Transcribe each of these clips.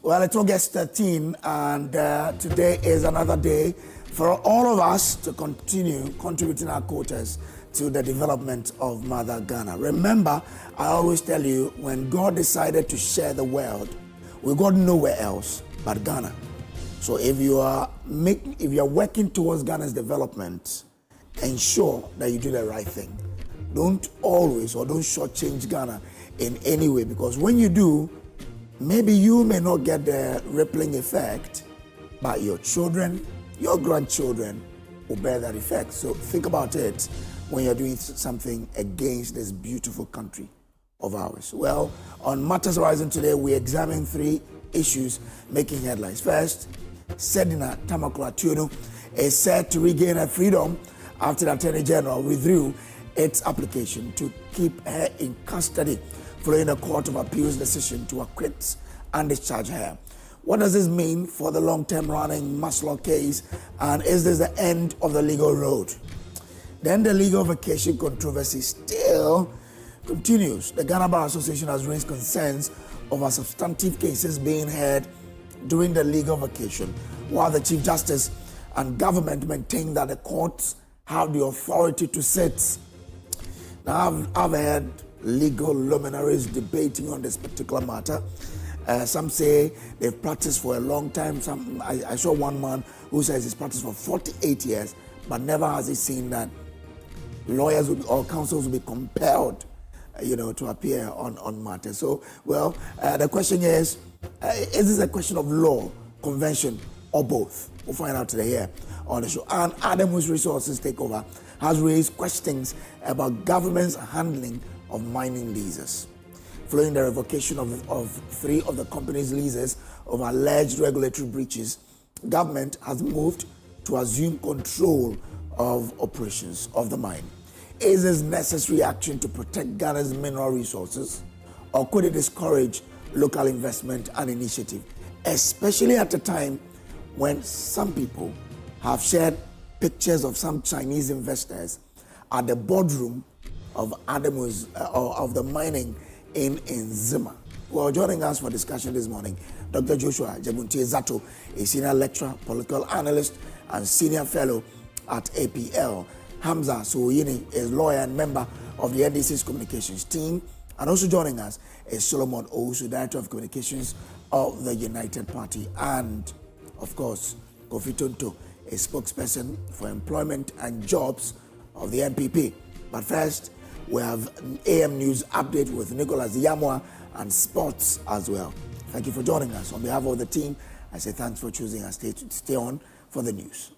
Well, it's August 13, and today is another day for all of us to continue contributing our quotas to the development of Mother Ghana. Remember, I always tell you, when God decided to share the world, we got nowhere else but Ghana. So if you are working towards Ghana's development, ensure that you do the right thing. Don't always or don't shortchange Ghana in any way, because when you do, maybe you may not get the rippling effect, but your children, your grandchildren will bear that effect. So think about it when you're doing something against this beautiful country of ours. Well, on Matters Horizon today, we examine 3 issues making headlines. First, Sedina Tamakloe-Attionu is set to regain her freedom after the Attorney General withdrew its application to keep her in custody following the Court of Appeal's decision to acquit and discharge her. What does this mean for the long-term running Maslow case, and is this the end of the legal road? Then the legal vacation controversy still continues. The Ghana Bar Association has raised concerns over substantive cases being heard during the legal vacation, while the Chief Justice and government maintain that the courts have the authority to sit. Now, I've heard legal luminaries debating on this particular matter. Some say they've practiced for a long time. I saw one man who says he's practiced for 48 years, but never has he seen that lawyers or counsels will be compelled, to appear on matters. So, well, the question is this a question of law, convention, or both? We'll find out today here on the show. And Adam's Resources Takeover has raised questions about government's handling of mining leases. Following the revocation of 3 of the company's leases of alleged regulatory breaches, government has moved to assume control of operations of the mine. Is this necessary action to protect Ghana's mineral resources, or could it discourage local investment and initiative, especially at a time when some people have shared pictures of some Chinese investors at the boardroom of of the mining in Zima? Well, joining us for discussion this morning, Dr. Joshua Zato, a senior lecturer, political analyst, and senior fellow at APL. Hamza Soyini is lawyer and member of the NDC's communications team. And also joining us is Solomon Owusu, Director of Communications of the United Party. And, of course, Kofi Tonto, a spokesperson for employment and jobs of the NPP. But first, we have an AM News update with Nicholas Yamwa and sports as well. Thank you for joining us. On behalf of the team, I say thanks for choosing us. Stay on for the news.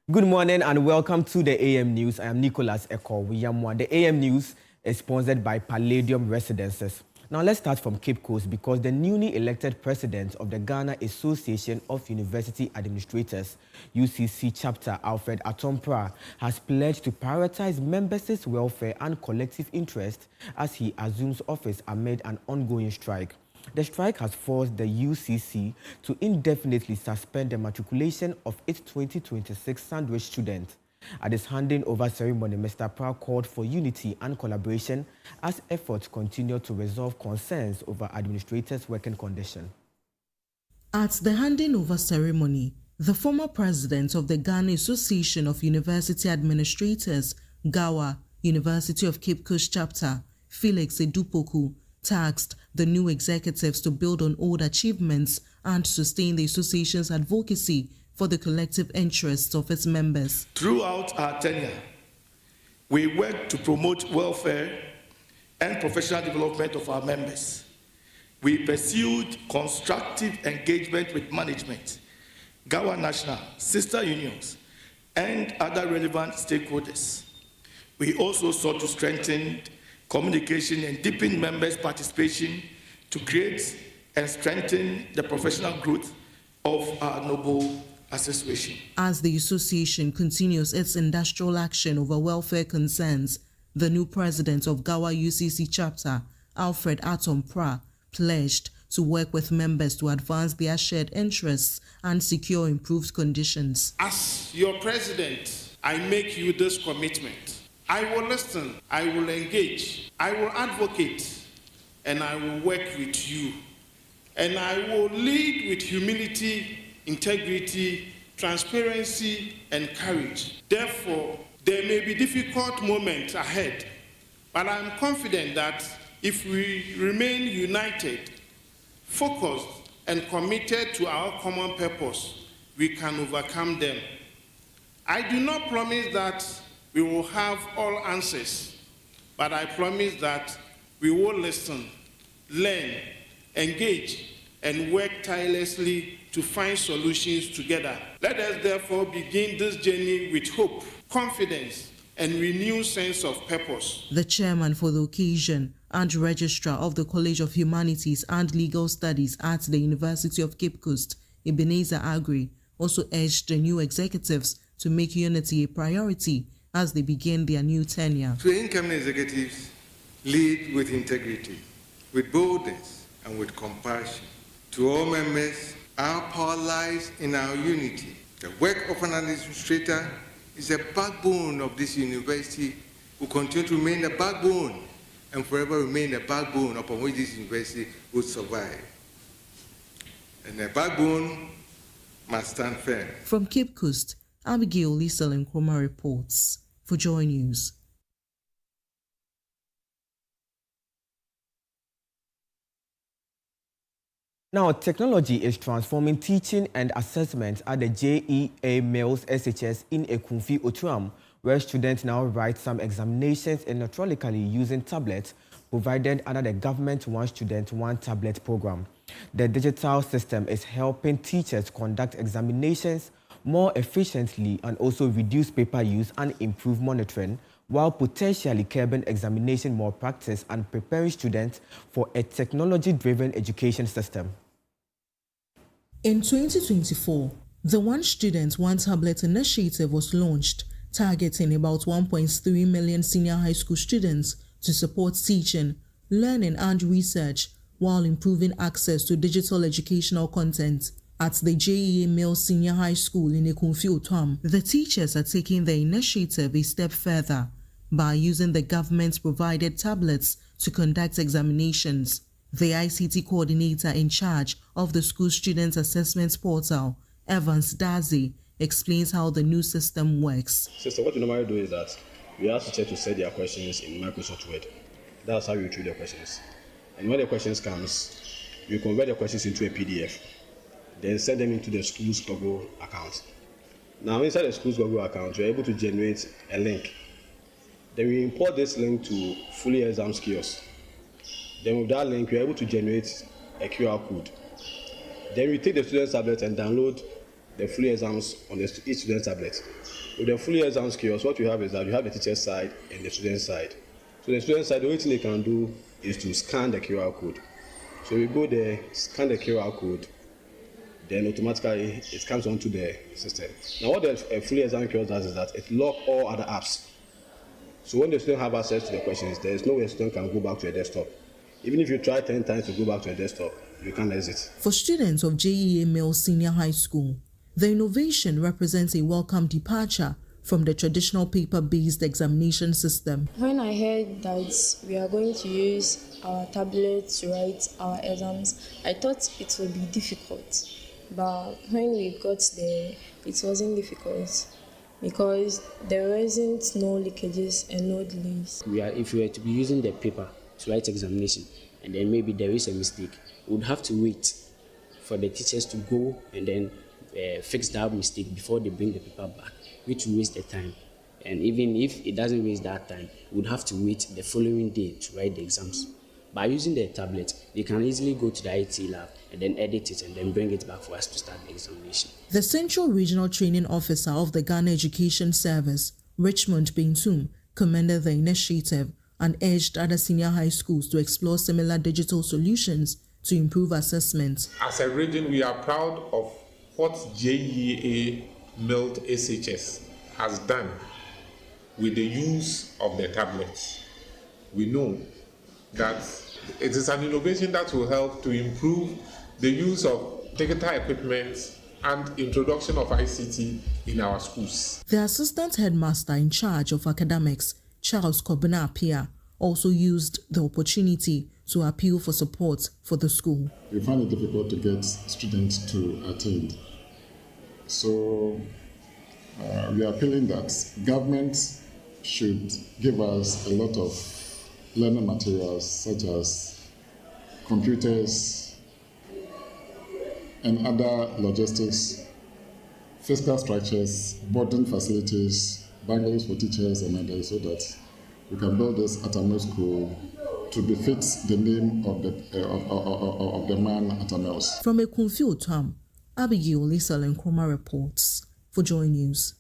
Good morning and welcome to the AM News. I am Nicholas Eko-Wiyamwa. The AM News is sponsored by Palladium Residences. Now let's start from Cape Coast because the newly elected president of the Ghana Association of University Administrators, UCC chapter, Alfred Atompra, has pledged to prioritize members' welfare and collective interest as he assumes office amid an ongoing strike. The strike has forced the UCC to indefinitely suspend the matriculation of its 2026 Sandwich student. At his handing over ceremony, Mr. Pra called for unity and collaboration as efforts continue to resolve concerns over administrators' working conditions. At the handing over ceremony, the former president of the Ghana Association of University Administrators, GAWA, University of Cape Coast chapter, Felix Edupoku, tasked the new executives to build on old achievements and sustain the association's advocacy for the collective interests of its members. Throughout our tenure, we worked to promote welfare and professional development of our members. We pursued constructive engagement with management, GAWA National, sister unions, and other relevant stakeholders. We also sought to strengthen communication and deepen members' participation to create and strengthen the professional growth of our noble association. As the association continues its industrial action over welfare concerns, the new president of GAWA UCC chapter, Alfred Atompra, pledged to work with members to advance their shared interests and secure improved conditions. As your president, I make you this commitment. I will listen, I will engage, I will advocate, and I will work with you. And I will lead with humility, integrity, transparency, and courage. Therefore, there may be difficult moments ahead, but I'm confident that if we remain united, focused, and committed to our common purpose, we can overcome them. I do not promise that we will have all answers, but I promise that we will listen, learn, engage, and work tirelessly to find solutions together. Let us therefore begin this journey with hope, confidence, and renewed sense of purpose. The chairman for the occasion and registrar of the College of Humanities and Legal Studies at the University of Cape Coast, Ebenezer Agri, also urged the new executives to make unity a priority as they begin their new tenure. To incoming executives, lead with integrity, with boldness, and with compassion. To all members, our power lies in our unity. The work of an administrator is the backbone of this university, will continue to remain the backbone and forever remain the backbone upon which this university will survive. And the backbone must stand firm. From Cape Coast, Abigail Lisel Nkrumah reports for Joy News. Now, technology is transforming teaching and assessment at the JEA Males SHS in Akufo-Addo, where students now write some examinations electronically using tablets provided under the Government One Student, One Tablet program. The digital system is helping teachers conduct examinations more efficiently and also reduce paper use and improve monitoring, while potentially curbing examination malpractice and preparing students for a technology-driven education system. In 2024, the One Student, One Tablet initiative was launched, targeting about 1.3 million senior high school students to support teaching, learning, and research while improving access to digital educational content. At the JEA Male Senior High School in Akufo-Addo, the teachers are taking the initiative a step further by using the government-provided tablets to conduct examinations. The ICT coordinator in charge of the school student assessment portal, Evans Dazi, explains how the new system works. So what we normally do is that we ask teachers to set their questions in Microsoft Word. That's how we retrieve the questions. And when the questions comes, we convert the questions into a PDF. Then send them into the school's Google account. Now inside the school's Google account, you're able to generate a link. Then we import this link to Fully Exams Kiosk. Then with that link, you're able to generate a QR code. Then we take the student's tablet and download the full exams on each student tablet. With the full exams kiosk, what you have is that you have the teacher's side and the student side. So the student side, the only thing they can do is to scan the QR code. So we go there, scan the QR code, then automatically it comes onto the system. Now what the full exam kiosk does is that it locks all other apps. So when the student have access to the questions, there is no way the student can go back to a desktop. Even if you try 10 times to go back to a desktop, you can't exit. For students of JEA Male Senior High School, the innovation represents a welcome departure from the traditional paper-based examination system. When I heard that we are going to use our tablets to write our exams, I thought it would be difficult. But when we got there, it wasn't difficult because there wasn't no leakages and no delays. If we were to be using the paper to write examination, and then maybe there is a mistake, we would have to wait for the teachers to go and then fix that mistake before they bring the paper back, which will waste the time. And even if it doesn't waste that time, we would have to wait the following day to write the exams. By using the tablet, they can easily go to the IT lab and then edit it and then bring it back for us to start the examination. The Central Regional Training Officer of the Ghana Education Service, Richmond Bintum, commended the initiative and urged other senior high schools to explore similar digital solutions to improve assessment. As a region, we are proud of what JEA Milled SHS has done with the use of the tablets. We know that it is an innovation that will help to improve the use of digital equipment and introduction of ICT in our schools. The assistant headmaster in charge of academics, Charles Kobina Apia, also used the opportunity to appeal for support for the school. We find it difficult to get students to attend. So we are appealing that government should give us a lot of learning materials such as computers and other logistics, physical structures, boarding facilities, bungalows for teachers and others, so that we can build this at our school to befit the name of the man at our. From a confused Tom, Abigail Lisa Nkrumah reports for Joy News.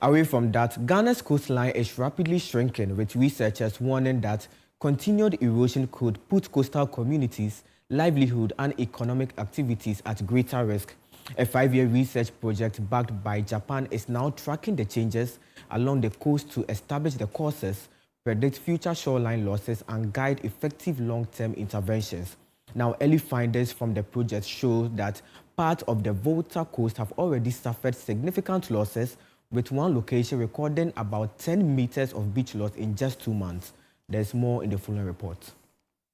Away from that, Ghana's coastline is rapidly shrinking, with researchers warning that continued erosion could put coastal communities' livelihood and economic activities at greater risk. A 5-year research project backed by Japan is now tracking the changes along the coast to establish the causes, predict future shoreline losses, and guide effective long-term interventions. Now, early findings from the project show that parts of the Volta coast have already suffered significant losses, with one location recording about 10 meters of beach loss in just 2 months. There's more in the following report.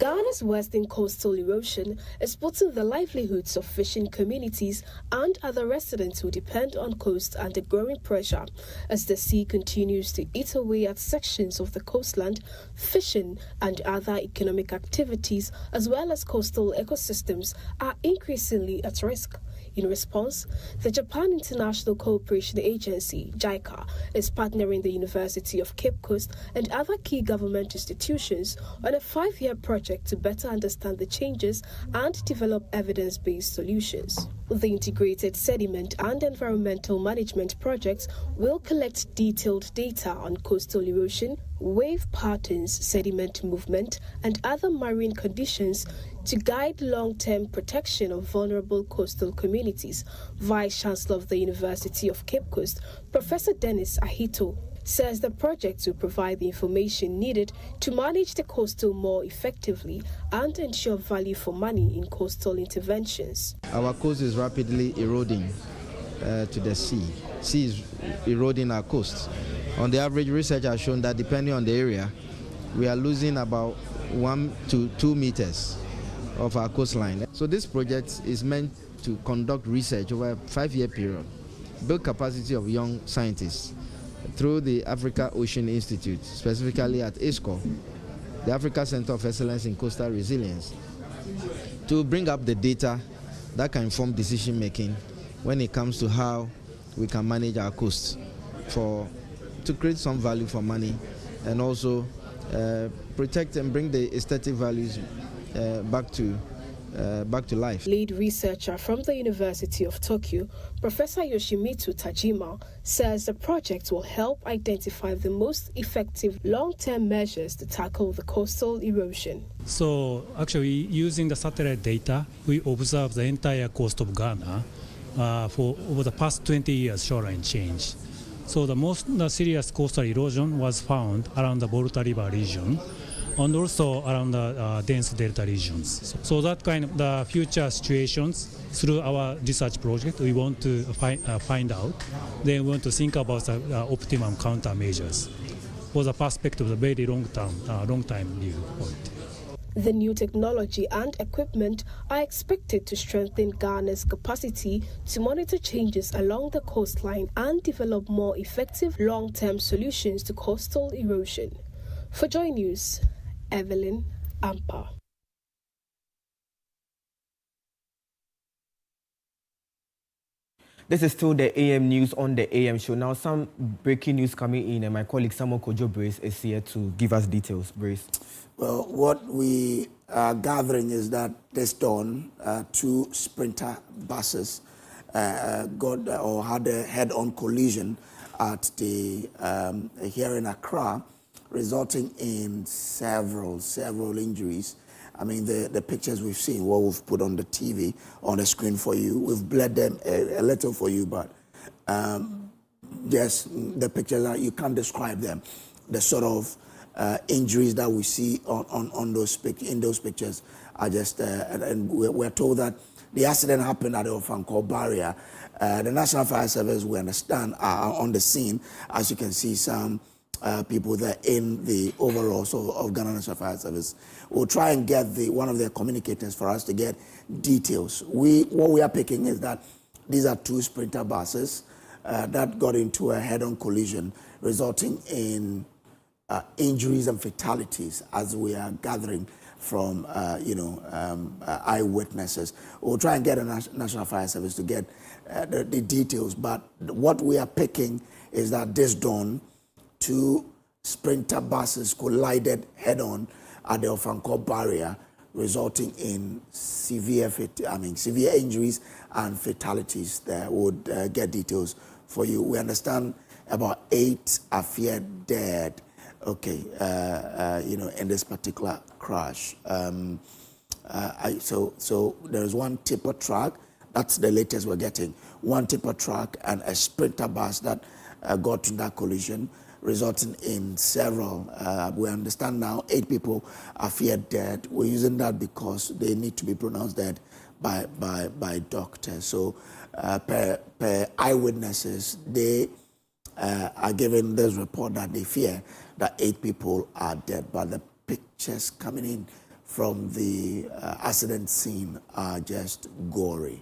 Ghana's western coastal erosion is putting the livelihoods of fishing communities and other residents who depend on coast under growing pressure as the sea continues to eat away at sections of the coastland. Fishing and other economic activities, as well as coastal ecosystems, are increasingly at risk. In response, the Japan International Cooperation Agency, JICA, is partnering the University of Cape Coast and other key government institutions on a 5-year project to better understand the changes and develop evidence-based solutions. The integrated sediment and environmental management projects will collect detailed data on coastal erosion, wave patterns, sediment movement, and other marine conditions to guide long-term protection of vulnerable coastal communities. Vice-Chancellor of the University of Cape Coast, Professor Dennis Ahito, says the project will provide the information needed to manage the coastal more effectively and ensure value for money in coastal interventions. Our coast is rapidly eroding to the sea. Sea is eroding our coast. On the average, research has shown that depending on the area, we are losing about 1 to 2 meters of our coastline. So this project is meant to conduct research over a 5-year period, build capacity of young scientists through the Africa Ocean Institute, specifically at ASCO, the Africa Center of Excellence in Coastal Resilience, to bring up the data that can inform decision making when it comes to how we can manage our coasts to create some value for money and also protect and bring the aesthetic values back to back to life. Lead researcher from the University of Tokyo, Professor Yoshimitsu Tajima, says the project will help identify the most effective long-term measures to tackle the coastal erosion. So actually, using the satellite data, we observe the entire coast of Ghana for over the past 20 years shoreline change. So the most serious coastal erosion was found around the Volta River region and also around the dense delta regions. So that kind of the future situations through our research project, we want to find out. Then we want to think about the optimum countermeasures for the perspective of the very long time viewpoint. The new technology and equipment are expected to strengthen Ghana's capacity to monitor changes along the coastline and develop more effective long-term solutions to coastal erosion. For Joy News, Evelyn Ampa. This is still the AM news on the AM show. Now, some breaking news coming in, and my colleague Samuel Kojo Brace is here to give us details. Brace. Well, what we are gathering is that this dawn, 2 Sprinter buses had a head-on collision at the here in Accra, resulting in several injuries. I mean, the pictures we've seen, what we've put on the TV, on the screen for you, we've blurred them a little for you, but yes, the pictures, you can't describe them. The sort of injuries that we see in those pictures are just, and we're told that the accident happened at the Ofanko barrier. The National Fire Service, we understand, are on the scene. As you can see, some people there in the overalls of Ghana National Fire Service. We'll try and get one of their communicators for us to get details. What we are picking is that these are 2 Sprinter buses that got into a head-on collision, resulting in injuries and fatalities, as we are gathering from eyewitnesses. We'll try and get a National Fire Service to get the details, but what we are picking is that this dawn, 2 Sprinter buses collided head-on at the Ofanko barrier, resulting in severe injuries and fatalities. There would get details for you. We understand about 8 are feared dead. Okay, in this particular crash. So there is 1 tipper truck. That's the latest we're getting. 1 tipper truck and a Sprinter bus that got to that collision, resulting in several. We understand now 8 people are feared dead. We're using that because they need to be pronounced dead by doctors. So per eyewitnesses, they are given this report that they fear that 8 people are dead. But the pictures coming in from the accident scene are just gory.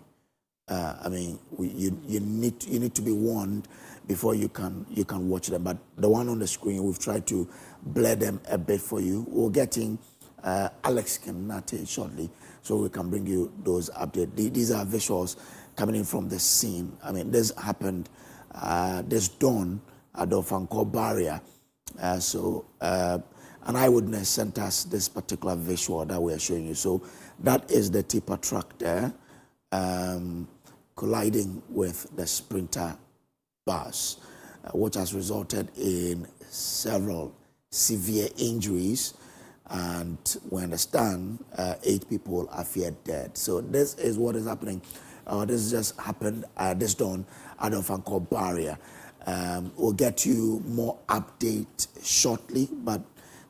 You need to be warned before you can watch them. But the one on the screen, we've tried to blur them a bit for you. We're getting Alex Kenate shortly, so we can bring you those updates. These are visuals coming in from the scene. I mean, this happened this dawn at the Ofanko barrier. An eyewitness sent us this particular visual that we are showing you. So that is the tipper truck there, colliding with the Sprinter bus, which has resulted in several severe injuries, and we understand 8 people are feared dead. So this is what is happening. This just happened this dawn at the Ofanko barrier. We'll get you more update shortly, but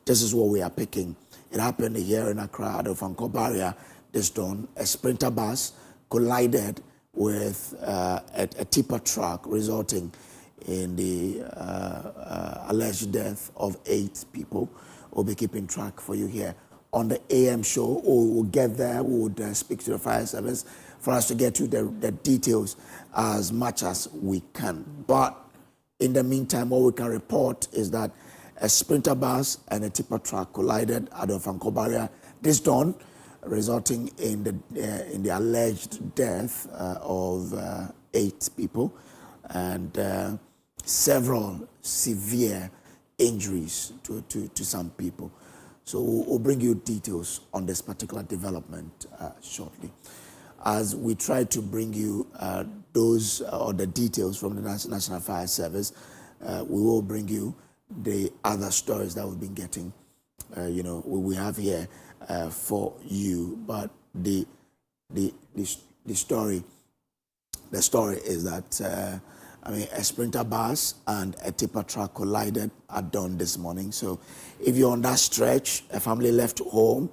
this is what we are picking. It happened here in Accra at the Ofanko barrier this dawn. A Sprinter bus collided with a tipper truck, resulting in the alleged death of 8 people. We'll be keeping track for you here on the AM show. We'll get there. We would speak to the fire service for us to get you the details as much as we can. But in the meantime, what we can report is that a Sprinter bus and a tipper truck collided at the Ofanko barrier this dawn, resulting in the alleged death of 8 people and several severe injuries to some people. So we'll bring you details on this particular development shortly. As we try to bring you those or the details from the National Fire Service, we will bring you the other stories that we've been getting. We have here for you. But the story is that a sprinter bus and a tipper truck collided at dawn this morning. So if you're on that stretch, a family left home,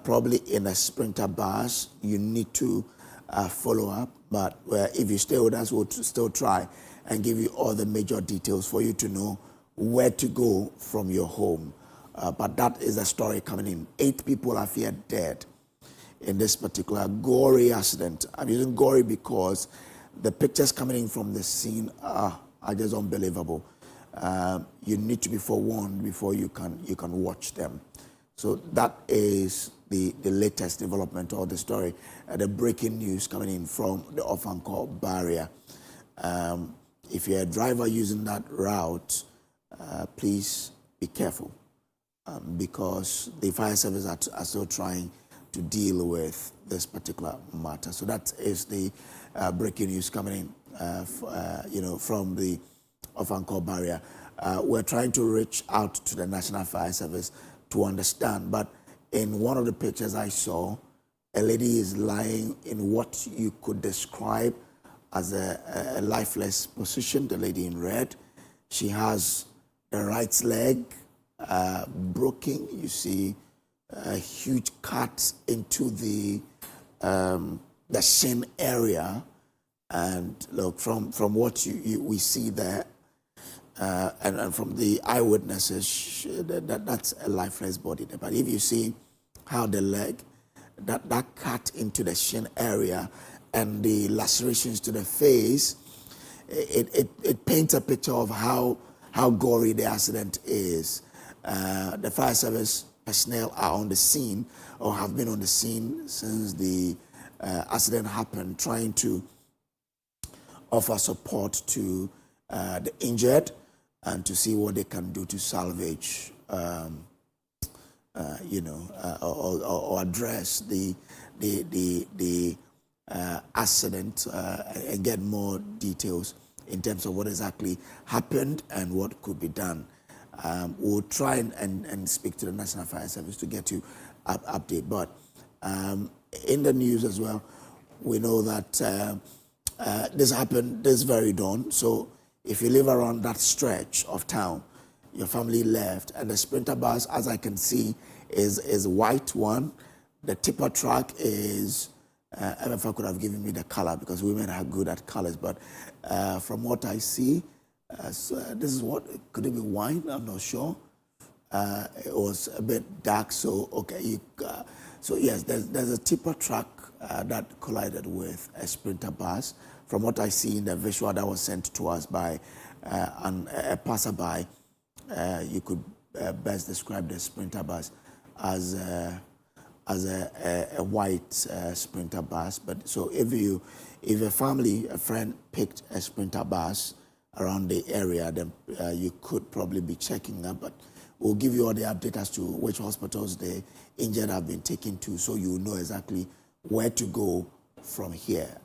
probably in a sprinter bus, you need to follow up. But if you stay with us, we'll still try and give you all the major details for you to know where to go from your home. But that is a story coming in. 8 people are feared dead in this particular gory accident. I'm using gory because the pictures coming in from the scene are just unbelievable. You need to be forewarned before you can watch them. So that is the latest development of the story. The breaking news coming in from the Ofankor barrier. If you're a driver using that route, please be careful because the fire service are still trying to deal with this particular matter. So that is the breaking news coming in, from the Ofankor barrier. We're trying to reach out to the National Fire Service to understand, but in one of the pictures I saw, a lady is lying in what you could describe as a lifeless position, the lady in red. She has the right leg broken. You see a huge cut into the shin area, and look from what we see there, and from the eyewitnesses, that's a lifeless body there. But if you see how the leg, that cut into the shin area and the lacerations to the face, it paints a picture of how gory the accident is. The fire service personnel are on the scene or have been on the scene since the accident happened, trying to offer support to the injured and to see what they can do to salvage, or address the accident and get more details in terms of what exactly happened and what could be done. We'll try and speak to the National Fire Service to get you update. But in the news as well, we know that this happened this very dawn. So if you live around that stretch of town, your family left, and the sprinter bus, as I can see, is white one. The tipper truck is, Emefa could have given me the color because women are good at colors, but from what I see, so this is what, could it be wine? I'm not sure. It was a bit dark, so okay. So yes, there's a tipper truck that collided with a sprinter bus. From what I see in the visual that was sent to us by a passerby, you could best describe the sprinter bus as a white sprinter bus. But so if a family, a friend picked a sprinter bus around the area, then you could probably be checking up. But we'll give you all the update as to which hospitals the injured have been taken to, so you know exactly where to go from here.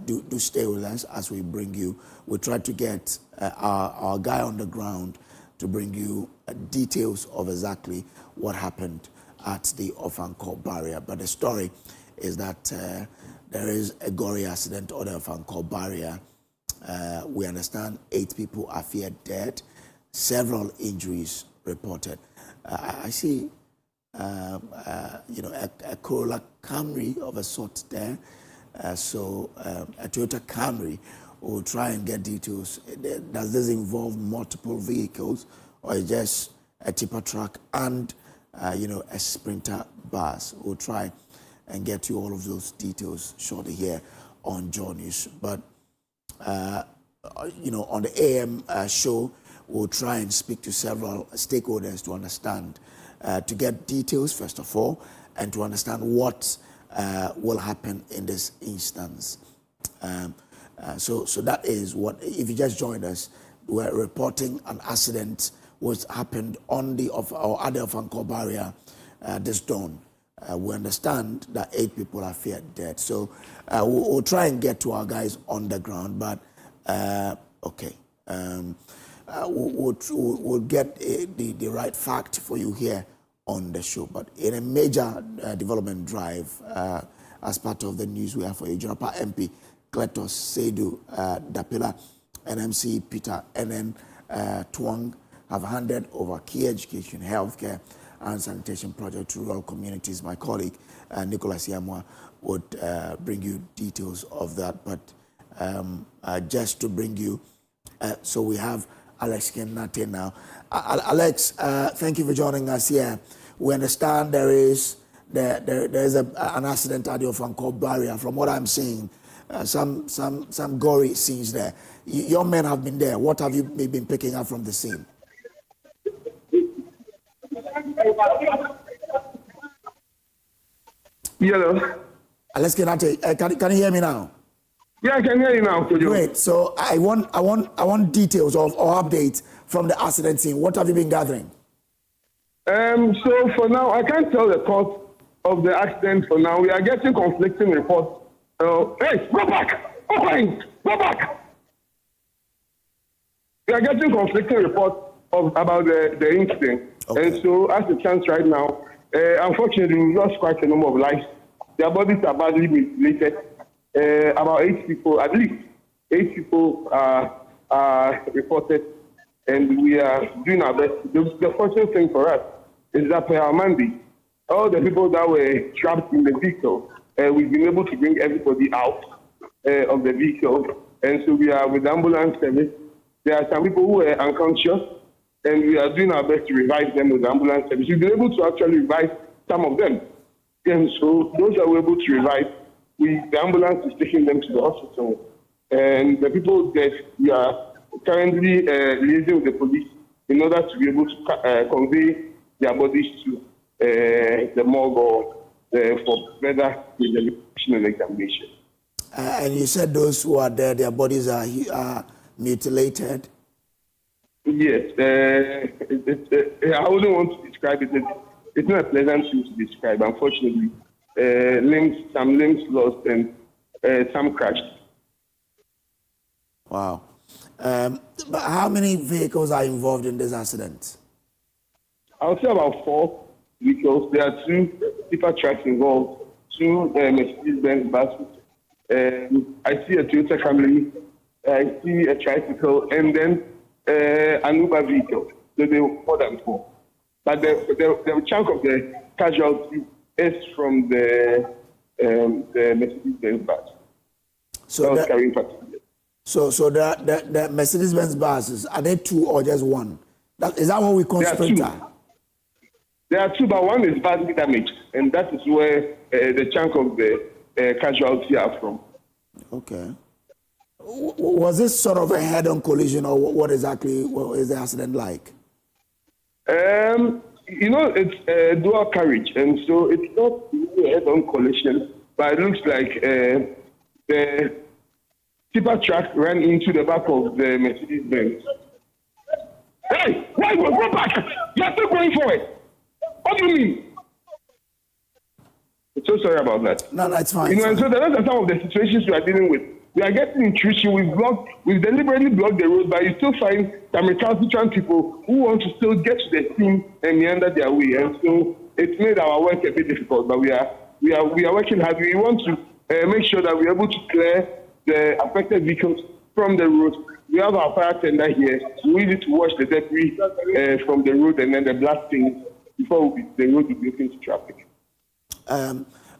Do stay with us as we bring you. We try to get our guy on the ground to bring you details of exactly what happened at the Ofankor barrier. But the story is that there is a gory accident on the Ofankor barrier. We understand 8 people are feared dead, several injuries reported. I see, a Corolla Camry of a sort there. So a Toyota Camry will try and get details. Does this involve multiple vehicles, or is just a tipper truck and a sprinter bus? We'll try and get you all of those details shortly here on Joy News. But on the AM show, we'll try and speak to several stakeholders to understand, to get details first of all, and to understand what will happen in this instance. So that is what, if you just joined us, we're reporting an accident what happened on the Ofanko barrier this dawn. We understand that 8 people are feared dead. So we'll try and get to our guys on the ground, but okay. We'll get the right fact for you here on the show. But in a major development drive, as part of the news we have for you, Jorapa MP Kletos Seidu Dapila, NMC Peter NN Twang have handed over key education, healthcare, and sanitation project to rural communities. My colleague Nicholas Yamwa would bring you details of that. But just to bring you, so we have Alex Kenate now. Alex, thank you for joining us here. We understand there is an accident at the Ofanko barrier. From what I'm seeing, some gory scenes there. Your men have been there. What have you been picking up from the scene? Hello. Alex Kenate, can you hear me now? Yeah, I can hear you now, Kojo. Great. So I want details or updates from the accident scene. What have you been gathering? So for now, I can't tell the cause of the accident for now. We are getting conflicting reports. Hey, go back! Go back! We are getting conflicting reports about the incident. Okay. And so as it stands right now, unfortunately, we've lost quite a number of lives. Their bodies are badly mutilated. About 8 people, at least 8 people are reported, and we are doing our best. The fortunate thing for us is that per our mandate, all the people that were trapped in the vehicle, we've been able to bring everybody out of the vehicle. And so we are with the ambulance service. There are some people who were unconscious, and we are doing our best to revive them with the ambulance service. We've been able to actually revive some of them. And so those that we're able to revive, the ambulance is taking them to the hospital. And the people that we are currently liaising with the police in order to be able to convey their bodies to the morgue or for further examination. And you said those who are there, their bodies are mutilated? Yes. I wouldn't want to describe it. It's not a pleasant thing to describe, unfortunately. Some limbs lost and some crashed. Wow. But how many vehicles are involved in this accident? I would say about 4 vehicles. There are 2 tipper trucks involved, 2 Mercedes-Benz buses. I see a Toyota Camry, I see a tricycle, and then an Uber vehicle. So there were more than 4. But the chunk of the casualty is from the Mercedes-Benz bus. So the Mercedes-Benz buses, are they 2 or just 1? Is that what we call Sprinter? There are 2, but 1 is badly damaged, and that is where the chunk of the casualty are from. Okay. Was this sort of a head-on collision, or what is the accident like? It's dual carriage, and so it's not really a head-on collision, but it looks like the tipper truck ran into the back of the Mercedes-Benz. Hey, why go back? You're still going forward. What do you mean? I'm so sorry about that. No, it's fine. And so those are some of the situations we are dealing with. We are getting intrusion. We've deliberately blocked the road, but you still find some recalcitrant people who want to still get to the scene and meander their way. And so it's made our work a bit difficult. But we are working hard. We want to make sure that we're able to clear the affected vehicles from the road. We have our fire tender here. We need to wash the debris from the road and then the blasting before the road will be open to traffic.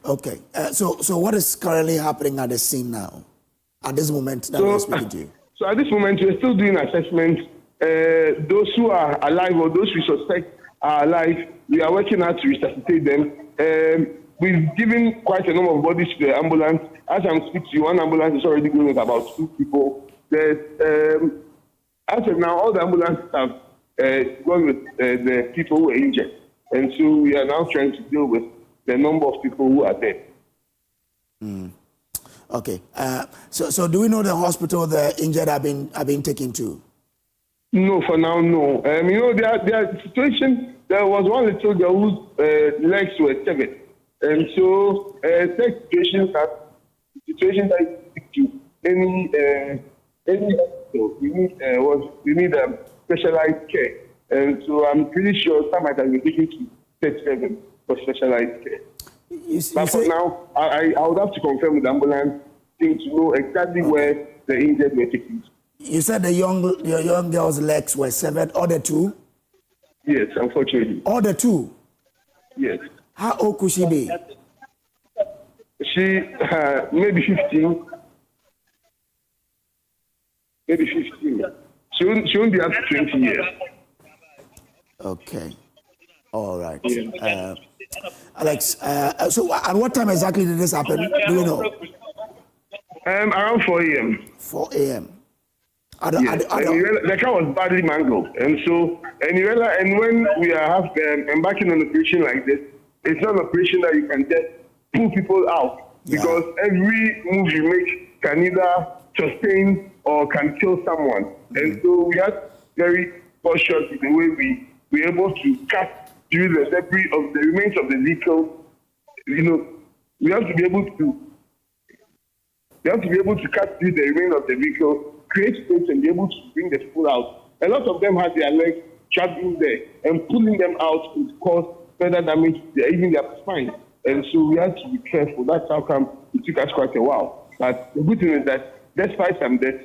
Okay. So what is currently happening at the scene now? At this moment that we're speaking to you? So at this moment, we're still doing assessments. Those who are alive or those we suspect are alive, we are working hard to resuscitate them. We've given quite a number of bodies to the ambulance. As I'm speaking to you, one ambulance is already going with about 2 people. As of now, all the ambulances have gone with the people who are injured. And so we are now trying to deal with the number of people who are dead. Okay. So do we know the hospital the injured have been taken to? No, for now, no. There are situations. There was one little girl whose legs were severed, and so such situations that you speak to any hospital, we need specialized care, and so I'm pretty sure some might have been taken to State 7 for specialized care. But for now, I would have to confirm with the ambulance team to know exactly where the injured were taken to. You said your young girl's legs were severed, all the two? Yes, unfortunately. All the two? Yes. How old could she be? She maybe 15. Maybe 15. She won't be up to 20 years. Okay. All right. Yeah. Alex, so at what time exactly did this happen? Do you know? Around 4 a.m. 4 a.m. Yes. The car was badly mangled, and when we are embarking on an operation like this, it's not an operation that you can just pull people out, because every move you make can either sustain or can kill someone. And so we had very cautious in the way we were able to cut through the debris of the remains of the vehicle. We have to be able to cut through the remains of the vehicle, create space, and be able to bring the people out. A lot of them had their legs trapped in there, and pulling them out would cause further damage to even their spine. And so we had to be careful. That's how come it took us quite a while. But the good thing is that despite some deaths,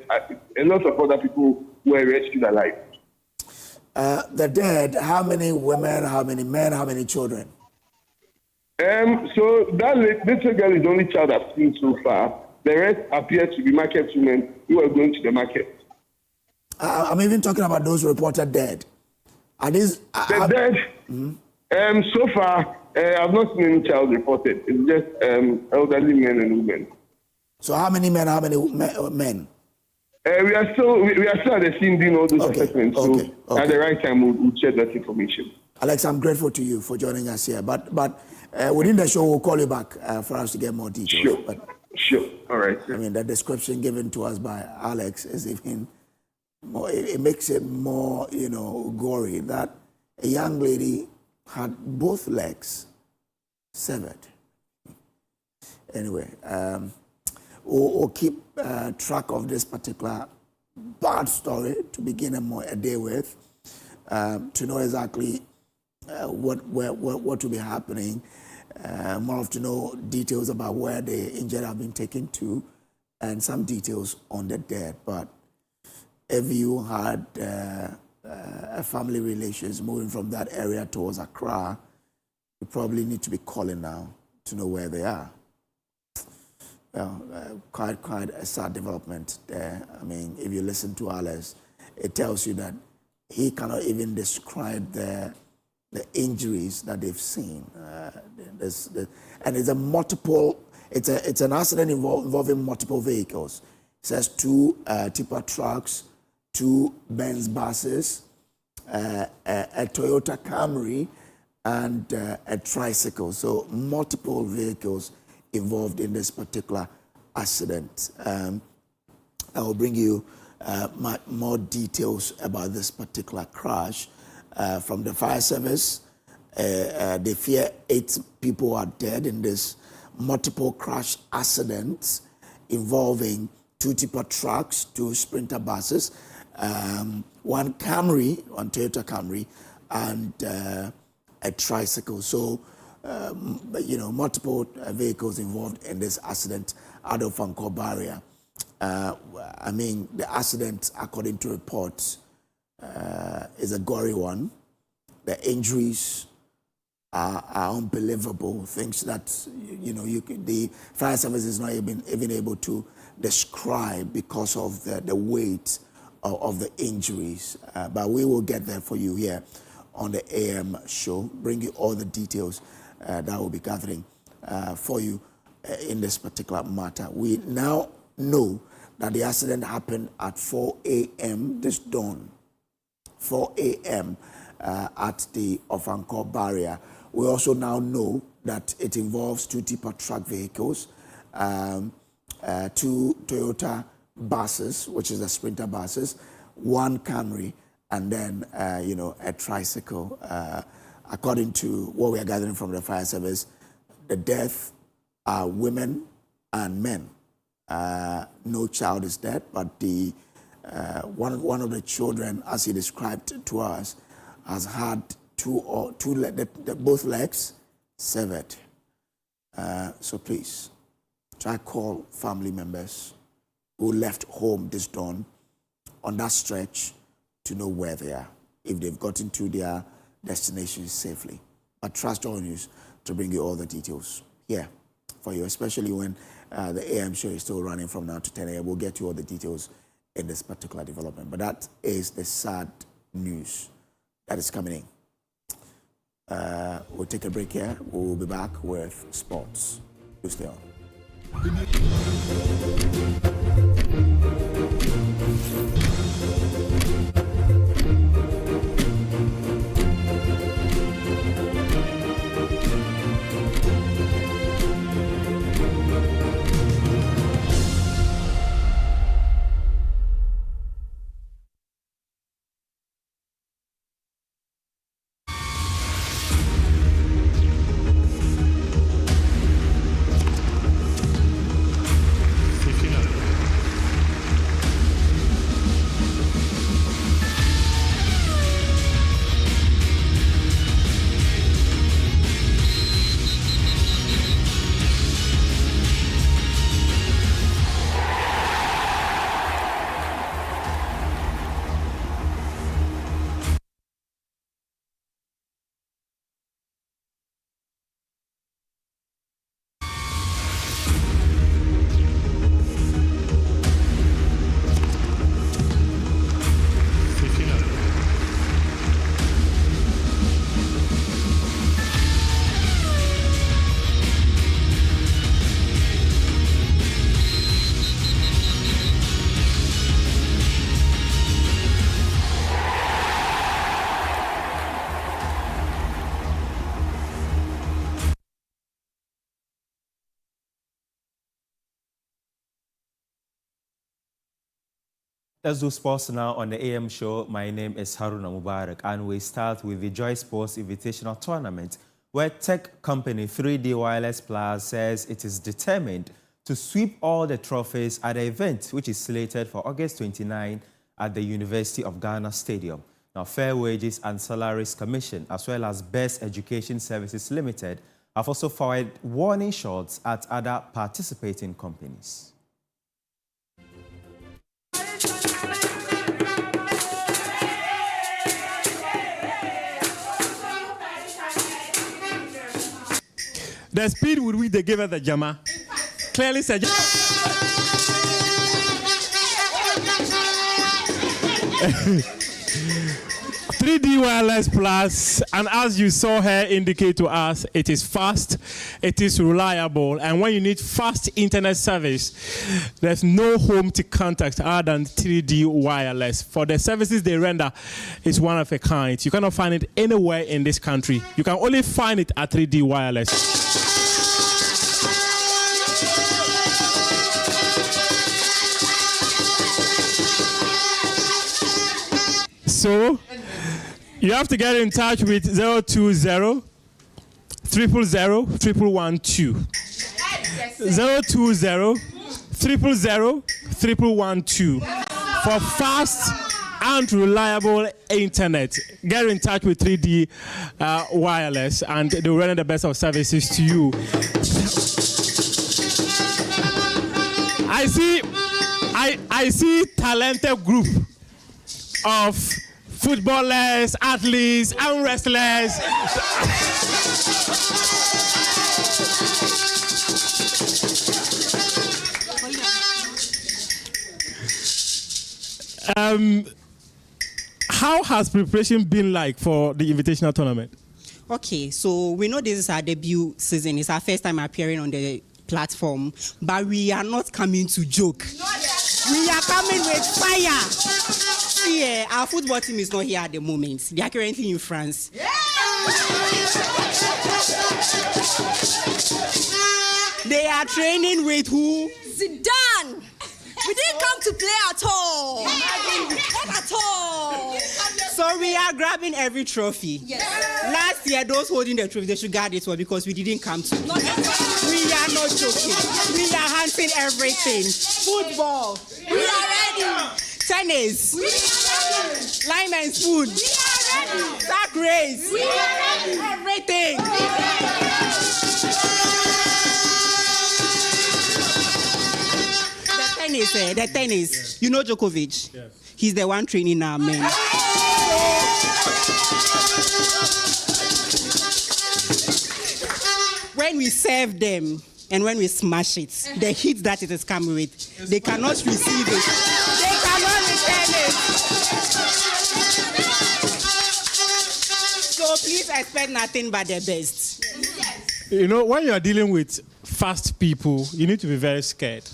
a lot of other people were rescued alive. The dead, how many women, how many men, how many children? So that little girl is the only child I've seen so far. The rest appear to be market women who are going to the market. I'm even talking about those reported dead. Are these... The dead? Mm-hmm. So far, I've not seen any child reported. It's just elderly men and women. So how many men, how many men? We are still at the scene doing all those assessments. So at the right time, we'll share that information. Alex, I'm grateful to you for joining us here. But within the show, we'll call you back for us to get more details. Sure. All right. I mean, the description given to us by Alex is even more, it makes it more, gory, that a young lady had both legs severed. Anyway, we'll keep track of this particular bad story to begin a day with, to know exactly what will be happening. More of to know details about where the injured have been taken to, and some details on the dead. But if you had a family relations moving from that area towards Accra, you probably need to be calling now to know where they are. Well, quite a sad development there. I mean, if you listen to Alex, it tells you that he cannot even describe the injuries that they've seen. And it's it's an accident involving multiple vehicles. It says 2 tipper trucks, 2 Benz buses, a Toyota Camry, and a tricycle. So multiple vehicles involved in this particular accident. I will bring you more details about this particular crash from the fire service. They fear 8 people are dead in this multiple crash accidents involving 2 tipper trucks, 2 Sprinter buses, 1 Toyota Camry, and a tricycle. So, multiple vehicles involved in this accident out of Anko barrier. I mean, the accident, according to reports, is a gory one. The injuries are unbelievable. Things that the fire service is not even able to describe because of the weight of the injuries. But we will get there for you here on the AM show, bring you all the details that will be gathering for you in this particular matter. We now know that the accident happened at 4 a.m. this dawn. 4 a.m. At the Ofanko barrier. We also now know that it involves 2 tipper truck vehicles, 2 Toyota buses, which is the Sprinter buses, 1 Camry, and then, a tricycle. According to what we are gathering from the fire service, the death are women and men. No child is dead, but the one of the children, as he described to us, has had both legs severed. So please, try call family members who left home this dawn on that stretch to know where they are, if they've gotten to their destinations safely. But trust All News to bring you all the details here for you, especially when the AM show is still running from now to 10 a.m. We'll get you all the details in this particular development. But that is the sad news that is coming in. We'll take a break here. We'll be back with sports. You stay on. Let's do sports now on the AM show. My name is Haruna Mubarak, and we start with the Joy Sports Invitational Tournament, where tech company 3D Wireless Plus says it is determined to sweep all the trophies at the event, which is slated for August 29 at the University of Ghana Stadium. Now, Fair Wages and Salaries Commission, as well as Best Education Services Limited, have also fired warning shots at other participating companies. The speed with which they gave us the jammer clearly said. 3D Wireless Plus, and as you saw her indicate to us, it is fast, it is reliable, and when you need fast internet service, there's no home to contact other than 3D Wireless. For the services they render, it's one of a kind. You cannot find it anywhere in this country. You can only find it at 3D Wireless. So, you have to get in touch with 020 000 112. 020 000 112 for fast and reliable internet. Get in touch with 3D Wireless, and they'll render the best of services to you. I see talented group of footballers, athletes, and wrestlers. How has preparation been like for the invitational tournament? Okay, so we know this is our debut season. It's our first time appearing on the platform, but we are not coming to joke. We are coming with fire. Yeah, our football team is not here at the moment. They are currently in France. Yeah! They are training with who? Zidane. We didn't come to play at all. Not at all. So we are grabbing every trophy. Yes. Last year, those holding the trophy, they should guard it well because we didn't come to. We are not joking. We are hunting everything. Football. We are ready. Tennis. We are ready. Lime and spoon. We are ready. Sack race. We are ready. Everything. We are ready. The tennis. You know Djokovic? Yes. He's the one training our men. When we serve them and when we smash it, the heat that it is coming with, they cannot receive it. They cannot return it. So please expect nothing but the best. You know, when you are dealing with fast people, you need to be very scared.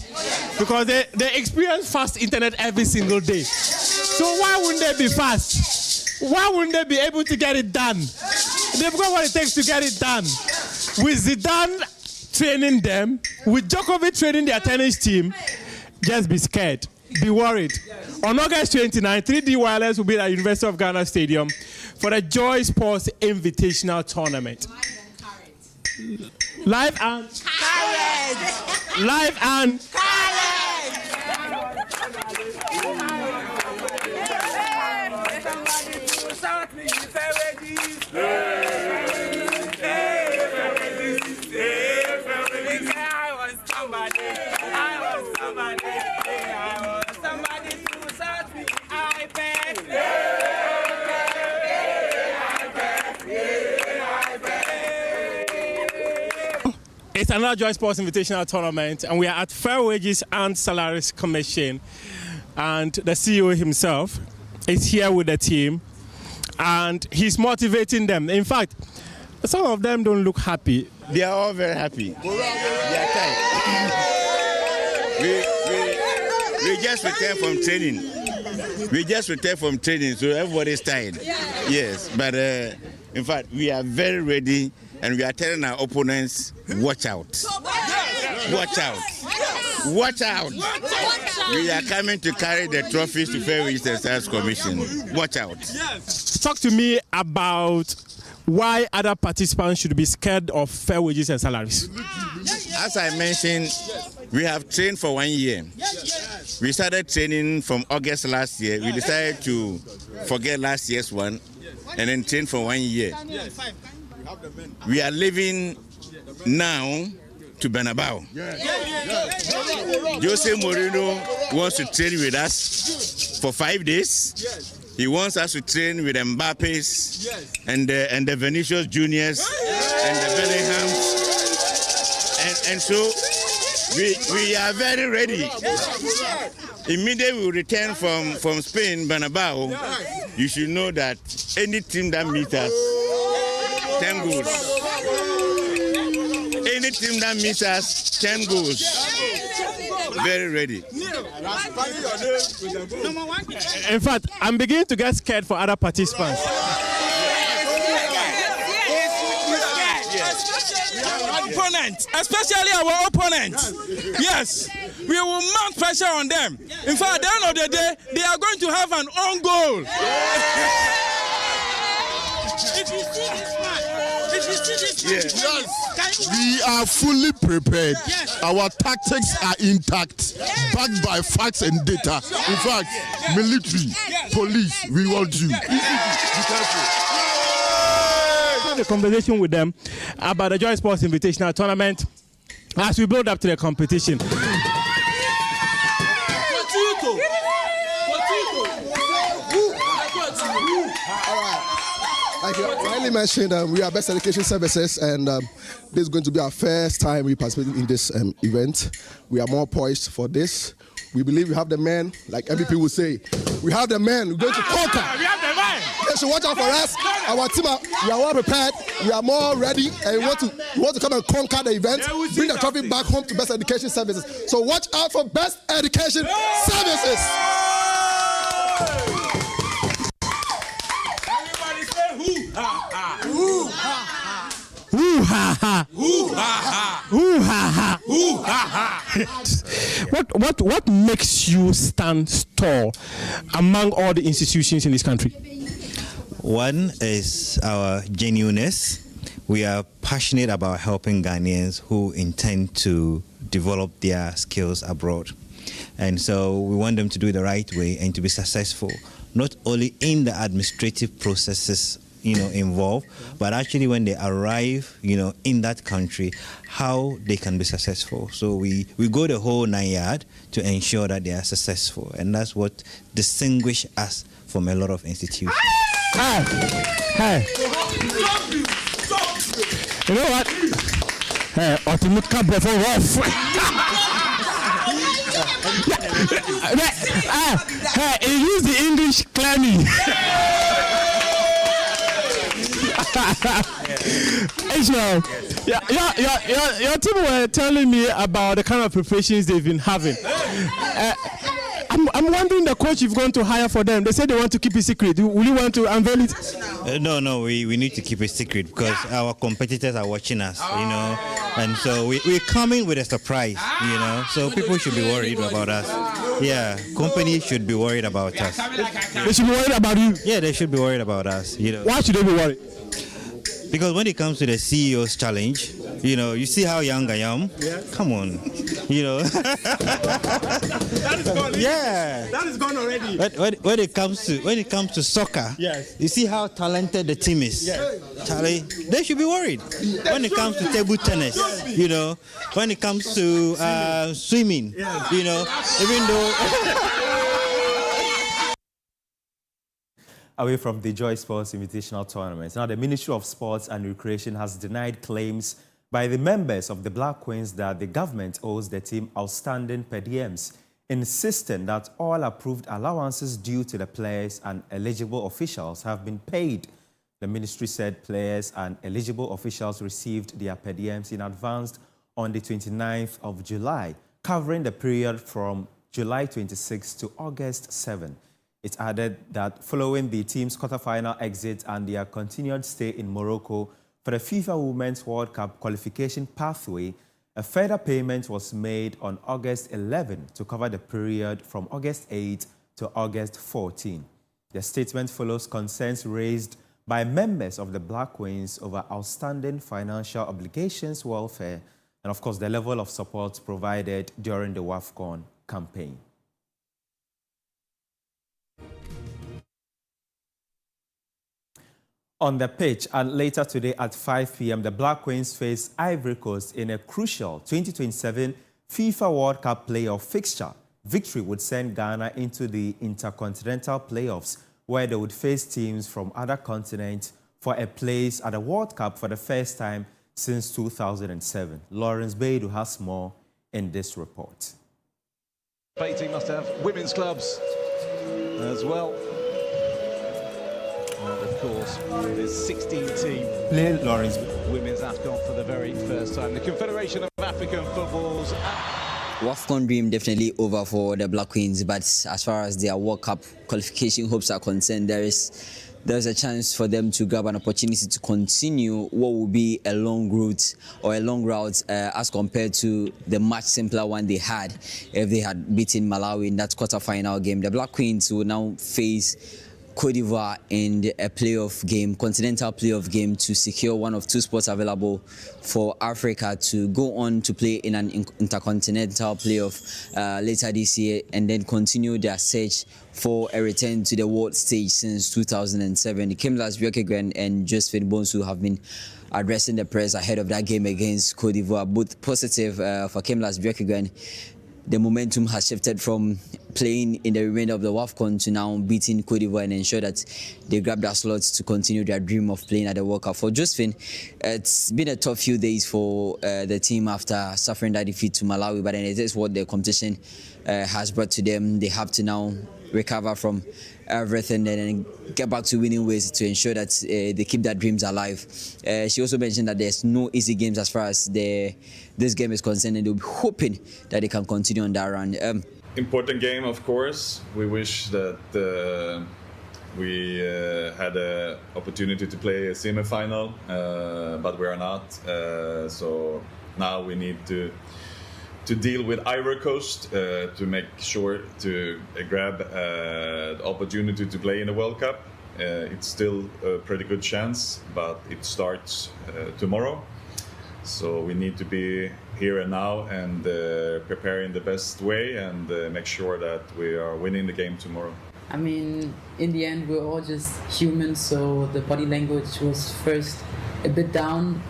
Because they experience fast internet every single day. So why wouldn't they be fast? Why wouldn't they be able to get it done? They've got what it takes to get it done. With Zidane training them, with Djokovic training their tennis team, just be scared. Be worried. On August 29, 3D Wireless will be at University of Ghana Stadium for the Joy Sports Invitational Tournament. Live and courage. Live and courage. It's another Joy Sports Invitational Tournament, and we are at Fair Wages and Salaries Commission, and the CEO himself is here with the team, and he's motivating them. In fact, some of them don't look happy. They are all very happy. They are tired. We just returned from training. So everybody's tired. Yes, but in fact, we are very ready. And we are telling our opponents, watch out. Watch out. Watch out. We are coming to carry the trophies to Fair Wages and Salaries Commission. Watch out. Talk to me about why other participants should be scared of Fair Wages and Salaries. As I mentioned, we have trained for 1 year. We started training from August last year. We decided to forget last year's one and then train for 1 year. We are leaving now to Bernabeu. Jose Mourinho wants to train with us for 5 days. He wants us to train with Mbappe's and the Vinicius Juniors and the Bellinghams. And so we are very ready. Immediately we return from Spain, Bernabeu, you should know that any team that meets us, 10 goals. Any team that meets us, 10 goals. Very ready. In fact, I'm beginning to get scared for other participants. Especially our opponents. Yes, we will mount pressure on them. In fact, at the end of the day, they are going to have an own goal. If you see this man, we are fully prepared. Yes. Our tactics are intact, backed by facts and data. In fact, military, police, we want you. Be careful. The conversation with them about the Joy Sports Invitational Tournament as we build up to the competition. Like you rightly mentioned, we are Best Education Services, and this is going to be our first time we participate in this event. We are more poised for this. We believe we have the men, like MVP will say, we have the men. We're going to conquer. We have the men. They should watch out for us. Our team, we are well prepared. We are more ready, and we want to come and conquer the event. Bring the trophy back home to Best Education Services. So watch out for Best Education Services. Ooh ha ha. Ooh ha ha. Ooh ha ha. Ooh ha ha. Ooh ha ha. What makes you stand tall among all the institutions in this country? One is our genuineness. We are passionate about helping Ghanaians who intend to develop their skills abroad. And so we want them to do it the right way and to be successful, not only in the administrative processes involved, but actually when they arrive, in that country, how they can be successful. So we go the whole 9 yards to ensure that they are successful, and that's what distinguishes us from a lot of institutions. Hey. You know what? Hey, he used the English clammy. Israel, your team were telling me about the kind of preparations they've been having. I'm wondering the coach you've gone to hire for them. They said they want to keep it secret. Will you want to unveil it? No, we need to keep it secret because our competitors are watching us, and so we're coming with a surprise, so people should be worried about us. Yeah, companies should be worried about us. They should be worried about you? Yeah, they should be worried about us. Why should they be worried? Because when it comes to the CEO's challenge, you see how young I am. Yeah. Come on, That is gone. Yeah. That is gone already. When it comes to soccer, yes. You see how talented the team is. Yes. Charlie, they should be worried. When it comes to table tennis, when it comes to swimming, even though. Away from the Joy Sports Invitational Tournament. Now, the Ministry of Sports and Recreation has denied claims by the members of the Black Queens that the government owes the team outstanding per diems, insisting that all approved allowances due to the players and eligible officials have been paid. The ministry said players and eligible officials received their per diems in advance on the 29th of July, covering the period from July 26 to August 7. It added that following the team's quarterfinal exit and their continued stay in Morocco for the FIFA Women's World Cup qualification pathway, a further payment was made on August 11 to cover the period from August 8 to August 14. The statement follows concerns raised by members of the Black Queens over outstanding financial obligations, welfare, and of course the level of support provided during the WAFCON campaign. On the pitch, and later today at 5 p.m., the Black Queens face Ivory Coast in a crucial 2027 FIFA World Cup playoff fixture. Victory would send Ghana into the Intercontinental Playoffs, where they would face teams from other continents for a place at the World Cup for the first time since 2007. Lawrence Baidu has more in this report. Beatty must have women's clubs as well. And of course, there's 16-team women's AFCON for the very first time. The Confederation of African Football's WAFCON dream definitely over for the Black Queens, but as far as their World Cup qualification hopes are concerned, there's a chance for them to grab an opportunity to continue what will be a long route as compared to the much simpler one they had if they had beaten Malawi in that quarter-final game. The Black Queens will now face Cote d'Ivoire in a playoff game, continental playoff game, to secure one of two spots available for Africa to go on to play in an intercontinental playoff later this year, and then continue their search for a return to the world stage since 2007. Kemlas Bjorkegren and Josephine Bonsu have been addressing the press ahead of that game against Cote d'Ivoire. Both positive for Kemlas Bjorkegren. The momentum has shifted from playing in the remainder of the WAFCON to now beating Cote d'Ivoire and ensure that they grab their slots to continue their dream of playing at the World Cup. For Josephine, it's been a tough few days for the team after suffering that defeat to Malawi, but it is what the competition has brought to them. They have to now recover from everything and then get back to winning ways to ensure that they keep their dreams alive. She also mentioned that there's no easy games as far as this game is concerned, and they'll be hoping that they can continue on that run. Important game, of course. We wish that we had the opportunity to play a semi-final, but we are not. So now we need to deal with Ivory Coast to make sure to grab the opportunity to play in the World Cup. it's still a pretty good chance, but it starts tomorrow. So we need to be here and now and prepare in the best way and make sure that we are winning the game tomorrow. I mean, in the end, we're all just humans, so the body language was first a bit down,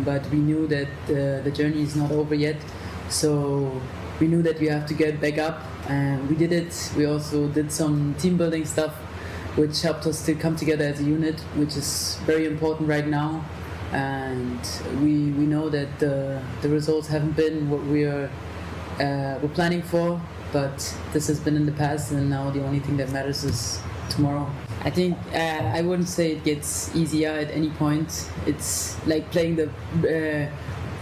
but we knew that the journey is not over yet. So we knew that we have to get back up, and we did it. We also did some team building stuff, which helped us to come together as a unit, which is very important right now. And we know that the results haven't been what we're planning for, but this has been in the past, and now the only thing that matters is tomorrow. I think I wouldn't say it gets easier at any point. It's like playing the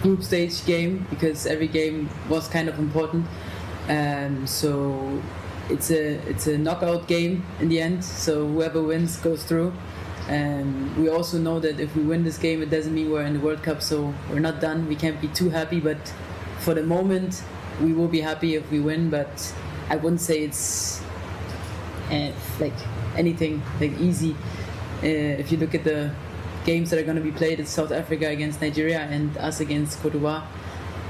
group stage game, because every game was kind of important. So it's a knockout game in the end. So whoever wins goes through. And we also know that if we win this game, it doesn't mean we're in the World Cup, so we're not done. We can't be too happy, but for the moment, we will be happy if we win. But I wouldn't say it's like anything like easy. If you look at the games that are going to be played, it's South Africa against Nigeria and us against Kojo,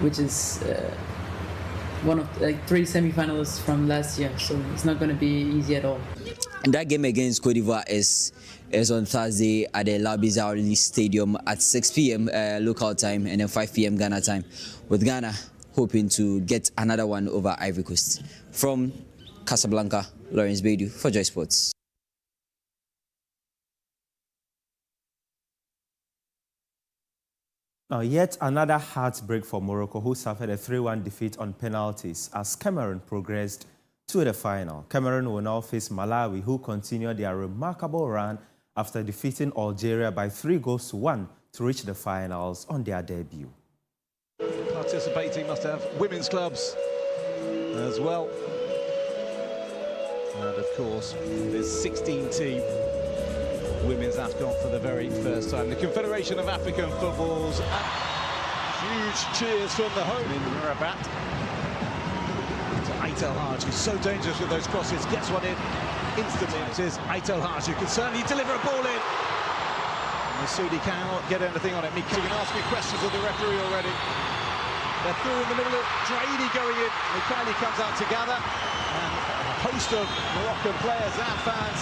which is one of like 3 semi-finalists from last year. So it's not going to be easy at all. And that game against Cote d'Ivoire is on Thursday at the Labizarre Stadium at 6 p.m. Local time and then 5 p.m. Ghana time, with Ghana hoping to get another one over Ivory Coast. From Casablanca, Lawrence Bedu for Joy Sports. Now, yet another heartbreak for Morocco, who suffered a 3-1 defeat on penalties as Cameroon progressed to the final. Cameroon will now face Malawi, who continue their remarkable run after defeating Algeria by 3-1 to reach the finals on their debut. Participating must have women's clubs as well. And of course, there's 16-team women's AFCON for the very first time. The Confederation of African Football's huge cheers from the home in Rabat. To Aitel Haj, who's so dangerous with those crosses, gets one in instantly. It is Aitel Haj, who can certainly deliver a ball in. Masoudi cannot get anything on it. You can ask me questions of the referee already. They're through in the middle of Draini going in. Mikhaili comes out to gather. And a host of Moroccan players and fans.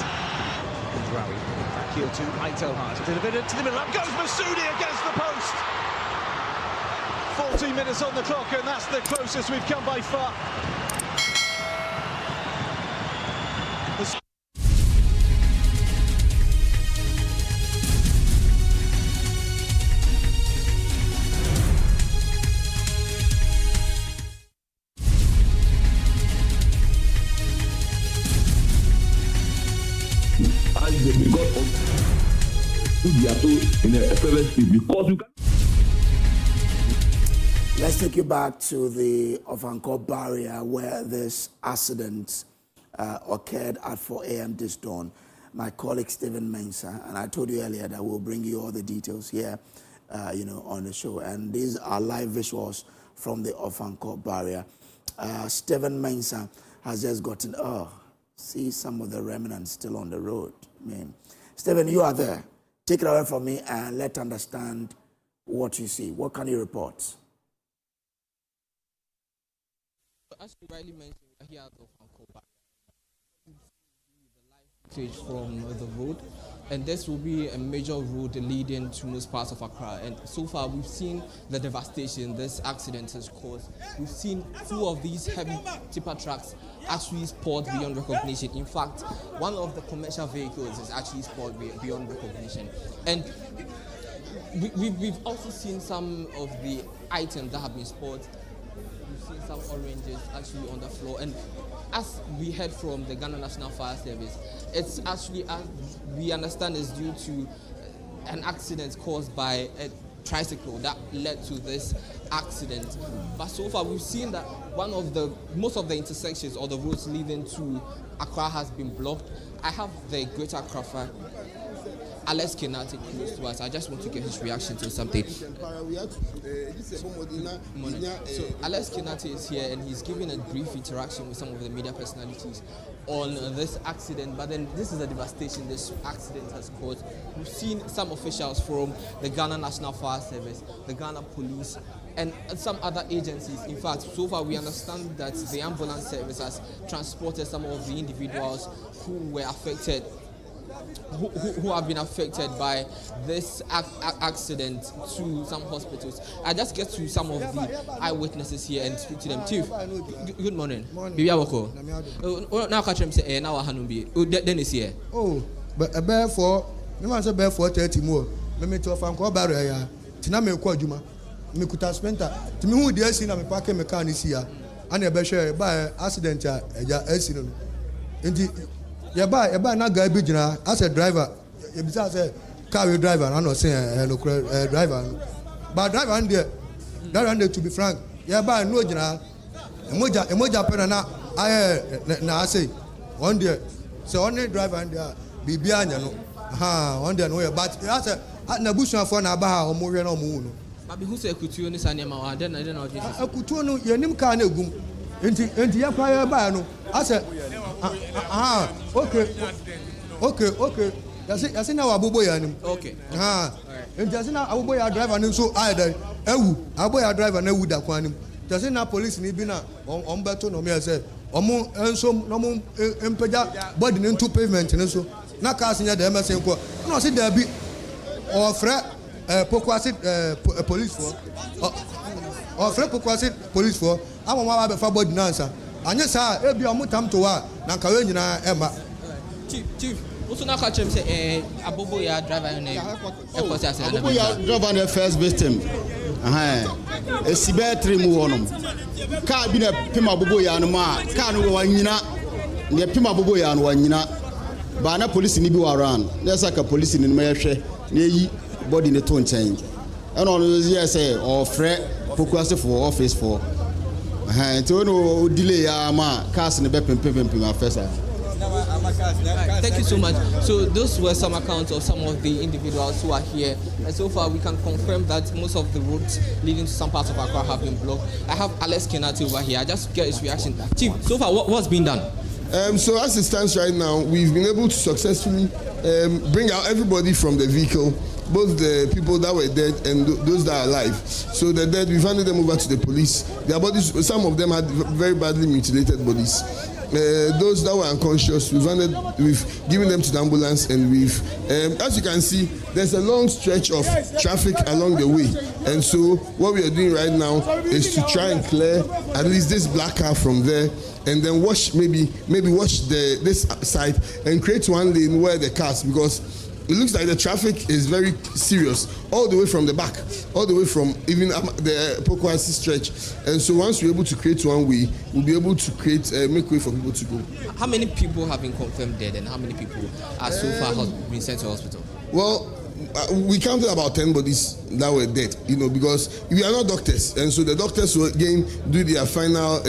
Draoui, back heel to Aitel Haj. Delivered into the middle. Up goes Masoudi against the post. 14 minutes on the clock, and that's the closest we've come by far. Let's take you back to the Ofankor barrier where this accident occurred at 4 a.m. this dawn. My colleague Stephen Mensah, and I told you earlier that we'll bring you all the details here, on the show. And these are live visuals from the Ofankor barrier. Stephen Mensah has just gotten, see some of the remnants still on the road. Man. Stephen, you are there. Take it away from me and let's understand what you see. What can you report? As you rightly mentioned, we're here at Ofankor barrier. The live footage from the road, and this will be a major road leading to most parts of Accra. And so far, we've seen the devastation this accident has caused. We've seen 2 of these heavy tipper trucks actually spot beyond recognition. In fact, one of the commercial vehicles is actually spot beyond recognition. And we've also seen some of the items that have been spotted. We've seen some oranges actually on the floor. And as we heard from the Ghana National Fire Service, it's actually, as we understand, is due to an accident caused by a tricycle that led to this accident. But so far, we've seen that most of the intersections or the roads leading to Accra has been blocked. I have the Greater Accra Alex Kenati close to us. I just want to get his reaction to something. So Alex Kenati is here and he's giving a brief interaction with some of the media personalities on this accident. But then this is a devastation this accident has caused. We've seen some officials from the Ghana National Fire Service, the Ghana Police, and some other agencies. In fact, so far we understand that the ambulance service has transported some of the individuals who were affected, who have been affected by this accident to some hospitals. I just get to some of the eyewitnesses here and speak to them. Chief, good morning. Now catch him say now Hanumbi. Then is here. Oh, but a bear for no one say bear for 30 more. Let me to fan ko barrier. Tina me ko adwuma. Me kuta spenta. Timi hu dey see na me park mechanic here. And e be share by accident eja asi no. Enti ya ba na guy bi gina as a driver. You be say car we driver and no say no driver. But driver and there to be frank. Ya ba no gina emoja pena na na say one day so only driver and there bibia anya no one day no but as na busu for na ba ha omo hwe na omo no Babi who say kutuo ni sane ma wa den na den na Jesus kutuo no yenim ka na egum enti ya kwa ya ba no as okay yasi na wabobo ya nim okay enti yasi na wabobo ya driver ni so aida ewu abo ya driver na ewu da kwa nim yasi na police ni bi na ombeto no me say omo enso no mo empeja body ni into pavement ni so na ka asinya da emese nko na si da bi ofre pokwasi police for ofre pokwasi police for amo ma ba fa body na ansa anye sa e bi omo tam to wa na ka we nyina ema chief also na catch him say abobo ya driver na airport accident abobo ya driver na first victim esibe 3 mu wonom car bi na pima abobo ya no ma car no wa nyina ne pima abobo ya no wa nyina ba na police ni bi wa ran na saka police ni ma yehwe na yi body ne to nchen and on you say or fre pokuase for office for nti no delay ya ma cars ne be pempem afesa. Thank you so much. So those were some accounts of some of the individuals who are here, and so far we can confirm that most of the roads leading to some parts of Accra have been blocked. I have Alex Kenati over here. I just get his reaction. Chief, so far what's been done? So as it stands right now, we've been able to successfully bring out everybody from the vehicle, both the people that were dead and those that are alive. So the dead, we've handed them over to the police. Their bodies, some of them had very badly mutilated bodies. Those that were unconscious, we've given them to the ambulance, and we've, as you can see, there's a long stretch of traffic along the way. And so what we are doing right now is to try and clear at least this black car from there, and then maybe wash this side and create one lane where the cars, because it looks like the traffic is very serious all the way from the back, all the way from even the Pokwasi stretch. And so once we're able to create one way, we'll be able to make way for people to go. How many people have been confirmed dead, and how many people are so far been sent to hospital? Well, we counted about 10 bodies that were dead, because we are not doctors, and so the doctors will again do their final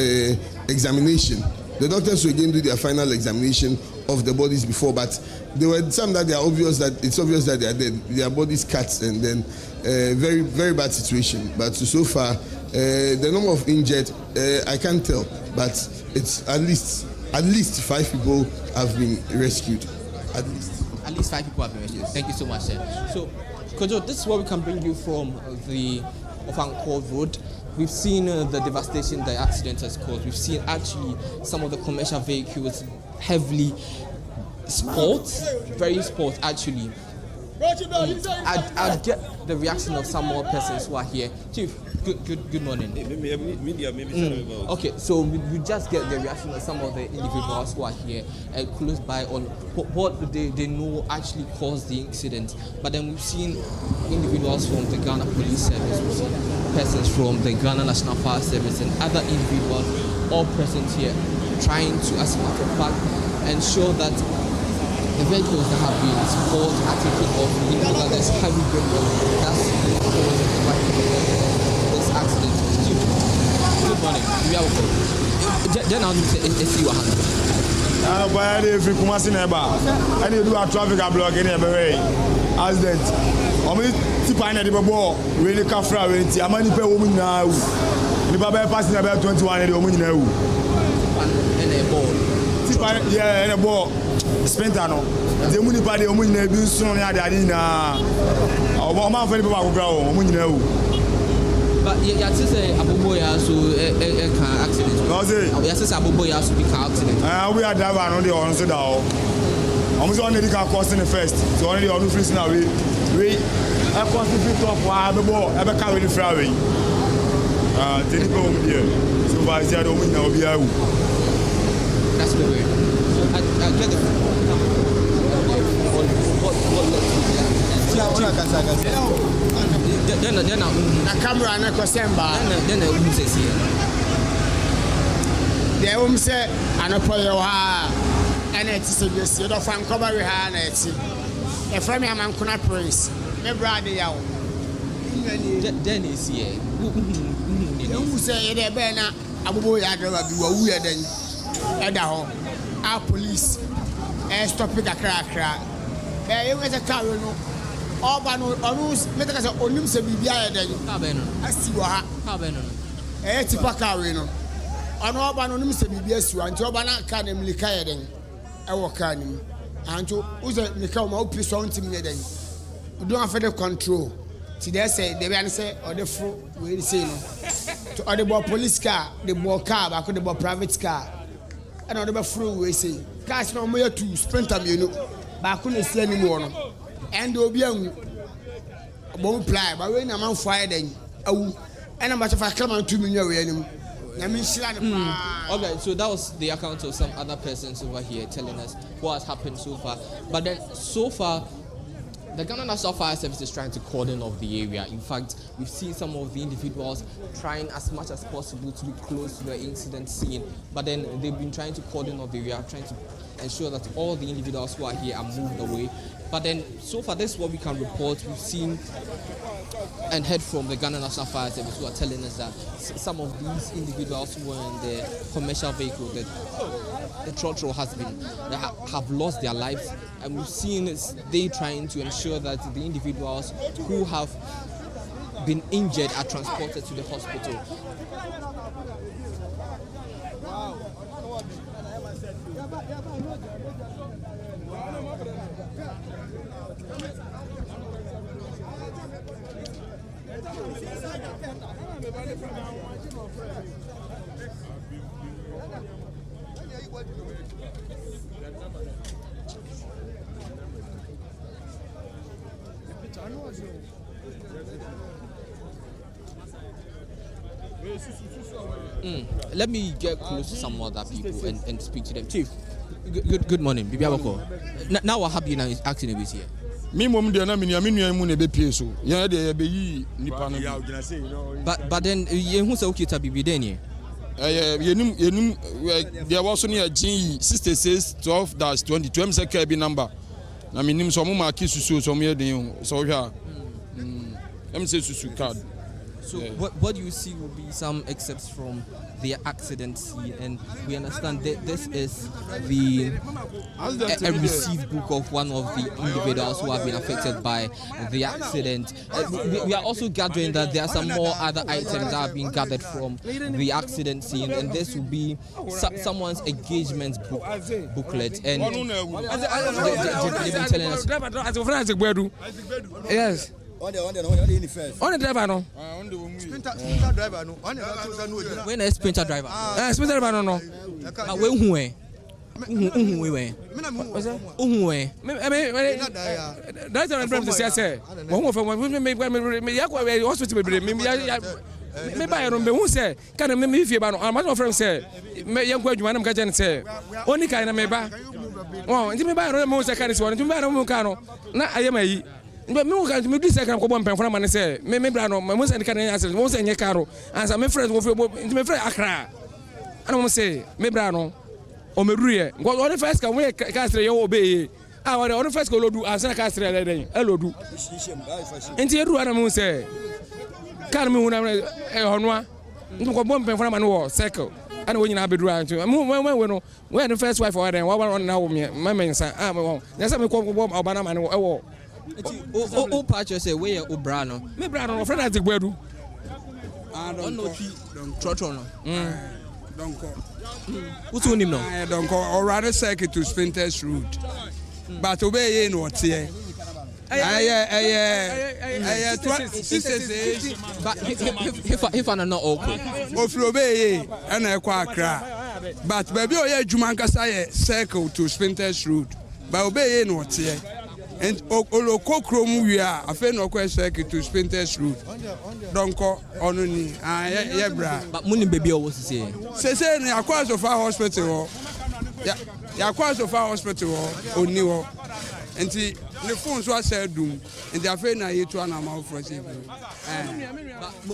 examination. The doctors will again do their final examination of the bodies before, but there were some that it's obvious that they are dead. Their bodies cut, and then very, very bad situation. But so far, the number of injured, I can't tell, but it's at least 5 people have been rescued. At least 5 people have been rescued. Thank you so much, sir. So, Kojo, this is what we can bring you from the Ofankor Road. We've seen the devastation the accident has caused. We've seen actually some of the commercial vehicles heavily very sport actually. I'd get the reaction of some more persons who are here. Chief, good morning. Okay, so we just get the reaction of some of the individuals who are here close by on what they know actually caused the incident. But then we've seen individuals from the Ghana Police Service, we've seen persons from the Ghana National Fire Service and other individuals all present here trying to, as a matter of fact, ensure that the vehicles that have been spoiled are taken off. We know that there's heavy rainfall. That's the cause of this accident. Good morning. We are okay. Then I'll see your hand. If you come as in a bar, and you do a traffic block in every way. accident. Omi ti pa na de bebo we ni kafra we ti amani pe wo mu nyina wu. Ni baba pass na be 21 de wo mu nyina wu. And a ball. Ti pa yeah, and a ball. Sprinter no. De mu ni pa de wo mu nyina bi nso na ade na. O ma fa ni baba ko gra wo mu nyina wu. But you say Aboboya so car accident. No say. You say Aboboya so be car accident. We are driver no dey on so that. I'm so on the car crossing the first. So on the on free now we cross the free top wa be ball e be carry the free away. Tell go home there. So by say do na obi awu. That's the way. I get it. Then na camera na Kosemba. Then says here. The say anopo yo ha and it is just you don't find cover we ha na it. E frame am Ankuna Prince. Me brother yawo. Then is here. You say e dey be na Aboboya driver bi wa wu e den. E da ho. Our police stop it akra. You was a car no. Oba no onus metaka say onim se bibia ye den ka be no asiwa ha ka be no tipa car we no ono oba no onim se bibia asiwa nti oba na car na mlika ye den e wo car nim anto uze mlika ma opi so ntim ye den you don't have the control ti dey say dey be an say or the fro we say no to or the police car the boy car ba ko the private car and or the fro we say cars no mo ya two sprinter me no ba ko na si ani mo no and obi an bon play but we na man fire den awu and am for claim 2 million we anim na me shira ne pa. Okay, so that was the account of some other persons over here telling us what has happened so far. But then so far the Ghana National Fire Service is trying to cordon off the area. In fact, we've seen some of the individuals trying as much as possible to be close to the incident scene, but then they've been trying to cordon off the area, trying to ensure that all the individuals who are here are moved away. But then, so far, this is what we can report. We've seen and heard from the Ghana National Fire Service who are telling us that some of these individuals who were in the commercial vehicle, the trotro has been, have lost their lives. And we've seen they trying to ensure that the individuals who have been injured are transported to the hospital. Let me get close to some other people and speak to them. Chief, good morning. Bibi Aboko. Now what happened now is acting a bit here. Me mom dey na me mu na be pie so. Ya dey be yi nipa no. But then you who say okay to Bibi then here. Yenum there was only a G 6612-20 say ka bi number. Na me nim so mo ma ki susu so me den so hwa. Em say susu card. So what do you see will be some excerpts from the accident scene, and we understand that this is a received book of one of the individuals who have been affected by the accident. We are also gathering that there are some more other items that have been gathered from the accident scene, and this will be someone's engagement booklet. And they've been telling us. Yes. On the driver no. Sprinter driver no. When a sprinter driver. Sprinter driver no. We who eh? That's what I'm trying to say. One for me hospital me buy no me who say can me if you ba no my friend say me yan kwa adwuma na me ka je say oni kai na me ba oh nti me buy no me say kan say nti me buy no me ka no na ayemayi me can me this can ko bom pen for man say me bra no me say can answer me say nye caro answer me friends go fi me friend akra ana mo say me bra no o me ruye go on first can we ka stre yo obey ah on first go lodu answer ka stre le den e lodu enti edu ana mo say kan me hu na e honoa nti ko bom pen for man wo circle ana wo nyina bedu antu we no we the first wife or den wa on na wo me mensa ah me wo nya say me ko bom obana man wo O patch say where o bra no. Me bra no friend at Gbedu. Don't know trotro no. Don't call. What's your name now? I don't call or rather circuit to Spinter's route. But obey in what's here. But if I'm not okay. Of obey and I cry. But baby, oh, Jumanka circle to Spinter's route. But obey in what's here. And Olokokrom we are a friend of circuit to Spinter's route. Don't call on any. Yeah, bra. But Mooning baby always say. Say, Akosua hospital. Yeah, Akosua hospital or new. And the phones were said doom, and they are afraid now you to an amount for it.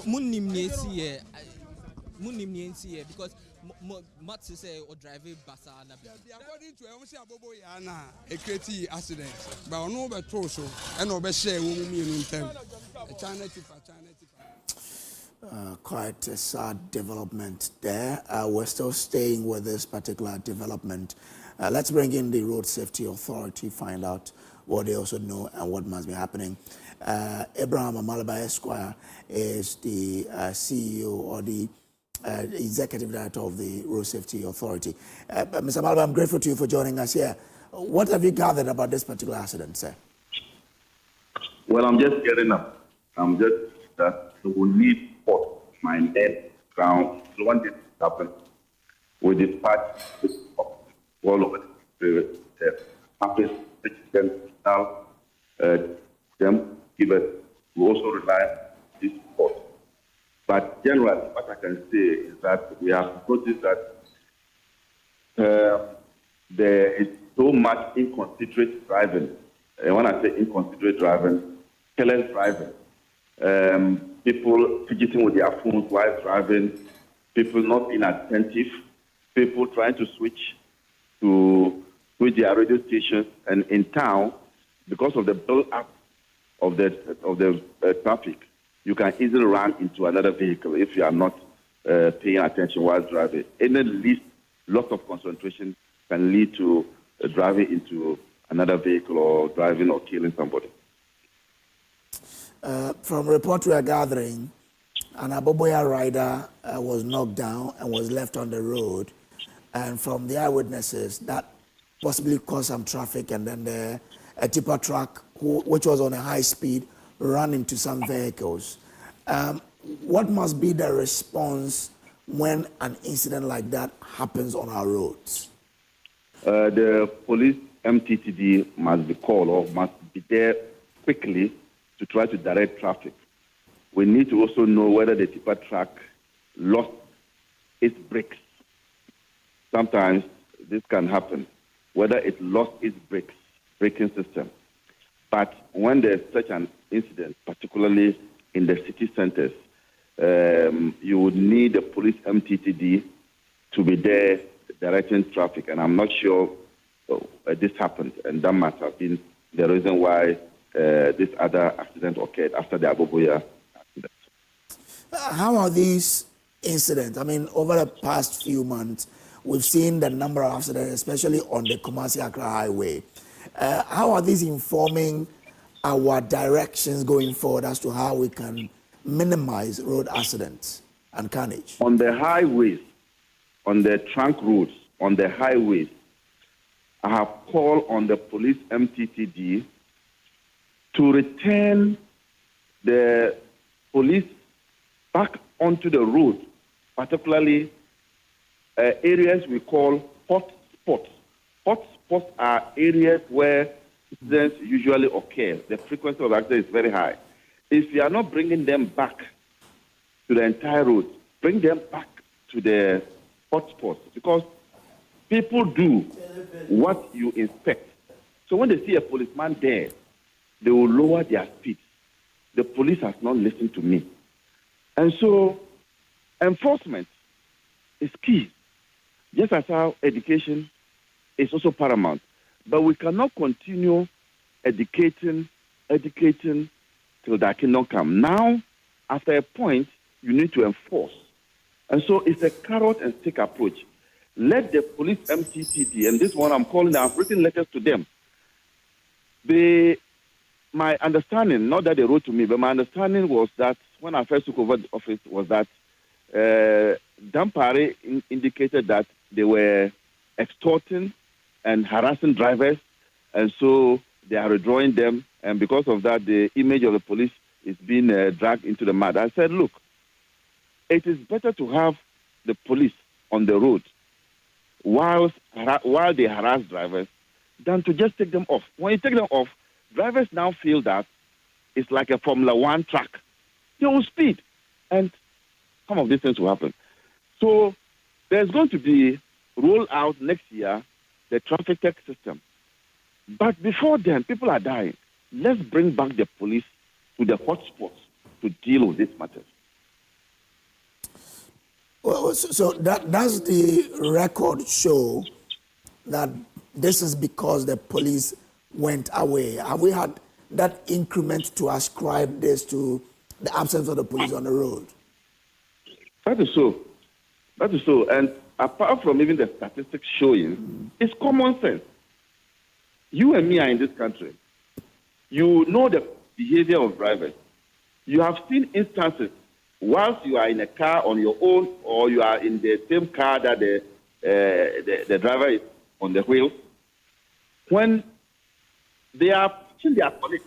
Moonim here, because Mats say or driving basa. According to Abobo Yana, a creative accident, but no better so, and no better woman in time. Quite a sad development there. We're still staying with this particular development. Let's bring in the Road Safety Authority, find out what they also know and what must be happening. Abraham Amalaba Esquire is the CEO or the Executive Director of the Road Safety Authority. Mr. Amalaba, I'm grateful to you for joining us here. What have you gathered about this particular accident, sir? Well, I'm just getting up. I'm just that we will need support, my net, ground. So when this happens, we dispatch this all over the after now them give us. We also rely on this support. But generally, what I can say is that we have noticed that there is so much inconsiderate driving. And when I say inconsiderate driving, careless driving. People fidgeting with their phones while driving, people not being attentive, people trying to switch their radio stations, and in town, because of the build-up of the traffic, you can easily run into another vehicle if you are not paying attention while driving. Any least loss of concentration can lead to driving into another vehicle or driving or killing somebody. From report we are gathering, an Aboboya rider was knocked down and was left on the road. And from the eyewitnesses, that possibly caused some traffic, and then a tipper truck, which was on a high speed, ran into some vehicles. What must be the response when an incident like that happens on our roads? The police MTTD must be called or must be there quickly to try to direct traffic. We need to also know whether the tipper truck lost its brakes. Sometimes this can happen, whether it lost its braking system. But when there's such an incident, particularly in the city centers, you would need the police MTTD to be there directing traffic. And I'm not sure this happened, and that must have been the reason why this other accident occurred after the Aboboya accident. How are these incidents? I mean, over the past few months, we've seen the number of accidents, especially on the Kumasi-Accra Highway. How are these informing our directions going forward as to how we can minimize road accidents and carnage? On the highways, on the trunk roads, on the highways, I have called on the police MTTD to return the police back onto the road, particularly areas we call hot spots. Hot spots are areas where accidents usually occur. The frequency of accidents is very high. If you are not bringing them back to the entire road, bring them back to the hot spots, because people do what you inspect. So when they see a policeman there, they will lower their speed. The police has not listened to me. And so enforcement is key. Just as our education is also paramount. But we cannot continue educating till that kingdom come. Now, after a point, you need to enforce. And so it's a carrot and stick approach. Let the police MTTD, and this one I'm calling, I've written letters to them. They my understanding, not that they wrote to me, but my understanding was that when I first took over the office was that Dampare indicated that they were extorting and harassing drivers, and so they are withdrawing them, and because of that, the image of the police is being dragged into the mud. I said, look, it is better to have the police on the road while they harass drivers than to just take them off. When you take them off, drivers now feel that it's like a Formula One track. They will speed, and some of these things will happen. So there's going to be roll out next year the traffic tech system. But before then, people are dying. Let's bring back the police to the hotspots to deal with these matters. Well, so does the record show that this is because the police went away? Have we had that increment to ascribe this to the absence of the police on the road? That is so. That is so. And apart from even the statistics showing, it's common sense. You and me are in this country. You know the behavior of drivers. You have seen instances whilst you are in a car on your own, or you are in the same car that the driver is on the wheel, when they are pushing their colleagues,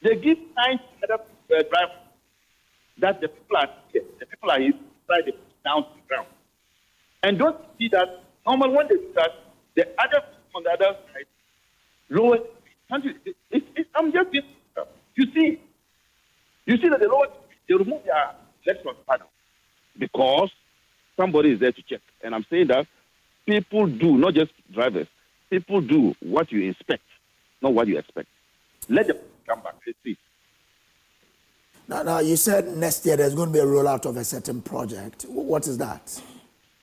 they give signs to the driver that the people are inside the down to the ground. And don't see that normally when they do that, the other on the other side lower. I'm just being, you see that the lower, they remove their legs from the panel because somebody is there to check. And I'm saying that people do, not just drivers, people do what you inspect, not what you expect. Let them come back. Let's see. Now, you said next year there's going to be a rollout of a certain project. What is that?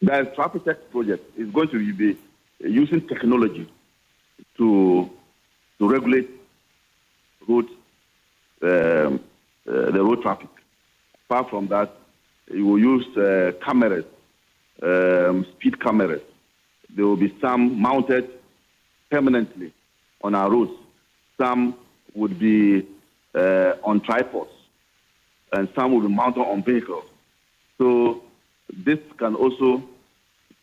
The traffic tech project is going to be using technology to regulate road, the road traffic. Apart from that, you will use cameras, speed cameras. There will be some mounted permanently on our roads. Some would be on tripods, and some will be mounted on vehicles. So this can also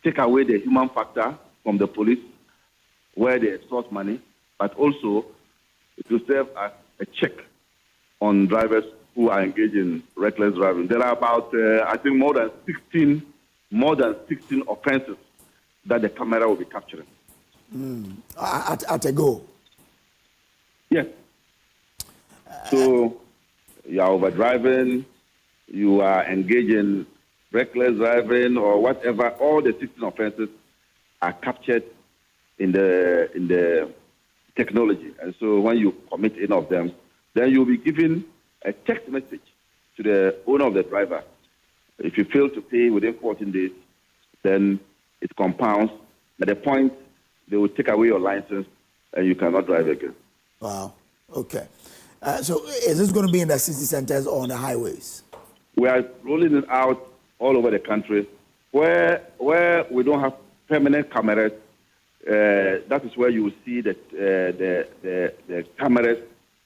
take away the human factor from the police, where they extort money, but also to serve as a check on drivers who are engaged in reckless driving. There are about, I think, more than 16 offenses that the camera will be capturing. At a go? Yes. So you are over-driving, you are engaged in reckless driving or whatever, all the 16 offenses are captured in the technology. And so when you commit any of them, then you'll be given a text message to the owner of the driver. If you fail to pay within 14 days, then it compounds. At the point, they will take away your license and you cannot drive again. Wow. Okay. So is this going to be in the city centers or on the highways? We are rolling it out all over the country. Where we don't have permanent cameras, that is where you will see the cameras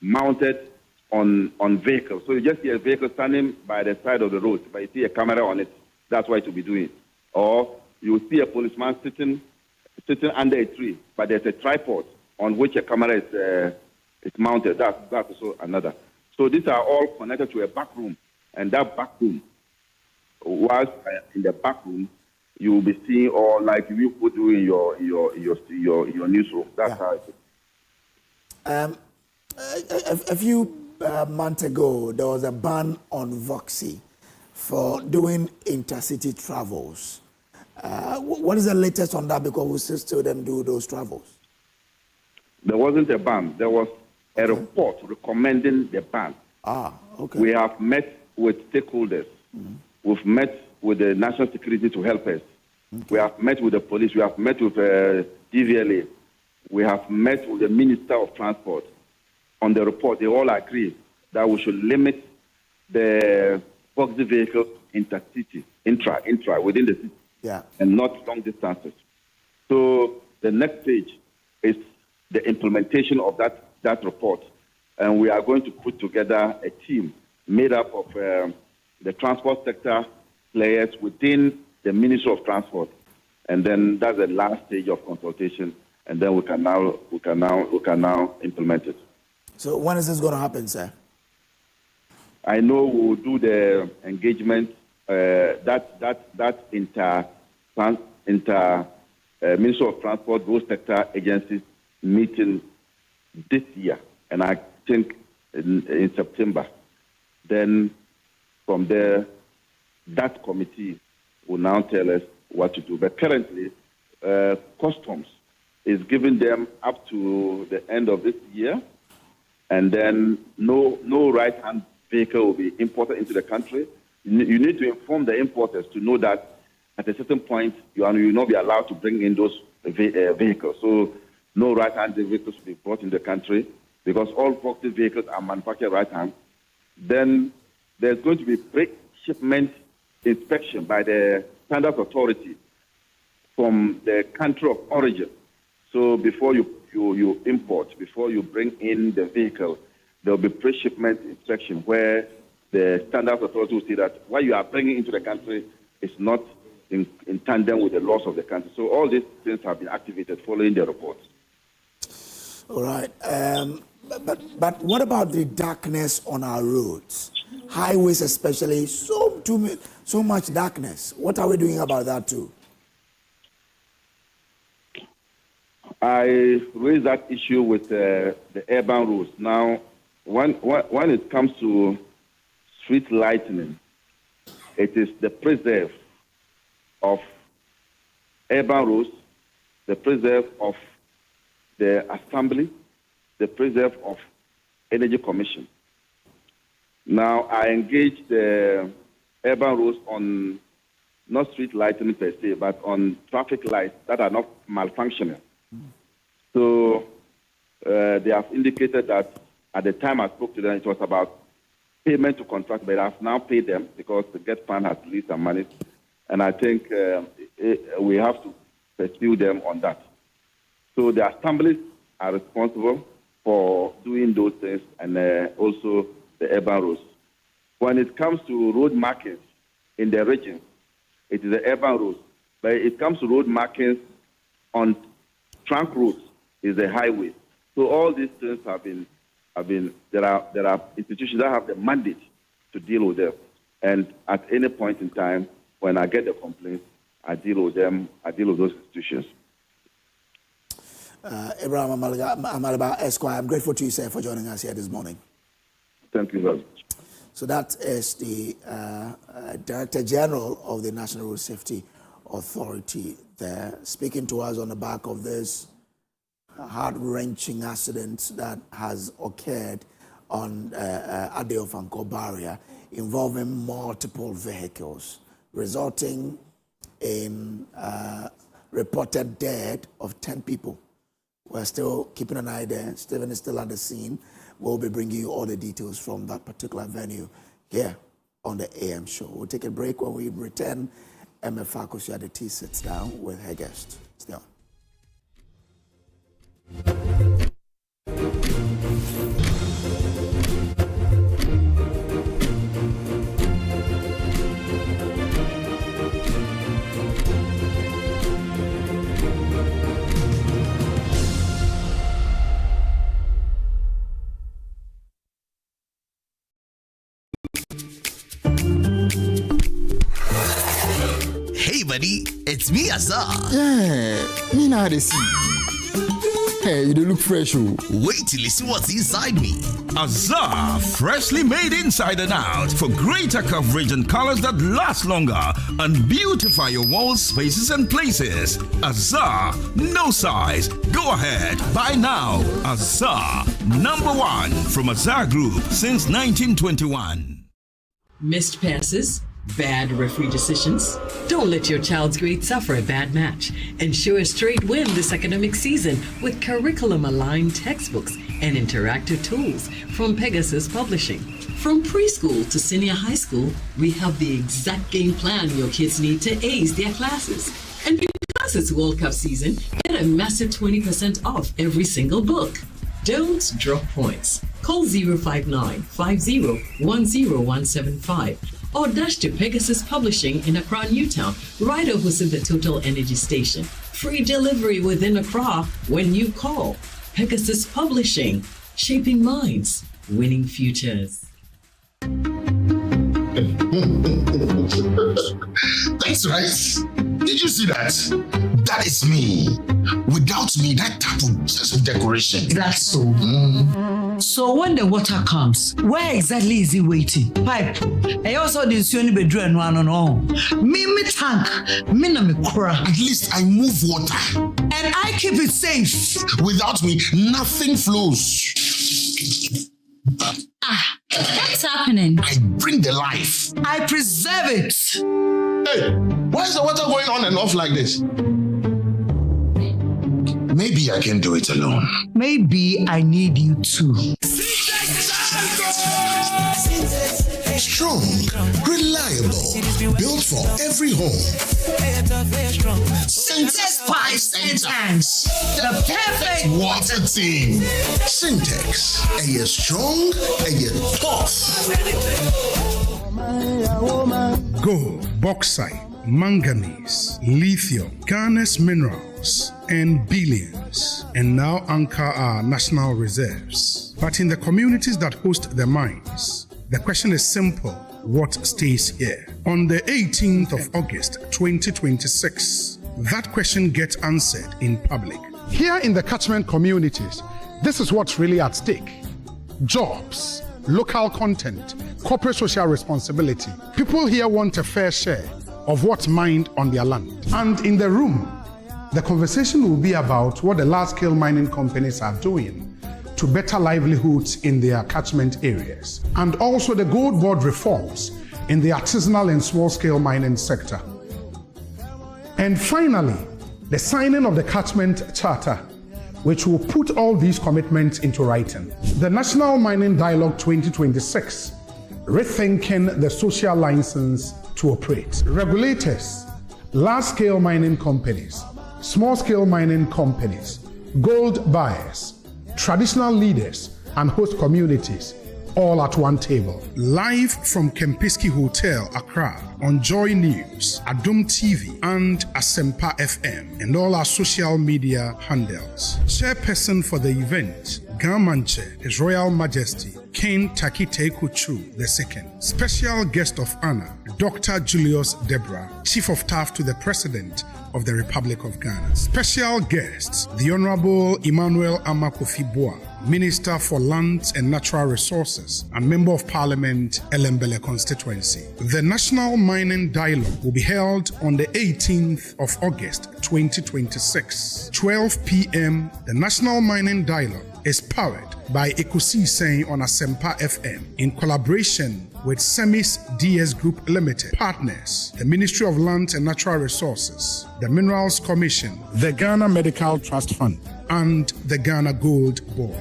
mounted on vehicles. So you just see a vehicle standing by the side of the road, but you see a camera on it. That's what it will be doing. Or you will see a policeman sitting under a tree, but there's a tripod on which a camera is mounted. That's also another. So these are all connected to a back room, and that back room, whilst in the back room, you will be seeing all like you would do in your newsroom. That's how it is. A few months ago, there was a ban on Voxy for doing intercity travels. What is the latest on that? Because we still see them do those travels. There wasn't a ban. There was a report recommending the ban. Okay. We have met with stakeholders. Mm-hmm. We've met with the national security to help us. Okay. We have met with the police. We have met with DVLA. We have met with the Minister of Transport. On the report, they all agree that we should limit the Voxy vehicles intercity, intra within the city, and not long distances. So the next stage is the implementation of that report. and we are going to put together a team made up of the transport sector players within the Ministry of Transport, and then that's the last stage of consultation, and then we can now implement it. So when is this going to happen, sir? I know we'll do the engagement that Ministry of Transport, road sector agencies meeting this year, and I think in September. Then from there, that committee will now tell us what to do. But currently, Customs is giving them up to the end of this year, and then no right-hand vehicle will be imported into the country. You need to inform the importers to know that at a certain point, you will not be allowed to bring in those vehicles. So no right-hand vehicles will be brought in the country because all forklift vehicles are manufactured right-hand. Then there's going to be pre-shipment inspection by the Standards Authority from the country of origin. So before you import, before you bring in the vehicle, there will be pre-shipment inspection where the Standards Authority will see that what you are bringing into the country is not in tandem with the laws of the country. So all these things have been activated following the report. All right. But what about the darkness on our roads? Highways especially, so much darkness. What are we doing about that too? I raised that issue with the urban roads. Now, when it comes to street lighting, it is the preserve of urban roads, the preserve of the Assembly, the preserve of Energy Commission. Now, I engaged the urban roads on not street lighting per se, but on traffic lights that are not malfunctioning. So they have indicated that at the time I spoke to them, it was about payment to contract, but I've now paid them because the GET Fund has released some money. And I think we have to pursue them on that. So the assemblies are responsible for doing those things and also the urban roads. When it comes to road markings in the region, it is the urban roads. But it comes to road markings on trunk roads, is the highway. So all these things have been there are institutions that have the mandate to deal with them. And at any point in time, when I get the complaints, I deal with them, I deal with those institutions. Abraham Amalaba Esquire, I'm grateful to you, sir, for joining us here this morning. Thank you very much. So that is the Director General of the National Road Safety Authority there, speaking to us on the back of this heart-wrenching accident that has occurred on Adeofanko barrier involving multiple vehicles, resulting in reported death of 10 people. We're still keeping an eye there. Stephen is still at the scene. We'll be bringing you all the details from that particular venue here on the AM show. We'll take a break. When we return, Emefa Akosua-Addo sits down with her guest. Stay on. Hey buddy, it's me Azar. Yeah, me now they see. Hey, you look fresh. Wait till you see what's inside me. Azar, freshly made inside and out for greater coverage and colors that last longer and beautify your walls, spaces and places. Azar, no size. Go ahead, buy now. Azar, #1 from Azar Group since 1921. Missed passes? Bad referee decisions? Don't let your child's grade suffer a bad match. Ensure a straight win this academic season with curriculum-aligned textbooks and interactive tools from Pegasus Publishing. From preschool to senior high school, we have the exact game plan your kids need to ace their classes. And because it's World Cup season, get a massive 20% off every single book. Don't drop points. Call 059-50-10175 or dash to Pegasus Publishing in Accra, Newtown, right opposite the Total Energy Station. Free delivery within Accra when you call. Pegasus Publishing, shaping minds, winning futures. That's right. Did you see that? That is me. Without me, that tap would just be decoration. That's so. So when the water comes, where exactly is it waiting? Pipe. I also didn't see any bedroom no. Me tank. Me na me cra. At least I move water. And I keep it safe. Without me, nothing flows. What's happening? I bring the life. I preserve it. Hey, why is the water going on and off like this? Maybe I can do it alone. Maybe I need you too. Strong, reliable, built for every home. Syntex pipes and tanks. The perfect water team. Syntex. A year strong, a year tough. Gold, bauxite, manganese, lithium, Ghana's minerals, and billions, and now anchor our national reserves. But in the communities that host the mines, the question is simple: what stays here? On the 18th of August 2026, that question gets answered in public. Here in the catchment communities, this is what's really at stake: jobs, local content, corporate social responsibility. People here want a fair share of what's mined on their land. And in the room, the conversation will be about what the large-scale mining companies are doing to better livelihoods in their catchment areas, and also the gold board reforms in the artisanal and small-scale mining sector. And finally, the signing of the catchment charter, which will put all these commitments into writing. The National Mining Dialogue 2026, rethinking the social license to operate. Regulators, large-scale mining companies, small-scale mining companies, gold buyers, traditional leaders, and host communities, all at one table. Live from Kempiski Hotel, Accra, on Joy News, Adom TV, and Asempa FM, and all our social media handles. Chairperson for the event, Gamanche, His Royal Majesty, King Takiteku Chu II. Special guest of honor, Dr. Julius Debra, Chief of Staff to the President of the Republic of Ghana. Special guests, the Honorable Emmanuel Amakofi-Boa, Minister for Lands and Natural Resources and Member of Parliament, Elembele constituency. The National Mining Dialogue will be held on the 18th of August 2026, 12 p.m. The National Mining Dialogue is powered by Akosua on Asempa FM in collaboration with Semis DS Group Limited, partners, the Ministry of Lands and Natural Resources, the Minerals Commission, the Ghana Medical Trust Fund, and the Ghana Gold Board.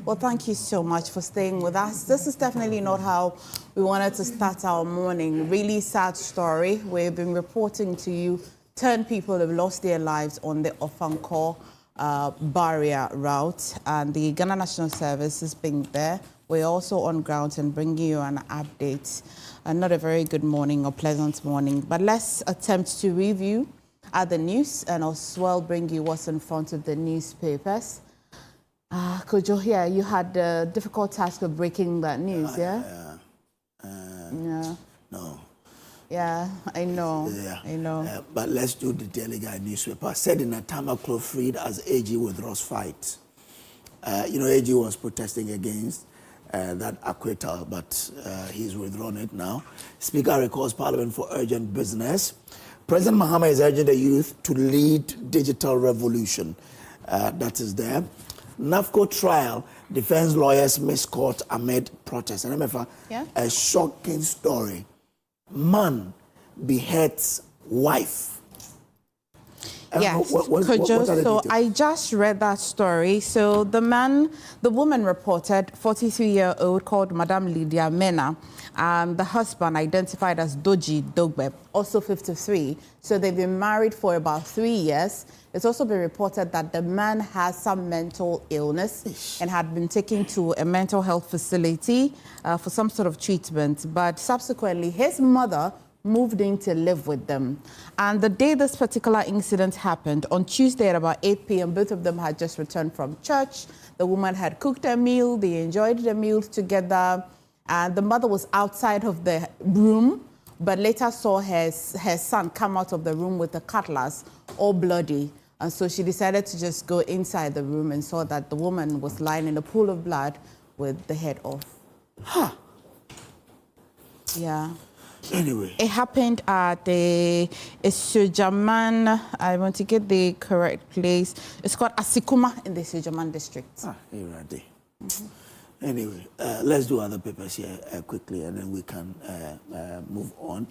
Well, thank you so much for staying with us. This is definitely not how we wanted to start our morning. Really sad story. We've been reporting to you 10 people have lost their lives on the Ofankor barrier route, and the Ghana National Service is being there. We're also on ground and bringing you an update. Not a very good morning or pleasant morning, but let's attempt to review the news and as well bring you what's in front of the newspapers. Kojo, here you had the difficult task of breaking that news, yeah? No. Yeah, I know. Yeah. I know. But let's do the Daily Guide newspaper. Sedina Tamakloe freed as AG withdraws fight. AG was protesting against that acquittal, but he's withdrawn it now. Speaker recalls Parliament for urgent business. President Mahama is urging the youth to lead digital revolution. That is there. NAFCO trial, defense lawyers miss court amid protests. And Emefa, a shocking story. Man beheads wife. Yes, Kojo, so I just read that story. So the woman reported, 43-year-old called Madame Lydia Mena, the husband identified as Doji Dogbe, also 53. So they've been married for about 3 years. It's also been reported that the man has some mental illness and had been taken to a mental health facility for some sort of treatment. But subsequently, his mother moved in to live with them. And the day this particular incident happened, on Tuesday at about 8 p.m., both of them had just returned from church. The woman had cooked a meal. They enjoyed the meal together. And the mother was outside of the room, but later saw her son come out of the room with a cutlass, all bloody. And so she decided to just go inside the room and saw that the woman was lying in a pool of blood with the head off. Huh. Yeah. Anyway. It happened at the Sujaman. I want to get the correct place. It's called Asikuma in the Sujaman district. Here ready. Anyway, let's do other papers here quickly, and then we can move on.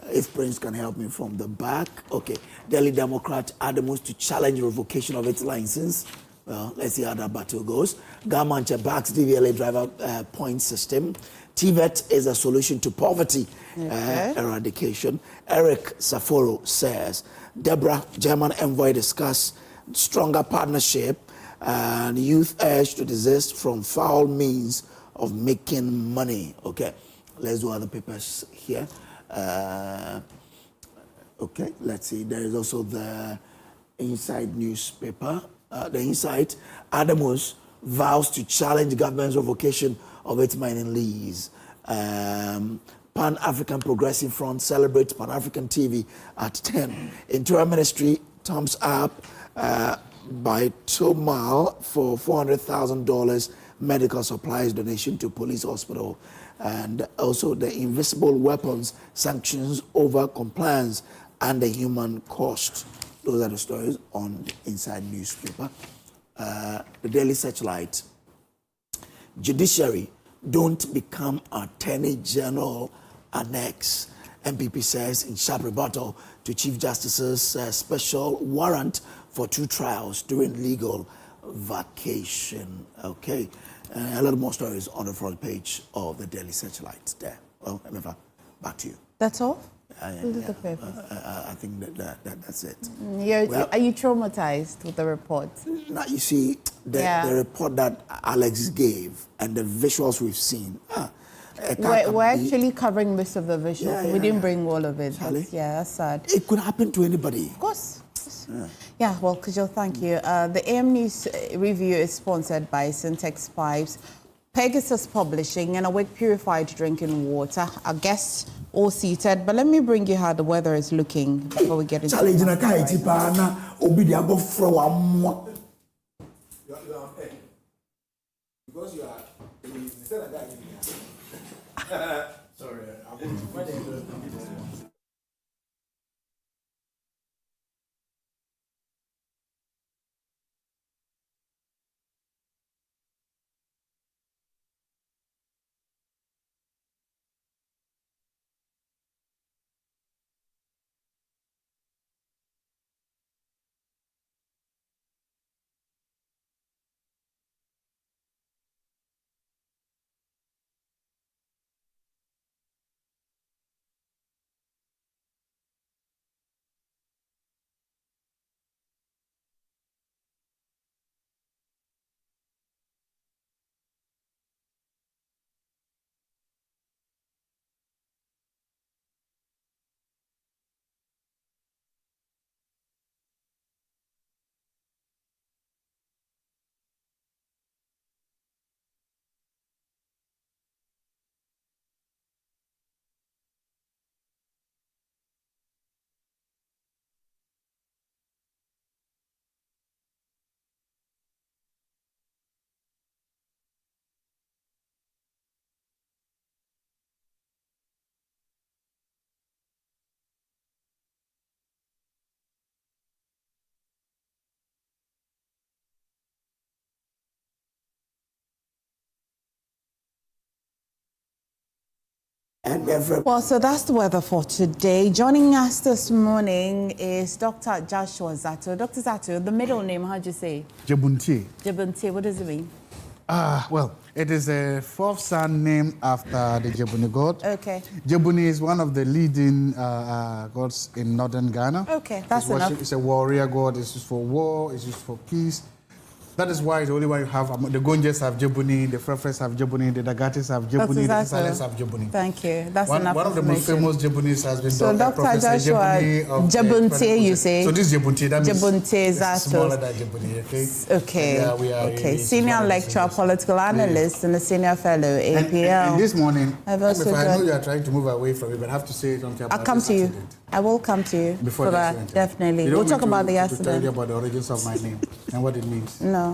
If Prince can help me from the back. Okay. Delhi Democrat Adamus to challenge revocation of its license. Well, let's see how that battle goes. Garmanche backs DVLA driver point system. TVET is a solution to poverty eradication. Eric Saforo says. Deborah, German envoy, discuss stronger partnership and youth urge to desist from foul means of making money. Okay, let's do other papers here. Okay, let's see. There is also the Inside newspaper. The Inside, Adamus vows to challenge government's revocation of its mining lease. Pan-African Progressive Front celebrates Pan-African TV at 10. Interior Ministry thumbs up by Tomal for $400,000 medical supplies donation to police hospital. And also the invisible weapons sanctions over compliance and the human cost. Those are the stories on the Inside newspaper. The Daily Searchlight. Judiciary, don't become Attorney General annex. MPP says in sharp rebuttal to Chief Justice's special warrant for 2 trials during legal vacation. Okay, a lot more stories on the front page of the Daily Searchlight there. Well, Emefa, back to you. That's all? I think that's it. Are you traumatized with the report? Now, you see, the report that Alex gave and the visuals we've seen. We're actually covering most of the visuals. We didn't bring all of it. That's sad. It could happen to anybody. Of course. Yeah, well, Kojo, thank you. The AM News review is sponsored by Syntex Pipes, Pegasus Publishing, and Awake Purified Drinking Water. Our guests all seated, but let me bring you how the weather is looking before we get into it. Because you are sorry, And every... Well, so that's the weather for today. Joining us this morning is Dr. Joshua Zato. Dr. Zato, the middle name, how do you say? Jebuntie. Jebuntie, what does it mean? Well, it is a fourth son named after the Jebuni god. Okay. Jebuni is one of the leading gods in northern Ghana. Okay, that's enough. It's a warrior god. It's used for war. It's used for peace. That is why the only one you have, the Gonjes have Jebuni, the Frefres have Jebuni, the Dagatis have Jebuni, the Silence have Jebuni. Thank you. That's enough. One of the most famous Jebunis has been Dr. Joshua, Jebuntie, you say? So this is Jebuntie, that means it's smaller than Jebuni, okay? Okay. Senior lecturer, political analyst, and a senior fellow, APL. And this morning, I know you are trying to move away from it, but I have to say something about I'll come to you. I will come to you. Before that, definitely. We'll talk about the accident. To tell you about the origins of my name and what it means. No.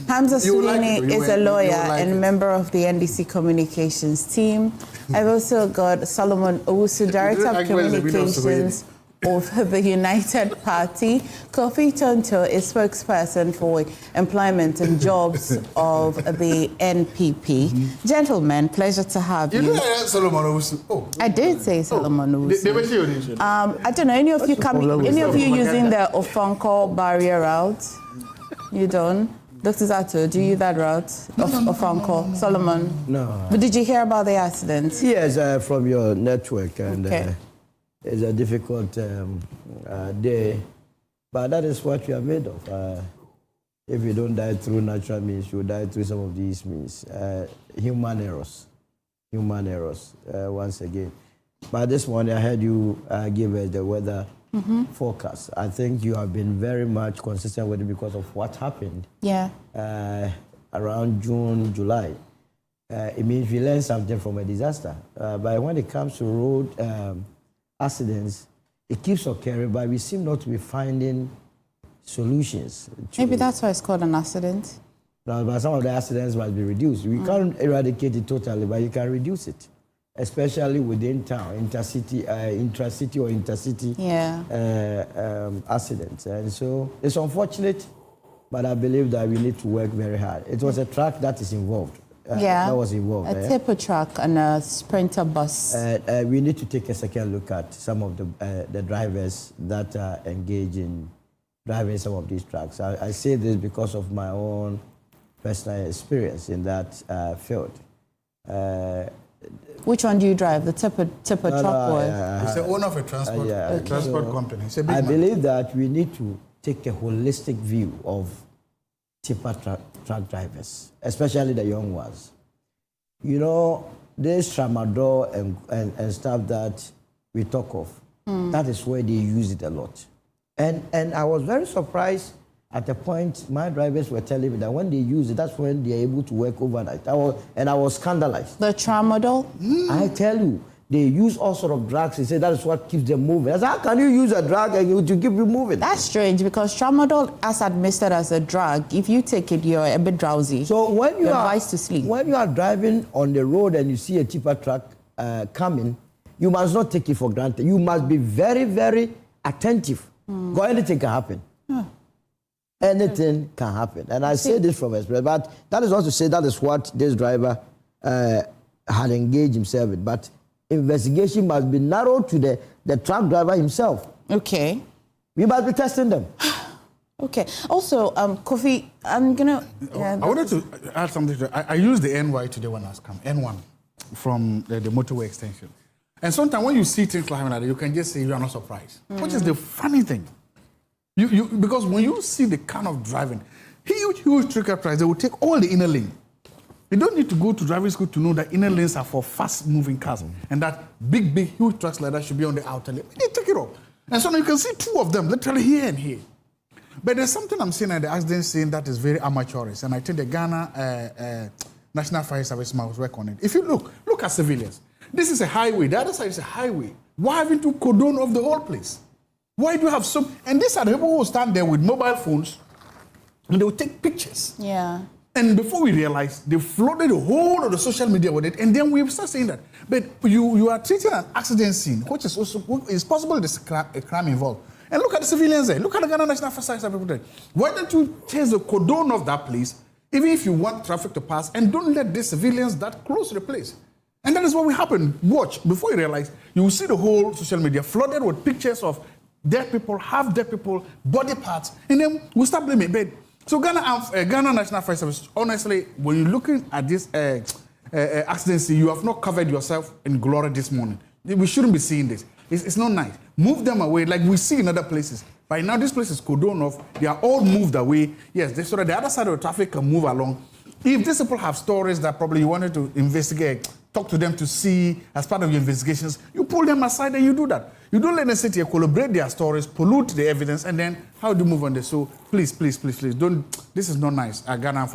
Hamza Sulini is a lawyer and member of the NDC communications team. I've also got Solomon Owusu, Director of Communications of the United Party. Kofi Tonto is spokesperson for employment and jobs of the NPP. Gentlemen, pleasure to have you. You know Solomon Owusu? Oh. I did say Solomon Owusu. They were saying I don't know, any of you using the Ofonko barrier route? You don't? Dr. Zato, do you use that route of Ofonko? Solomon? No. But did you hear about the accident? Yes, from your network, and it's a difficult day, but that is what we are made of. If you don't die through natural means, you die through some of these means. Human errors, once again. But this morning I heard you give us the weather forecast. I think you have been very much consistent with it because of what happened. Yeah. Around June, July. It means we learned something from a disaster. But when it comes to road accidents, it keeps occurring, but we seem not to be finding solutions. Maybe that's why it's called an accident. No, but some of the accidents must be reduced. We can't eradicate it totally, but you can reduce it, especially within town, intracity or intercity accidents. And so it's unfortunate, but I believe that we need to work very hard. It was a truck that is involved. That was involved. A tipper truck and a sprinter bus. We need to take a second look at some of the drivers that are engaged in driving some of these trucks. I say this because of my own personal experience in that field. Which one do you drive? The tipper truck or? It's the owner of a transport company. It's a big I man. believe that we need to take a holistic view of tipper truck drivers, especially the young ones. You know, this tramadol and stuff that we talk of, that is where they use it a lot. And I was very surprised at the point my drivers were telling me that when they use it, that's when they're able to work overnight. I was scandalized. The tramadol? I tell you, they use all sort of drugs. They say that is what keeps them moving. I said, how can you use a drug and to keep you moving? That's strange because tramadol, as administered as a drug, if you take it, you're a bit drowsy. So when you are advised to sleep. When you are driving on the road and you see a tipper truck coming, you must not take it for granted. You must be very, very attentive. Because anything can happen. Anything can happen. And I say this from experience, but that is not to say that is what this driver had engaged himself in. But investigation must be narrowed to the truck driver himself. Okay. We must be testing them. Okay. Also, Kofi, I'm going to... I wanted to add something to it. I used the NY today when I was coming, N1, from the motorway extension. And sometimes when you see things like that, you can just say you are not surprised. Which is the funny thing. Because when you see the kind of driving, huge trucker trucks, they will take all the inner lane. You don't need to go to driving school to know that inner lanes are for fast-moving cars, and that big, huge trucks like that should be on the outer lane. They take it off. And so now you can see two of them, literally here and here. But there's something I'm seeing at the accident scene that is very amateurish, and I think the Ghana National Fire Service must work on it. If you look at civilians. This is a highway. The other side is a highway. Why haven't you cordoned off the whole place? Why do you have so... And these are the people who stand there with mobile phones, and they will take pictures. Yeah. And before we realize, they flooded the whole of the social media with it, and then we start saying that. But you are treating an accident scene, which is also... It's possible there's a crime involved. And look at the civilians there. Look at the Ghana National Fire Service there. Why don't you change the cordon of that place, even if you want traffic to pass, and don't let the civilians that close to the place? And that is what will happen. Watch, before you realize, you will see the whole social media flooded with pictures of dead people, half dead people, body parts, and then we'll start blaming. But so Ghana National Fire Service, honestly, when you're looking at this accident, you have not covered yourself in glory this morning. We shouldn't be seeing this. It's not nice. Move them away like we see in other places. By now, this place is cordoned off. They are all moved away. Yes, so that the other side of the traffic can move along. If these people have stories that probably you wanted to investigate, talk to them to see as part of your investigations, you pull them aside and you do that. You don't let them sit here, collaborate their stories, pollute the evidence, and then how do you move on this? So please, don't. This is not nice. Ghana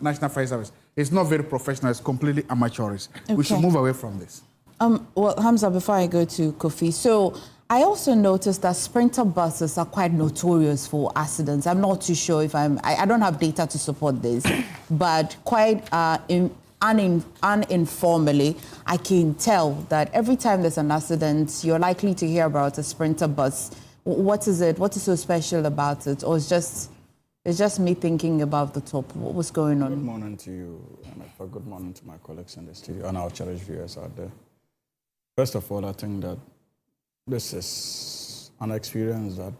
National Fire Service. It's not very professional. It's completely amateurish. Okay. We should move away from this. Well, Hamza, before I go to Kofi, so I also noticed that Sprinter buses are quite notorious for accidents. I'm not too sure if I don't have data to support this, but quite uninformally, I can tell that every time there's an accident, you're likely to hear about a Sprinter bus. What is it? What is so special about it? Or it's just me thinking about the top. What was going on? Good morning to you, and good morning to my colleagues in the studio and our cherished viewers out there. First of all, I think that this is an experience that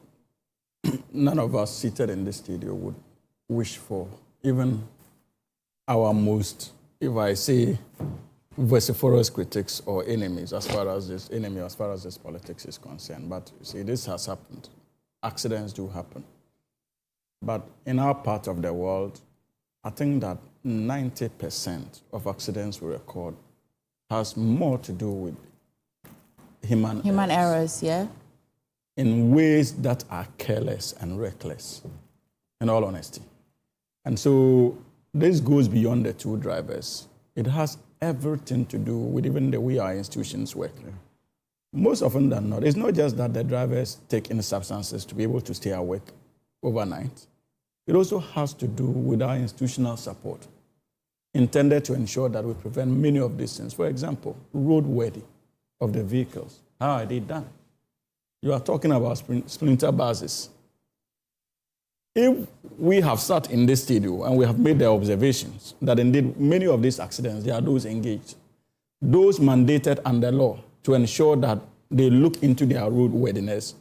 none of us seated in this studio would wish for. Even our most, if I say, vociferous critics or enemies, as far as this politics is concerned. But you see, this has happened. Accidents do happen. But in our part of the world, I think that 90% of accidents we record has more to do with human errors, in ways that are careless and reckless, in all honesty. And so this goes beyond the two drivers. It has everything to do with even the way our institutions work. Most often than not, it's not just that the drivers take in substances to be able to stay awake overnight. It also has to do with our institutional support, intended to ensure that we prevent many of these things. For example, roadworthy of the vehicles. How are they done? You are talking about splinter buses. If we have sat in this studio and we have made the observations that indeed many of these accidents, there are those engaged, those mandated under law to ensure that they look into their roadworthiness,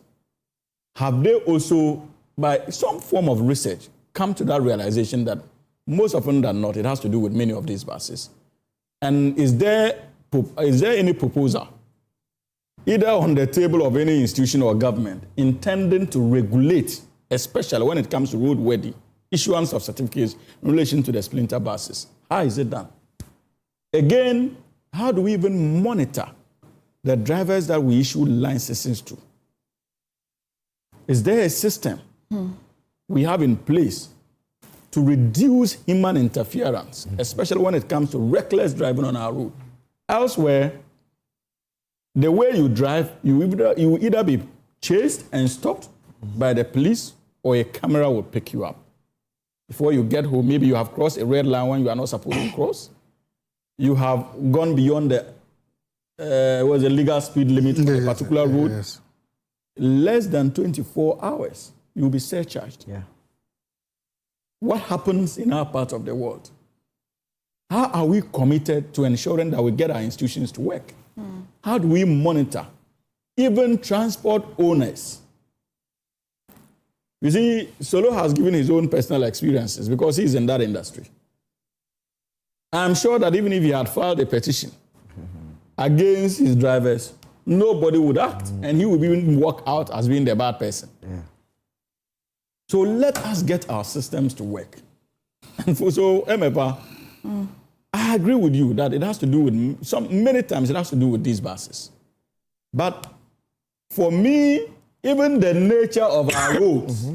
have they also, by some form of research, come to that realization that most often than not, it has to do with many of these buses? And is there any proposal, either on the table of any institution or government, intending to regulate, especially when it comes to roadworthy issuance of certificates in relation to the splinter buses? How is it done? Again, how do we even monitor the drivers that we issue licenses to? Is there a system we have in place to reduce human interference, especially when it comes to reckless driving on our road? Elsewhere, the way you drive, you will either be chased and stopped by the police, or a camera will pick you up. Before you get home, maybe you have crossed a red line when you are not supposed to cross. You have gone beyond the legal speed limit on a particular road. Yes. Less than 24 hours, you'll be surcharged. Yeah. What happens in our part of the world? How are we committed to ensuring that we get our institutions to work? How do we monitor even transport owners? You see, Solo has given his own personal experiences because he's in that industry. I'm sure that even if he had filed a petition against his drivers, nobody would act, and he would even walk out as being the bad person. Yeah. So let us get our systems to work. And so, Emefa, I agree with you that it has to do with many times it has to do with these buses. But for me, even the nature of our roads,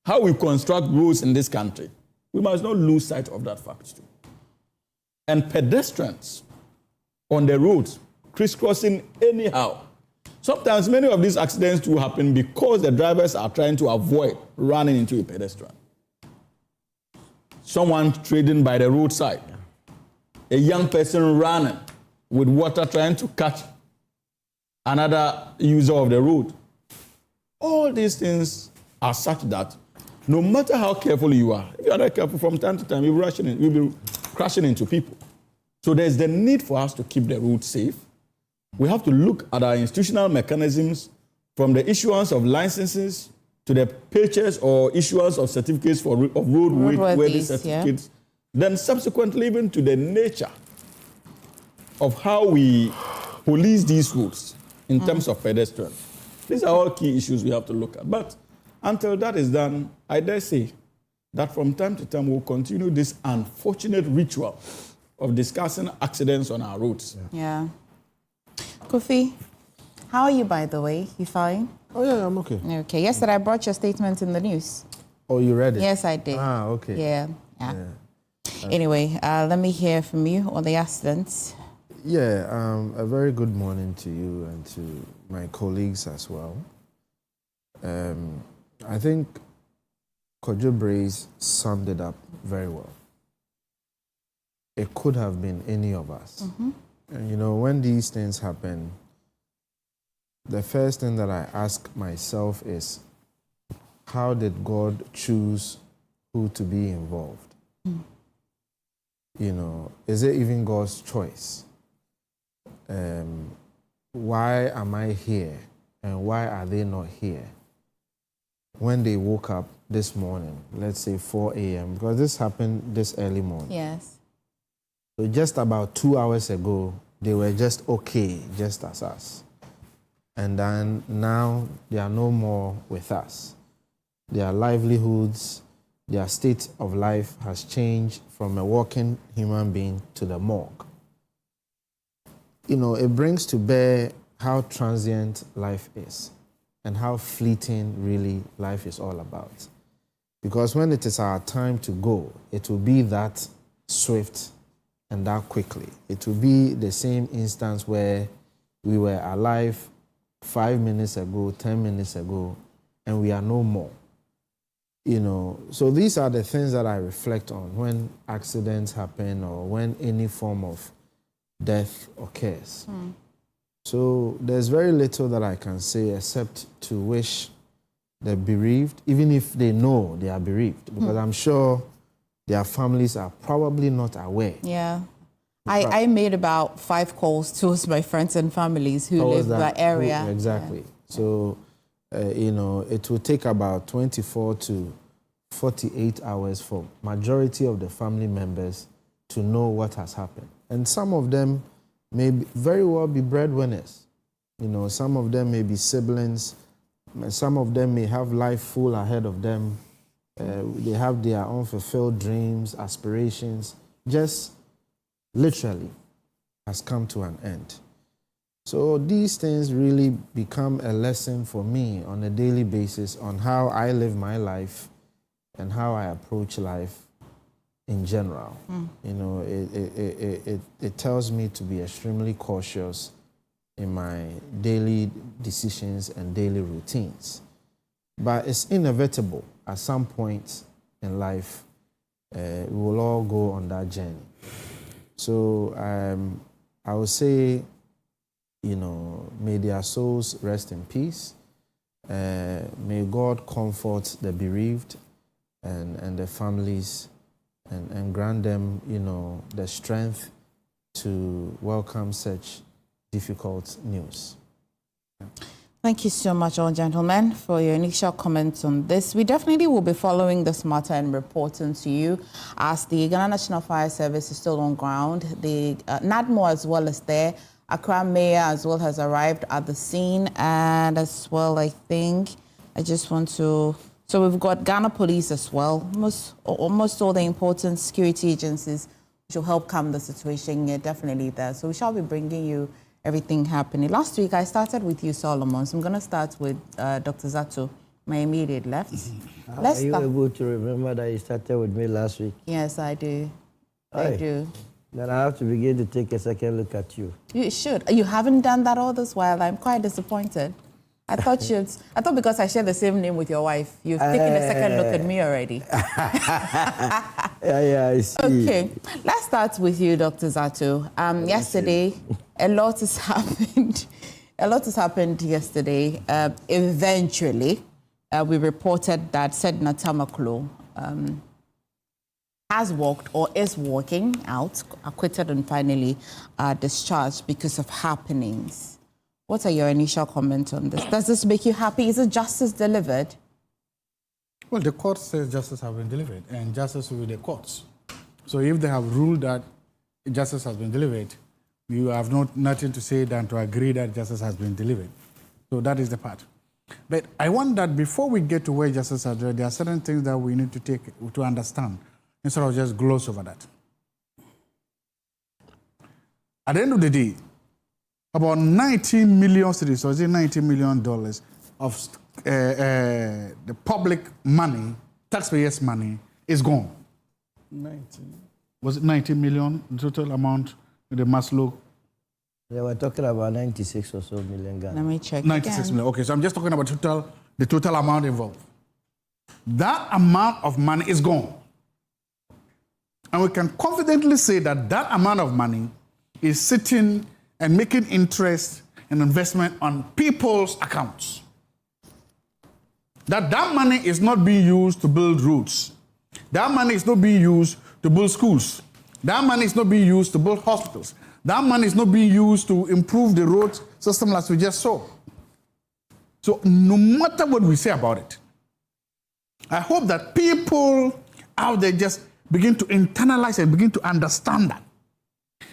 how we construct roads in this country, we must not lose sight of that fact too. And pedestrians on the roads, crisscrossing anyhow. Sometimes many of these accidents do happen because the drivers are trying to avoid running into a pedestrian. Someone trading by the roadside, a young person running with water trying to catch another user of the road. All these things are such that no matter how careful you are, if you are not careful, from time to time, you'll be crashing into people. So there's the need for us to keep the route safe. We have to look at our institutional mechanisms from the issuance of licenses to the purchase or issuance of certificates of roadworthy certificates, then subsequently even to the nature of how we police these routes in terms of pedestrians. These are all key issues we have to look at. But until that is done, I dare say that from time to time we'll continue this unfortunate ritual of discussing accidents on our roads. Yeah. Kofi, how are you, by the way? You fine? Oh, yeah, I'm okay. Okay. Yesterday, I brought your statement in the news. Oh, you read it? Yes, I did. Ah, okay. Yeah. Anyway, let me hear from you on the accidents. Yeah, a very good morning to you and to my colleagues as well. I think Kojo Brace summed it up very well. It could have been any of us. Mm-hmm. And you know, when these things happen, the first thing that I ask myself is, how did God choose who to be involved? Mm. You know, is it even God's choice? Why am I here and why are they not here? When they woke up this morning, let's say 4 a.m., because this happened this early morning. Yes. So just about 2 hours ago, they were just okay, just as us. And then now they are no more with us. Their livelihoods, their state of life has changed from a walking human being to the morgue. You know, it brings to bear how transient life is and how fleeting really life is all about. Because when it is our time to go, it will be that swift and that quickly. It will be the same instance where we were alive 5 minutes ago, 10 minutes ago, and we are no more. You know, so these are the things that I reflect on when accidents happen or when any form of death occurs. Mm. So there's very little that I can say except to wish the bereaved, even if they know they are bereaved, because I'm sure their families are probably not aware. Yeah. I made about 5 calls to my friends and families who live in that area. Exactly. Yeah. So, you know, it will take about 24 to 48 hours for majority of the family members to know what has happened. And some of them may very well be breadwinners. You know, some of them may be siblings. Some of them may have life full ahead of them. They have their unfulfilled dreams, aspirations, just literally has come to an end. So these things really become a lesson for me on a daily basis on how I live my life and how I approach life in general. You know, it tells me to be extremely cautious in my daily decisions and daily routines. But it's inevitable at some point in life, we will all go on that journey. So I would say, you know, may their souls rest in peace. May God comfort the bereaved and the families and grant them, you know, the strength to welcome such difficult news. Thank you so much, all gentlemen, for your initial comments on this. We definitely will be following this matter and reporting to you as the Ghana National Fire Service is still on ground. The NADMO as well as there. Accra Mayor as well has arrived at the scene, and as well, I think, I just want to... So we've got Ghana Police as well. Almost all the important security agencies which will help calm the situation. Yeah, definitely there. So we shall be bringing you everything happening. Last week, I started with you, Solomon. So I'm going to start with Dr. Zato, my immediate left. Are you able to remember that you started with me last week? Yes, I do. I do. Then I have to begin to take a second look at you. You should. You haven't done that all this while. I'm quite disappointed. I thought because I share the same name with your wife, you've taken a second look at me already. Yeah, I see. Okay, let's start with you, Dr. Zato. Yesterday, a lot has happened. A lot has happened yesterday. Eventually, we reported that Sedina Tamakloe has walked or is walking out, acquitted and finally discharged because of happenings. What are your initial comments on this? Does this make you happy? Is it justice delivered? Well, the court says justice has been delivered, and justice will be the courts. So if they have ruled that justice has been delivered, you have nothing to say than to agree that justice has been delivered. So that is the part. But I want that before we get to where justice has delivered, there are certain things that we need to take to understand instead of just gloss over that. At the end of the day, about 19 million cedis, or is it $19 million of the public money, taxpayers' money, is gone. 19. Was it 19 million, the total amount, the Maslow? They were talking about 96 or so million Ghana. Let me check 96 again. million. Okay, so I'm just talking about the total amount involved. That amount of money is gone. And we can confidently say that that amount of money is sitting and making interest and investment on people's accounts. That money is not being used to build roads. That money is not being used to build schools. That money is not being used to build hospitals. That money is not being used to improve the road system as we just saw. So no matter what we say about it, I hope that people out there just begin to internalize and begin to understand that.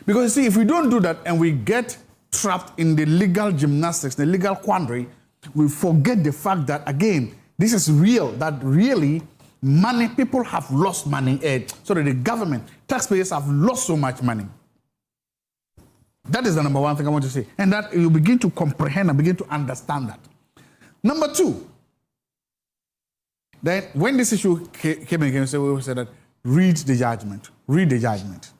Because you see, if we don't do that and we get trapped in the legal gymnastics, the legal quandary, we forget the fact that, again, this is real, that really money, people have lost money. The government, taxpayers have lost so much money. That is the number one thing I want to say. And that you begin to comprehend and begin to understand that. Number two, then when this issue came again, we said that read the judgment. Read the judgment.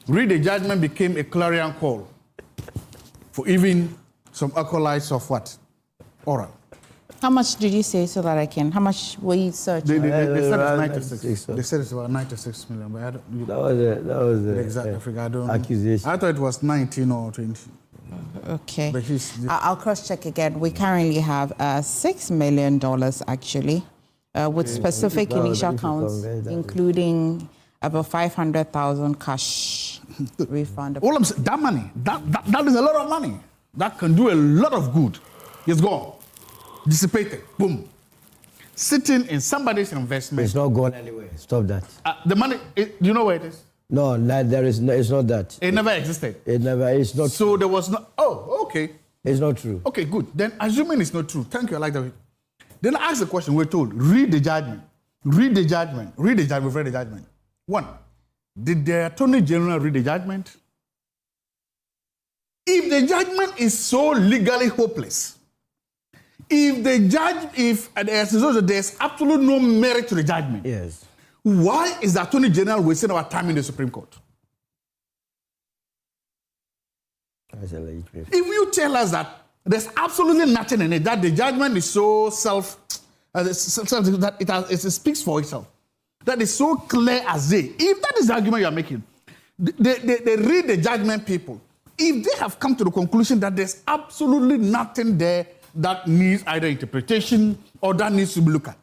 Read the judgment became a clarion call for even some acolytes of what? Oral. How much did you say so that I can? How much were you searching? They said it's 96. They said it's about 96 million, but I don't. That was the exact figure. I don't. Accusation. I thought it was 19 or 20. Okay. But I'll cross-check again. We currently have $6 million actually, with specific initial counts, including about 500,000 cash refund. All I'm saying, that money, that is a lot of money. That can do a lot of good. It's gone. Dissipated. Boom. Sitting in somebody's investment. It's not gone anywhere. Stop that. The money, do you know where it is? No, there is no, it's not that. It never existed. It's not so true. There was no, okay. It's not true. Okay, good. Then assuming it's not true, thank you, I like that. Then I ask the question, we're told, read the judgment. Read the judgment. Read the judgment. We've read the judgment. One, did the Attorney General read the judgment? If the judgment is so legally hopeless, if there's absolutely no merit to the judgment, yes, why is the Attorney General wasting our time in the Supreme Court? If you tell us that there's absolutely nothing in it, that the judgment is so that it speaks for itself, that is so clear as day. If that is the argument you are making, they read the judgment, people. If they have come to the conclusion that there's absolutely nothing there that needs either interpretation or that needs to be looked at,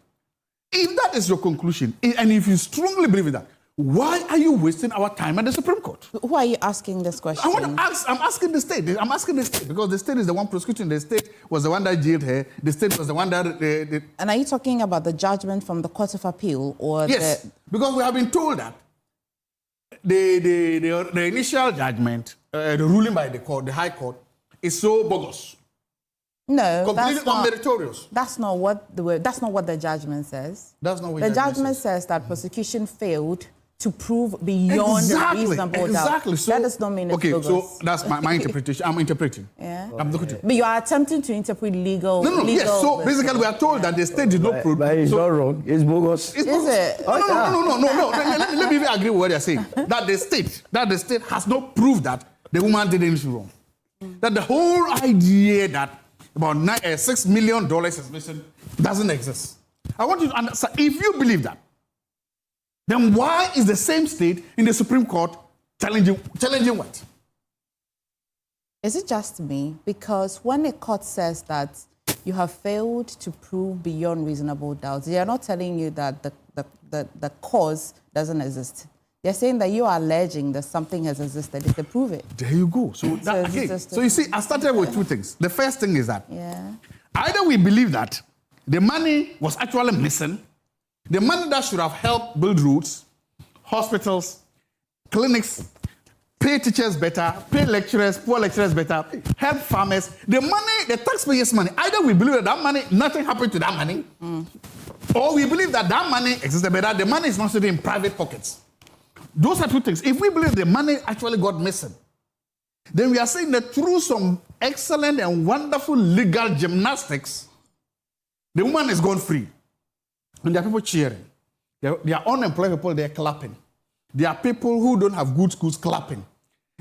if that is your conclusion, and if you strongly believe in that, why are you wasting our time at the Supreme Court? Who are you asking this question? I'm asking the state. I'm asking the state because the state is the one prosecuting. The state was the one that jailed her. The state was the one that... And are you talking about the judgment from the Court of Appeal or yes, because we have been told that the initial judgment, the ruling by the court, the High Court, is so bogus. No, completely unmeritorious. That's not what the judgment says. That's not what the judgment says that prosecution failed to prove beyond reasonable doubt. Exactly. So, that does not mean it's okay, bogus. so that's my interpretation. I'm interpreting. Yeah. I'm looking to. But you are attempting to interpret legal. Yes. So basically, we are told that the state did not prove. But it's not wrong. It's bogus. Is it? No. Let me agree with what you're saying. That the state has not proved that the woman did anything wrong. That the whole idea that about $6 million is missing doesn't exist. I want you to understand. If you believe that, then why is the same state in the Supreme Court challenging what? Is it just me? Because when a court says that you have failed to prove beyond reasonable doubt, they are not telling you that the doesn't exist. They're saying that you are alleging that something has existed. If they prove it. There you go. So that, again, so you see, I started with two things. The first thing is that either we believe that the money was actually missing, the money that should have helped build roads, hospitals, clinics, pay teachers better, pay lecturers, poor lecturers better, help farmers. The money, the taxpayers' money, either we believe that money, nothing happened to that money, or we believe that money existed, but that the money is not sitting in private pockets. Those are two things. If we believe the money actually got missing, then we are saying that through some excellent and wonderful legal gymnastics, the woman is gone free. And there are people cheering. There are unemployed people, they're clapping. There are people who don't have good schools clapping.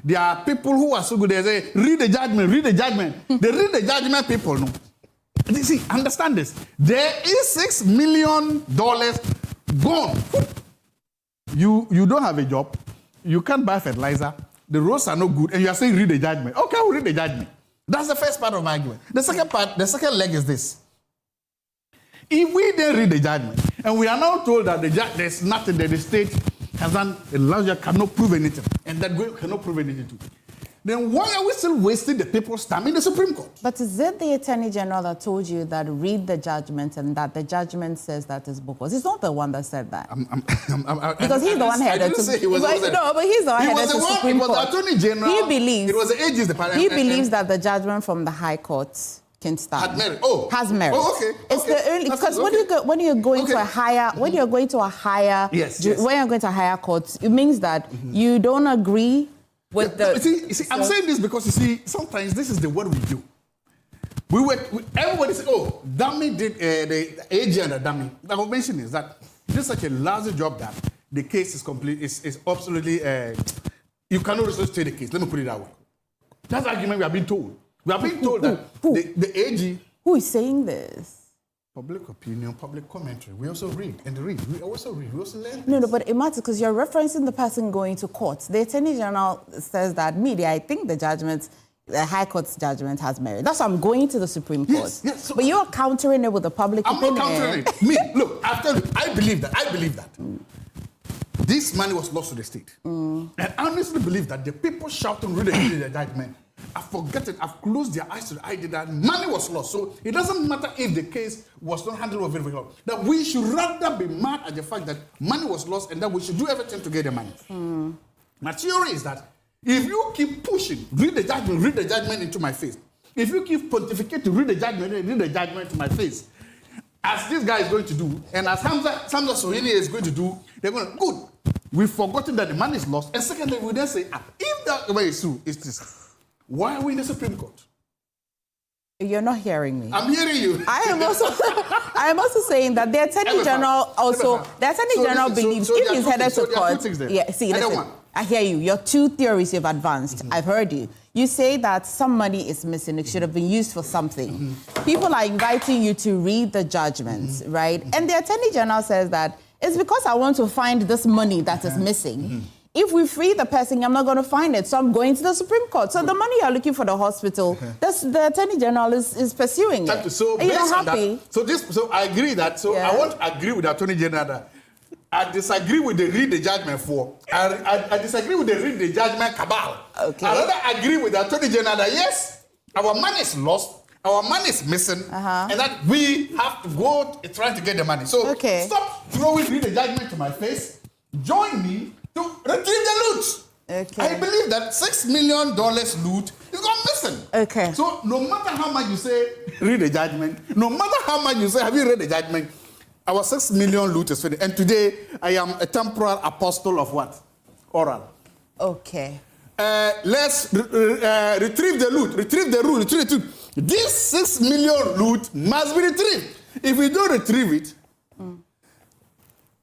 There are people who are so good, they say, read the judgment, read the judgment. They read the judgment, people know. You see, understand this. There is $6 million gone. You don't have a job. You can't buy fertilizer. The roads are no good. And you are saying, read the judgment. Okay, I will read the judgment. That's the first part of my argument. The second part, the second leg is this. If we then read the judgment, and we are now told that there's nothing that the state has done, the lawyer cannot prove anything, and that cannot prove anything too, then why are we still wasting the people's time in the Supreme Court? But is it the Attorney General that told you that read the judgment and that the judgment says that is bogus? He's not the one that said that. Because he's the one headed to... No, but he's the one headed to Supreme Court. It was the Attorney General. He believes... It was the AG's department. He believes that the judgment from the High Court can stand. Has merit. Has merit. Oh, okay. It's the only... Because when you're going to a higher... When you're going to a higher... When you're going to a higher court, it means that you don't agree with the... You see, I'm saying this because, you see, sometimes this is the word we do. Everybody says, oh, dummy did the AG and the dummy. The convention is that this is such a lousy job that the case is complete, is absolutely... you cannot resuscitate the case. Let me put it that way. That's the argument we have been told. We have been told that the AG... Who is saying this? Public opinion, public commentary. We also read and read. We also read. We also learn. No, but it matters because you're referencing the person going to court. The Attorney General says that, I think the High Court's judgment has merit. That's why I'm going to the Supreme Court. Yes, so but you're countering it with the public opinion. I'm not countering it. Me, look, I believe that. This money was lost to the state. And I honestly believe that the people shouting, reading the judgment, I've forgotten, I've closed their eyes to the idea that money was lost. So it doesn't matter if the case was not handled very well. That we should rather be mad at the fact that money was lost and that we should do everything to get the money. My theory is that if you keep pushing, read the judgment into my face. If you keep pontificating, read the judgment to my face, as this guy is going to do, and as Hamza Sohini is going to do, they're going to, good, we've forgotten that the money is lost. And secondly, we then say, if that way is true, it's this. Why are we in the Supreme Court? You're not hearing me. I'm hearing you. I am also saying that the Attorney General believes if he's headed to court. Yeah, see, listen, I hear you. Your two theories you've advanced. I've heard you. You say that some money is missing. It should have been used for something. People are inviting you to read the judgments, right? And the Attorney General says that it's because I want to find this money that is missing. If we free the person, I'm not going to find it. So I'm going to the Supreme Court. So the money you're looking for the hospital, the Attorney General is pursuing it. So are you not happy? So I agree that. So I won't agree with the Attorney General that I disagree with the read the judgment for. I disagree with the read the judgment cabal. Okay. I rather agree with the Attorney General that yes, our money is lost, our money is missing, and that we have to go trying to get the money. So stop throwing read the judgment to my face. Join me to retrieve the loot. I believe that $6 million loot is gone missing. Okay. So no matter how much you say, read the judgment, no matter how much you say, have you read the judgment, our $6 million loot is finished. And today, I am a temporal apostle of what? Oral. Okay. Let's retrieve the loot, retrieve the loot, retrieve the loot. This $6 million loot must be retrieved. If we don't retrieve it,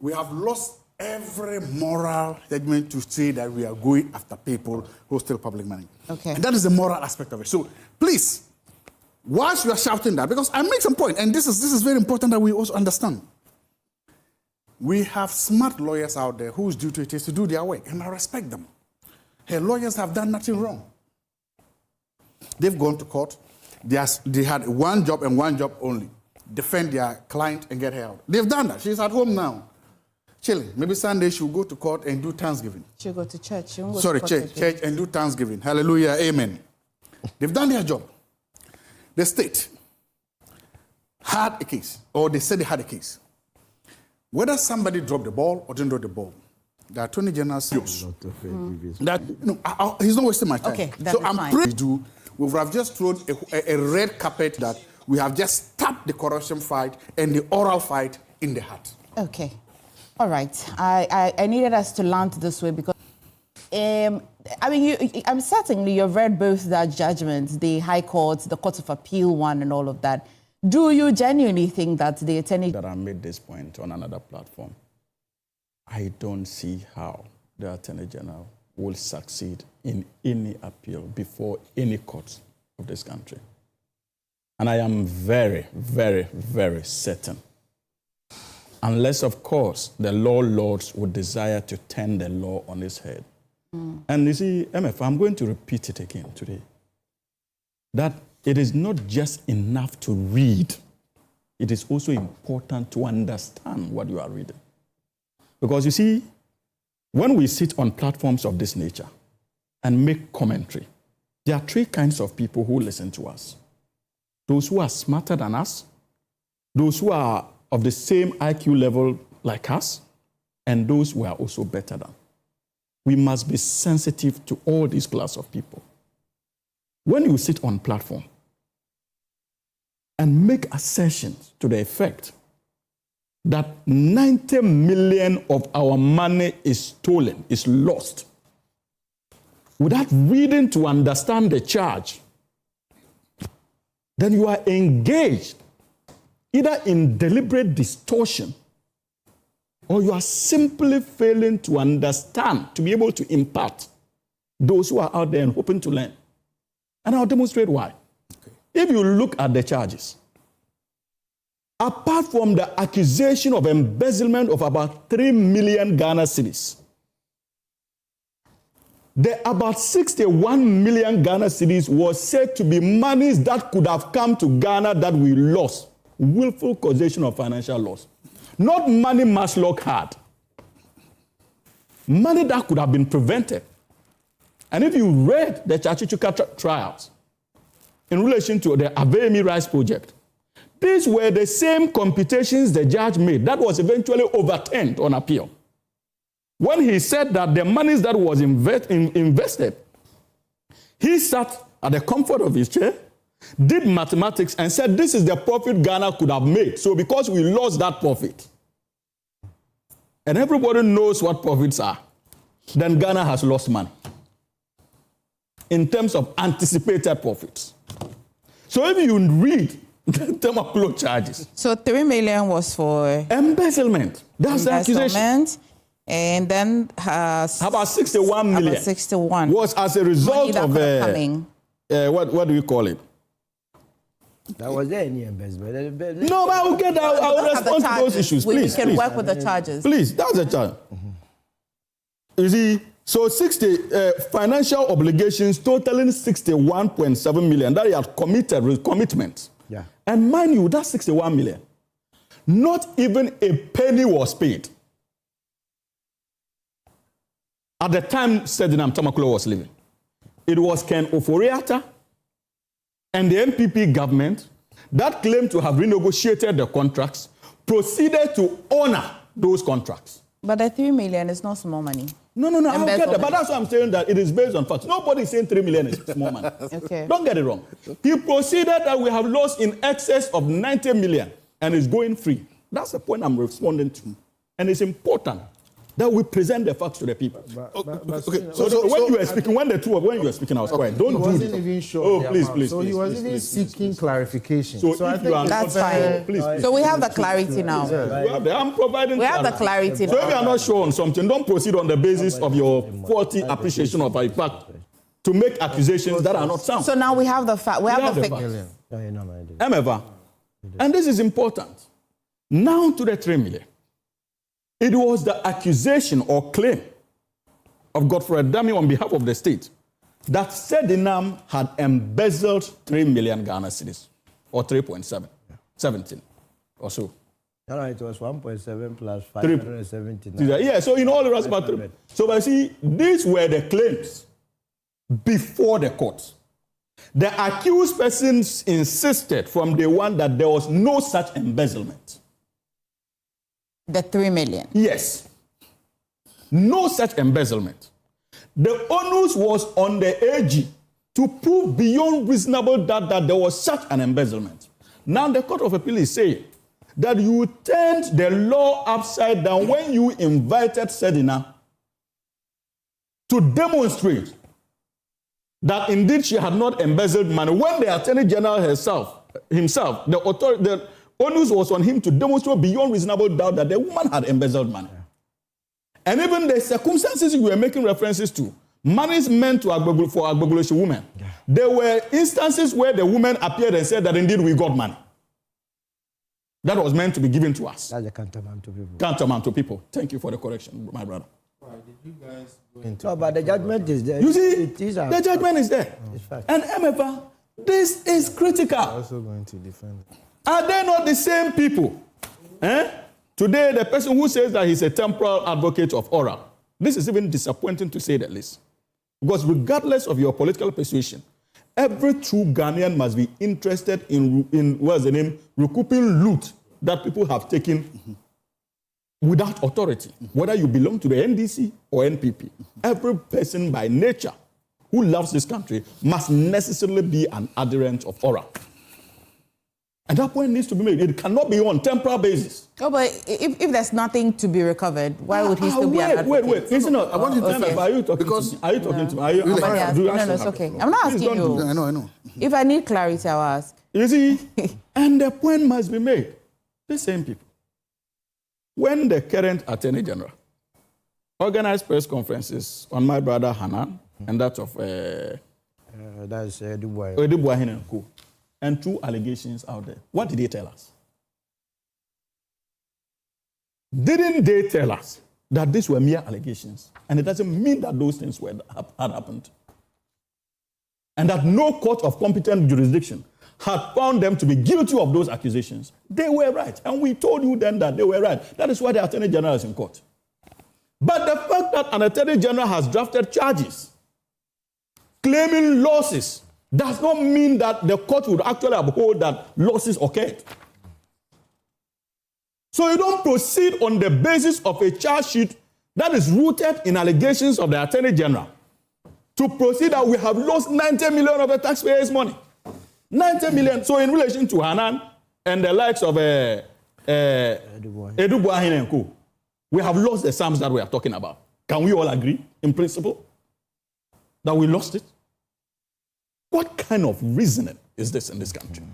we have lost every moral judgment to say that we are going after people who steal public money. Okay. And that is the moral aspect of it. So please, whilst you are shouting that, because I make some point, and this is very important that we also understand. We have smart lawyers out there whose duty it is to do their work, and I respect them. Her lawyers have done nothing wrong. They've gone to court. They had one job and one job only: defend their client and get her out. They've done that. She's at home now. chilling. Maybe Sunday she'll go to court and do Thanksgiving. She'll go to church. She won't go Sorry, to court church and do Thanksgiving. Hallelujah, amen. They've done their job. The state had a case, or they said they had a case. Whether somebody dropped the ball or didn't drop the ball, the Attorney General says that he's not wasting my time. Okay, that so is I'm fine. pretty we would have just thrown a red carpet that we have just stopped the corruption fight and the oral fight in the heart. Okay. All right. I needed us to land this way because, I'm certainly you've read both the judgments, the High Court, the Court of Appeal one, and all of that. Do you genuinely think that the attorney that I made this point on another platform? I don't see how the Attorney General will succeed in any appeal before any court of this country. And I am very, very, very certain. Unless, of course, the law lords would desire to turn the law on its head. And you see, Emefa, I'm going to repeat it again today, that it is not just enough to read. It is also important to understand what you are reading. Because you see, when we sit on platforms of this nature and make commentary, there are three kinds of people who listen to us. Those who are smarter than us, those who are of the same IQ level like us, and those who are also better than. We must be sensitive to all these class of people. When you sit on platform and make assertions to the effect that 90 million of our money is stolen, is lost, without reading to understand the charge, then you are engaged either in deliberate distortion or you are simply failing to understand, to be able to impart those who are out there and hoping to learn. And I'll demonstrate why. Okay. If you look at the charges, apart from the accusation of embezzlement of about 3 million Ghana cedis, the about 61 million Ghana cedis was said to be monies that could have come to Ghana that we lost. Willful causation of financial loss. Not money Maslock had. Money that could have been prevented. And if you read the Chachichuka trials in relation to the Avemi Rice project, these were the same computations the judge made that was eventually overturned on appeal. When he said that the monies that was invested, he sat at the comfort of his chair, did mathematics and said, this is the profit Ghana could have made. So because we lost that profit, and everybody knows what profits are, then Ghana has lost money in terms of anticipated profits. So if you read the Tamakloe charges. So 3 million was for embezzlement. That's the accusation. And then about 61 million. About 61 was as a result of what do you call it? That was there any embezzlement? No, but I will get that. I will respond to those issues. We Please, can work with the charges. Please, that's the charge. You see, so 60 financial obligations totaling 61.7 million that he had committed with commitments. Yeah. And mind you, that's 61 million. Not even a penny was paid. At the time Sedina Tamakloe was living, it was Ken Ofori-Atta and the MPP government that claimed to have renegotiated the contracts proceeded to honor those contracts. But the 3 million is not small money. No, I don't get that. But that's why I'm saying that it is based on facts. Nobody is saying 3 million is small money. Okay. Don't get it wrong. He proceeded that we have lost in excess of 90 million and is going free. That's the point I'm responding to. And it's important that we present the facts to the people. So when you were speaking, when you were speaking, I was quiet. Don't do this. He wasn't even sure. Oh, please. So he was even seeking clarification. So I think that's fine. Please. So we have the clarity now. I'm providing. We have the clarity now. So if you are not sure on something, don't proceed on the basis of your faulty appreciation of a fact to make accusations that are not sound. So now we have the fact. We have the figures. Emefa, and this is important. Now to the 3 million. It was the accusation or claim of Godfrey Addo on behalf of the state that Sedinam had embezzled 3 million Ghana cedis, or 3.7, 17 or so. No, it was 1.7 plus 579. Yeah, so in all, it was about 3. So, but see, these were the claims before the court. The accused persons insisted from day one that there was no such embezzlement. The 3 million? Yes. No such embezzlement. The onus was on the AG to prove beyond reasonable doubt that there was such an embezzlement. Now the Court of Appeal is saying that you turned the law upside down when you invited Sedina to demonstrate that indeed she had not embezzled money. When the Attorney General himself, the onus was on him to demonstrate beyond reasonable doubt that the woman had embezzled money. Yeah. And even the circumstances you were making references to, money is meant for Agbogboleshi women. Yeah. There were instances where the woman appeared and said that indeed we got money. That was meant to be given to us. That's a countermand to people. Countermand to people. Thank you for the correction, my brother. Why did you guys go into no, but the judgment is there. You see, the judgment is there. Oh. And Emefa, this is critical. I'm also going to defend it. Are they not the same people? Today, the person who says that he's a temporal advocate of oral, this is even disappointing to say the least. Because regardless of your political persuasion, every true Ghanaian must be interested in what's the name, recouping loot that people have taken without authority, whether you belong to the NDC or NPP. Every person by nature who loves this country must necessarily be an adherent of oral. And that point needs to be made. It cannot be on temporal basis. Oh, but if there's nothing to be recovered, why would he still be an advocate? Wait. Listen, I want you to tell me, are you talking to me? Are you talking to me? No, it's okay. I'm not asking you. I know. If I need clarity, I'll ask. You see, and the point must be made. The same people. When the current Attorney General organized press conferences on my brother Hanan and that of that's Edibuahin and 2 allegations out there, what did they tell us? Didn't they tell us that these were mere allegations? And it doesn't mean that those things had happened. And that no court of competent jurisdiction had found them to be guilty of those accusations. They were right. And we told you then that they were right. That is why the Attorney General is in court. But the fact that an Attorney General has drafted charges claiming losses does not mean that the court would actually uphold that losses occurred. So you don't proceed on the basis of a charge sheet that is rooted in allegations of the Attorney General to proceed that we have lost 90 million of the taxpayers' money. 90 million. So in relation to Hanan and the likes of Edubuahin and Co., we have lost the sums that we are talking about. Can we all agree in principle that we lost it? What kind of reasoning is this in this country?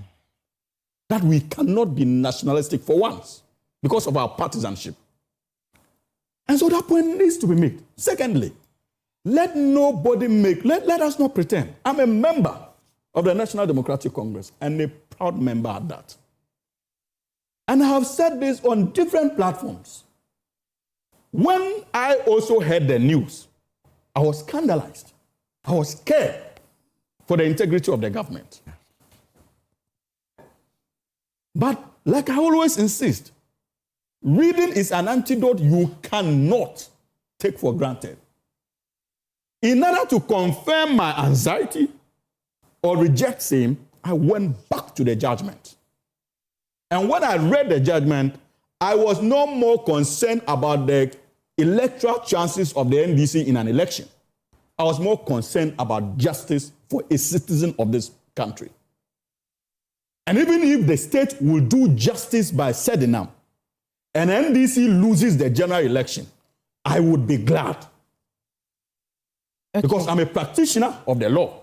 That we cannot be nationalistic for once because of our partisanship. And so that point needs to be made. Secondly, let us not pretend. I'm a member of the National Democratic Congress and a proud member at that. And I have said this on different platforms. When I also heard the news, I was scandalized. I was scared for the integrity of the government. But like I always insist, reading is an antidote you cannot take for granted. In order to confirm my anxiety or reject same, I went back to the judgment. And when I read the judgment, I was no more concerned about the electoral chances of the NDC in an election. I was more concerned about justice for a citizen of this country. And even if the state will do justice by Sedina and NDC loses the general election, I would be glad. Okay. Because I'm a practitioner of the law.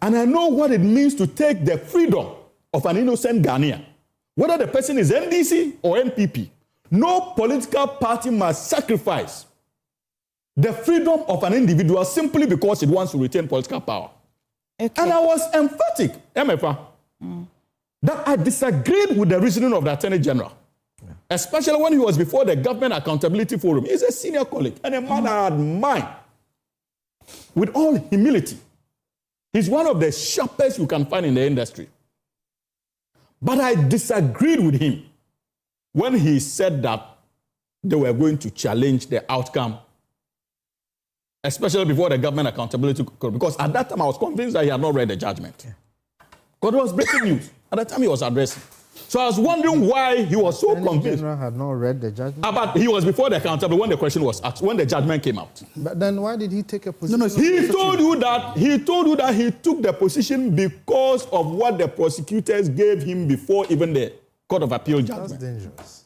And I know what it means to take the freedom of an innocent Ghanaian. Whether the person is NDC or NPP, no political party must sacrifice the freedom of an individual simply because it wants to retain political power. Okay. And I was emphatic, Emefa, that I disagreed with the reasoning of the Attorney General, especially when he was before the Government Accountability Forum. He's a senior colleague and a man I admire with all humility. He's one of the sharpest you can find in the industry. But I disagreed with him when he said that they were going to challenge the outcome, especially before the Government Accountability Commission, because at that time I was convinced that he had not read the judgment. Because it was breaking news at the time he was addressing. So I was wondering why he was so convinced. The general had not read the judgment. But he was before the accountability when the question was asked, when the judgment came out. But then why did he take a position? He told you that he took the position because of what the prosecutors gave him before even the Court of Appeal judgment. That's dangerous.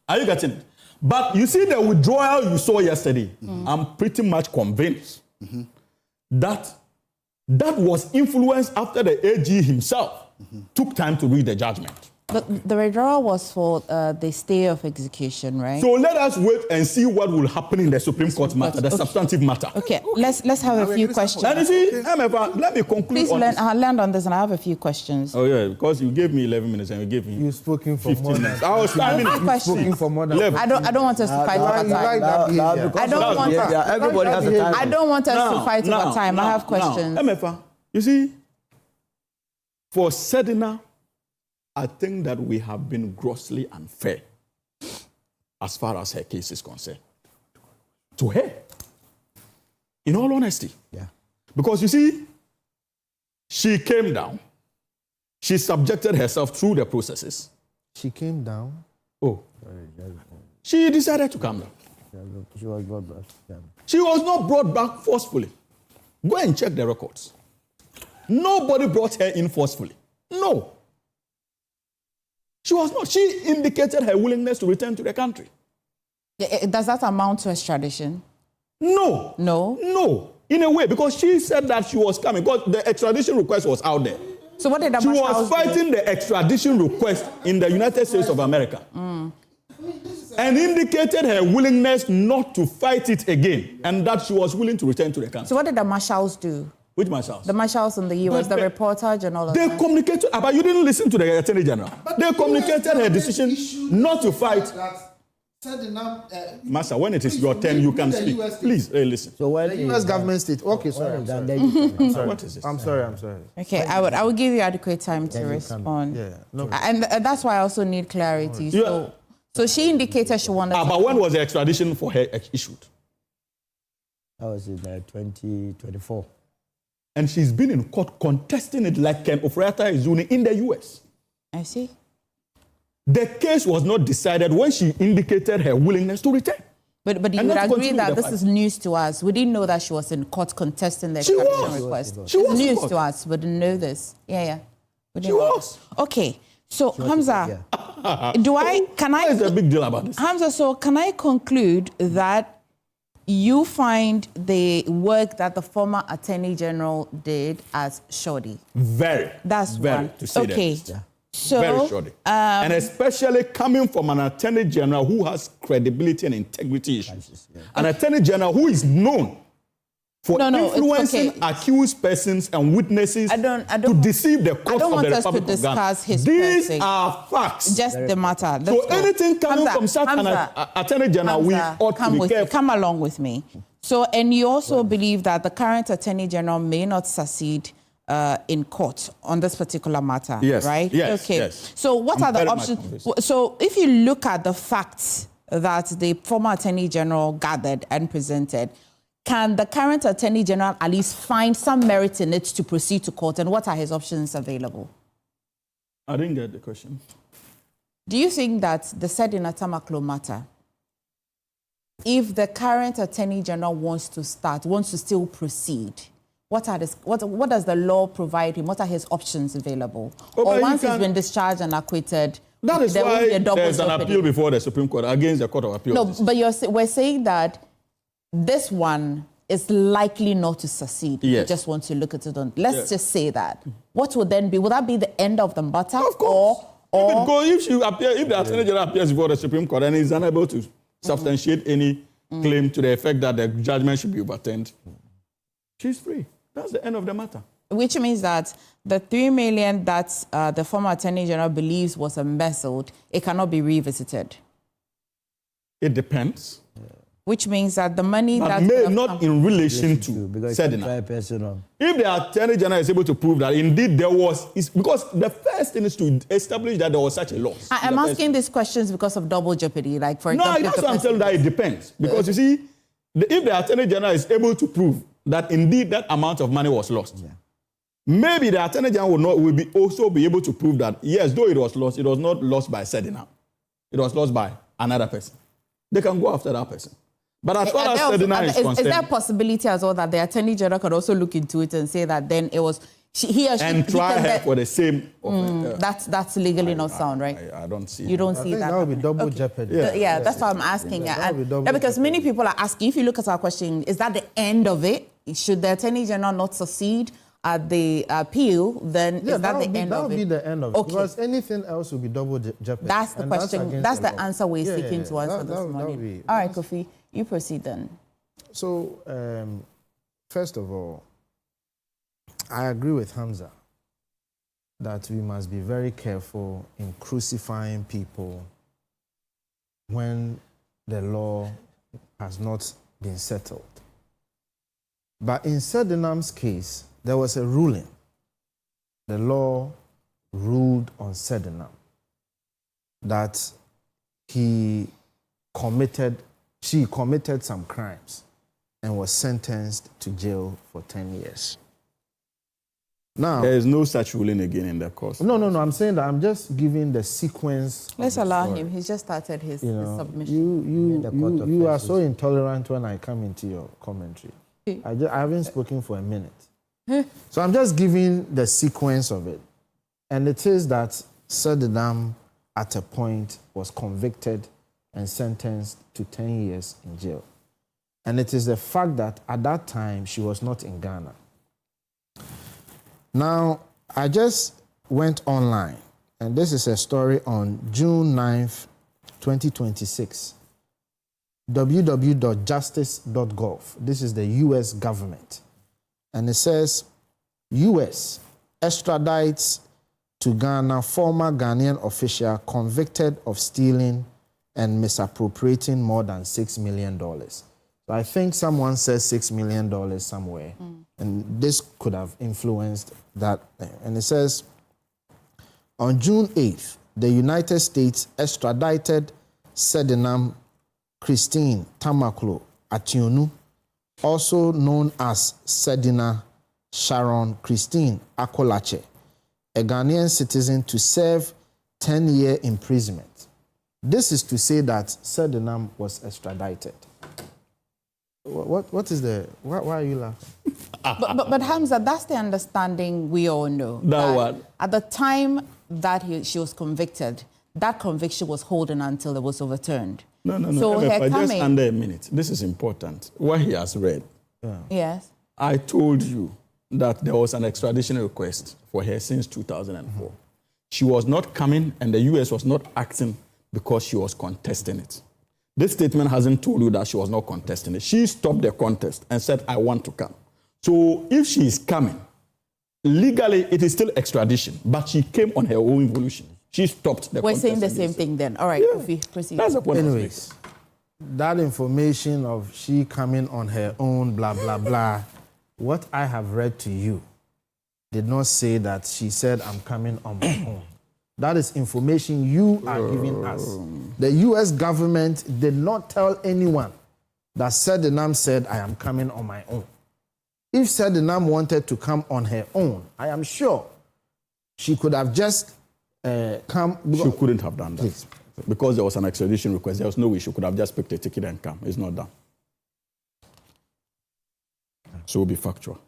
Are you getting it? But you see the withdrawal you saw yesterday, I'm pretty much convinced that that was influenced after the AG himself took time to read the judgment. But the withdrawal was for the stay of execution, right? So let us wait and see what will happen in the Supreme Court matter, the substantive matter. Okay, let's have a few questions. And you see, Emefa, let me conclude. Please on land on this, and I have a few questions. Oh yeah, because you gave me 11 minutes and you gave me. You've spoken for 15 more than. minutes. I was 5 minutes. You've spoken for more than. I don't want us to fight over time. Everybody has a time. I don't want us to fight over time. I have questions. Emefa, you see, for Sedina, I think that we have been grossly unfair as far as her case is concerned. To her. In all honesty. Yeah. Because you see, she came down. She subjected herself through the processes. She came down? Oh. She decided to come down. She was brought back. She was not brought back forcefully. Go and check the records. Nobody brought her in forcefully. No. She was not. She indicated her willingness to return to the country. Does that amount to extradition? No. No? No. In a way, because she said that she was coming, because the extradition request was out there. So what did the She was fighting the extradition request in the United States of America. And indicated her willingness not to fight it again, and that she was willing to return to the country. So what did the marshals do? Which marshals? The marshals in the U.S., the reportage and all of they that. They communicated, but you didn't listen to the Attorney General. They communicated her decision not to fight. Master, when it is your turn, you can speak. Please, listen. So when the U.S. government state. Okay, sorry. What is this? I'm sorry. Okay, I will give you adequate time to respond. Yeah, no. And that's why I also need clarity. So she indicated she wanted. But when was the extradition for her issued? That was in 2024. And she's been in court contesting it like Ken Oforiatta-Izuni in the U.S. I see. The case was not decided when she indicated her willingness to return. But you would agree that this is news to us. We didn't know that she was in court contesting the extradition request. She was news to us. We didn't know this. Yeah. She was. Okay. So Hamza, What is the big deal about this? Hamza, so can I conclude that you find the work that the former Attorney General did as shoddy? That's very, one. to say okay. that. Yeah. So, very shoddy. And especially coming from an Attorney General who has credibility and integrity issues. An Attorney General who is known for influencing accused persons and witnesses to deceive the court of the Republic of Ghana. These are facts. Just the matter. So anything coming from such an Attorney General, we ought to be careful. Come along with me. So, and you also believe that the current Attorney General may not succeed in court on this particular matter, right? Yes. Okay. Yes. So what are the options? So if you look at the facts that the former Attorney General gathered and presented, can the current Attorney General at least find some merit in it to proceed to court, and what are his options available? I didn't get the question. Do you think that the Sedina Tamakloe matter, if the current Attorney General wants to still proceed, what does the law provide him? What are his options available? Or once he's been discharged and acquitted, that is why there's an appeal before the Supreme Court against the Court of Appeal. No, but we're saying that this one is likely not to succeed. Yes. You just want to look at it on. Let's just say that. What would then be? Would that be the end of the matter? Of course. If the Attorney General appears before the Supreme Court and is unable to substantiate any claim to the effect that the judgment should be overturned, she's free. That's the end of the matter. Which means that the 3 million that the former Attorney General believes was embezzled, it cannot be revisited. It depends. Which means that the money but that may not in relation to Sedina. If the Attorney General is able to prove that indeed there was, because the first thing is to establish that there was such a loss. I'm asking these questions because of double jeopardy. Like, for example, that's what I'm telling you, that it depends. Because you see, if the Attorney General is able to prove that indeed that amount of money was lost, maybe the Attorney General will also be able to prove that, yes, though it was lost, it was not lost by Sedina. It was lost by another person. They can go after that person. But as far as Sedina is concerned... Is there a possibility as well that the Attorney General could also look into it and say that then it was... he or she... And try her for the same... That's legally not sound, right? I don't see You don't see that. That would be double jeopardy. Yeah, that's what I'm asking. Because many people are asking, if you look at our question, is that the end of it? Should the Attorney General not succeed at the appeal, then is that the end of it? That would be the end of it. Because anything else will be double jeopardy. That's the question. That's the answer we're seeking to answer this morning. All right, Kofi, you proceed then. So, first of all, I agree with Hamza that we must be very careful in crucifying people when the law has not been settled. But in Sedinam's case, there was a ruling. The law ruled on Sedinam that she committed some crimes and was sentenced to jail for 10 years. Now, there is no such ruling again in the course. No. I'm saying that I'm just giving the sequence. Let's allow him. He's just started his submission. You are so intolerant when I come into your commentary. I haven't spoken for a minute. So I'm just giving the sequence of it. And it is that Sedinam, at a point, was convicted and sentenced to 10 years in jail. And it is the fact that at that time, she was not in Ghana. Now, I just went online, and this is a story on June 9th, 2026. www.justice.gov. This is the U.S. government. And it says, U.S. extradites to Ghana former Ghanaian official convicted of stealing and misappropriating more than $6 million. So I think someone says $6 million somewhere. And this could have influenced that thing. And it says, on June 8th, the United States extradited Sedina Tamakloe-Attionu, also known as Sedina Sharon Christine Akolache, a Ghanaian citizen, to serve 10-year imprisonment. This is to say that Sedina was extradited. What is the... Why are you laughing? But Hamza, that's the understanding we all know. That what? At the time that she was convicted, that conviction was holding until it was overturned. No. So Emefa, just under a minute. This is important. What he has read. Yes. I told you that there was an extradition request for her since 2004. She was not coming, and the U.S. was not acting because she was contesting it. This statement hasn't told you that she was not contesting it. She stopped the contest and said, I want to come. So if she is coming, legally it is still extradition, but she came on her own volition. She stopped the contest. We're saying the same thing then. All right, Kofi, proceed. That's the point. Anyways, that information of she coming on her own, blah, blah, blah, what I have read to you did not say that she said, I'm coming on my own. That is information you are giving us. The U.S. government did not tell anyone that Sedinam said, I am coming on my own. If Sedinam wanted to come on her own, I am sure she could have just come. She couldn't have done that. Please. Because there was an extradition request. There was no way she could have just picked a ticket and come. It's not done. So we'll be factual.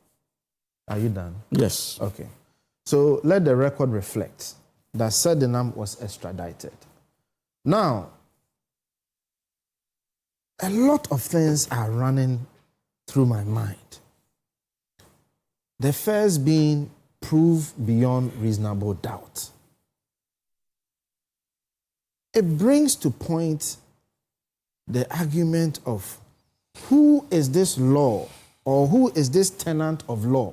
Are you done? Yes. Okay. So let the record reflect that Sedinam was extradited. Now, a lot of things are running through my mind. The first being proof beyond reasonable doubt. It brings to point the argument of who is this law or who is this tenant of law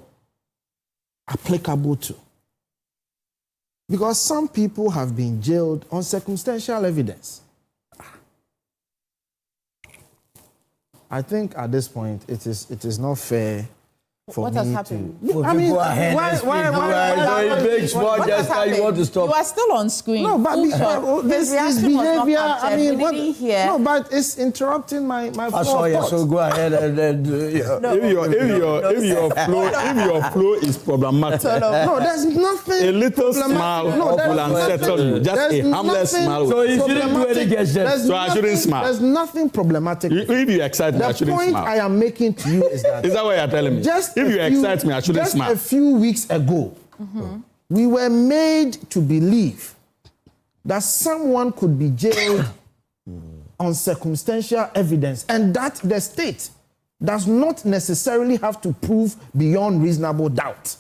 applicable to? Because some people have been jailed on circumstantial evidence. I think at this point it is not fair for what me has happened? to. I mean, why you want to stop? You are still on screen. No, but this behavior. I mean, what? No, but it's interrupting my flow. So go ahead and If your flow is problematic, no, there's nothing. A little smile will unsettle you. Just a harmless smile. So you shouldn't do any gestures. So I shouldn't smile. There's nothing problematic. If you excite me, I shouldn't smile. The point I am making to you is that. Is that what you're telling me? If you excite me, I shouldn't smile. Just a few weeks ago, we were made to believe that someone could be jailed on circumstantial evidence and that the state does not necessarily have to prove beyond reasonable doubt.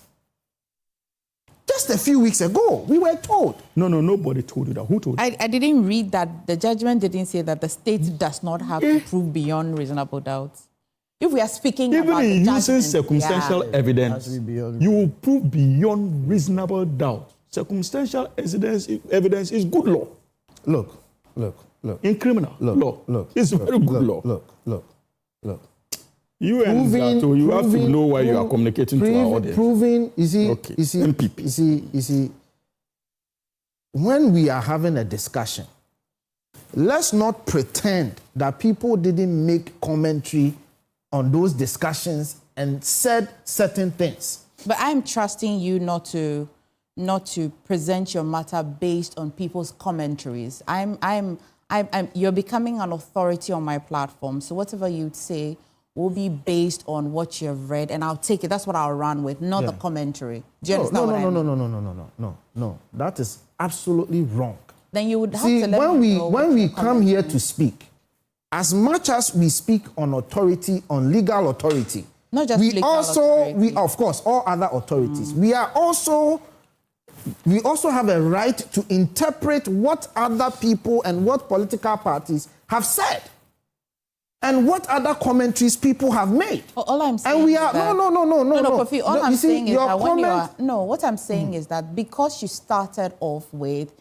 Just a few weeks ago, we were told. No, nobody told you that. Who told you? I didn't read that. The judgment didn't say that the state does not have to prove beyond reasonable doubt. If we are speaking even about in the using judgment, circumstantial evidence, you will prove beyond reasonable doubt. Circumstantial evidence is good law. Look. In criminal law, it's very good law. Look. You and Zato, you have to know why you are communicating to our audience. Proving, you see, MPP. You see, when we are having a discussion, let's not pretend that people didn't make commentary on those discussions and said certain things. But I'm trusting you not to present your matter based on people's commentaries. You're becoming an authority on my platform. So whatever you'd say will be based on what you've read, and I'll take it. That's what I'll run with, not the commentary. Do you understand what I mean? No. That is absolutely wrong. Then you would have See, to let me know when we come here to speak, as much as we speak on authority, on legal authority, not just legal authority. We of course all other authorities. We also have a right to interpret what other people and what political parties have said, and what other commentaries people have made. All I'm saying, and we are no, Kofi, all I'm saying is that when you are what I'm saying is that because you started off with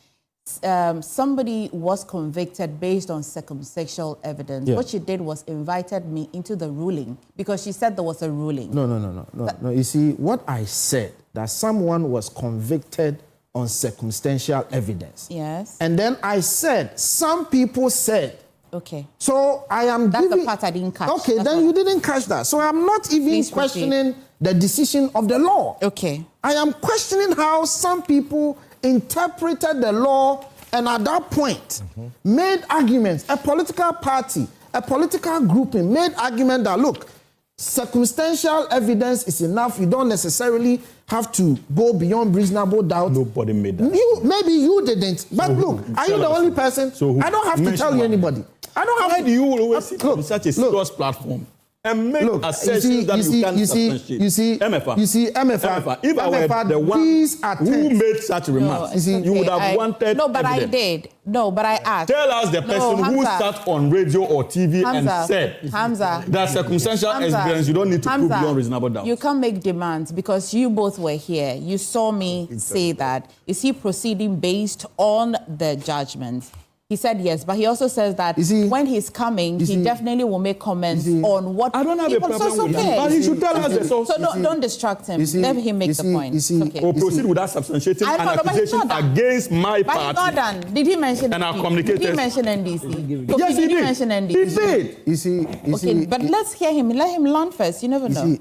somebody was convicted based on circumstantial evidence. What she did was invited me into the ruling because she said there was a ruling. No. You see, what I said, that someone was convicted on circumstantial evidence. Yes. And then I said, some people said. Okay. So I am That's the part I didn't catch. Okay, then you didn't catch that. So I'm not even questioning the decision of the law. Okay. I am questioning how some people interpreted the law and at that point made arguments. A political party, a political grouping made argument that, look, circumstantial evidence is enough. You don't necessarily have to go beyond reasonable doubt. Nobody made that. Maybe you didn't. But look, are you the only person? I don't have to tell you anybody. I don't have. Why do you always sit on such a serious platform and make assertions that you can't substantiate? Emefa. If I were the one who made such remarks, you would have wanted. No, but evidence. I did. No, but I asked. Tell us the person who sat on radio or TV and said that circumstantial evidence you don't need to prove beyond reasonable doubt. You can't make demands because you both were here. You saw me say that. Is he proceeding based on the judgment? He said yes, but he also says that when he's coming, he definitely will make comments on what. I don't have a problem with that, but he should tell us the source. So don't distract him. Let him make the point. Or proceed without substantiating an accusation against my party. But he's not done. Did he mention? And our communicators. Did he mention NDC? Yes, he did. Mention NDC? He did. You see. But let's hear him. Let him land first. You never know.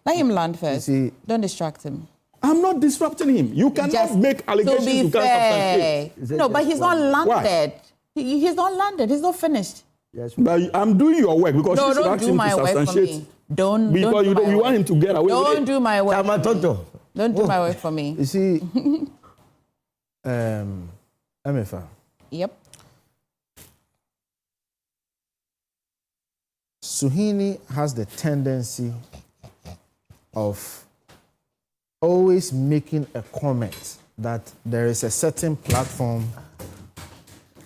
Let him land first. Don't distract him. I'm not disrupting him. You cannot make allegations you can't substantiate. No, but he's not landed. Why? He's not landed. He's not finished. Yes, but I'm doing your work because you should ask him to substantiate. Don't you want him to get away with it. Don't do my work. Don't do my work for me. You see, Emefa. Yep. Suhini has the tendency of always making a comment that there is a certain platform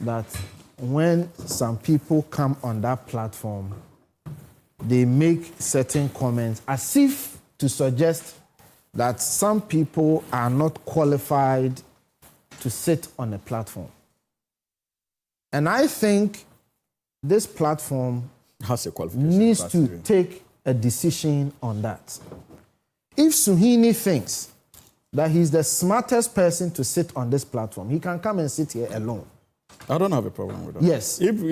that when some people come on that platform, they make certain comments as if to suggest that some people are not qualified to sit on a platform. And I think this platform has a qualification, needs to take a decision on that. If Suhini thinks that he's the smartest person to sit on this platform, he can come and sit here alone. I don't have a problem with that. Yes. If to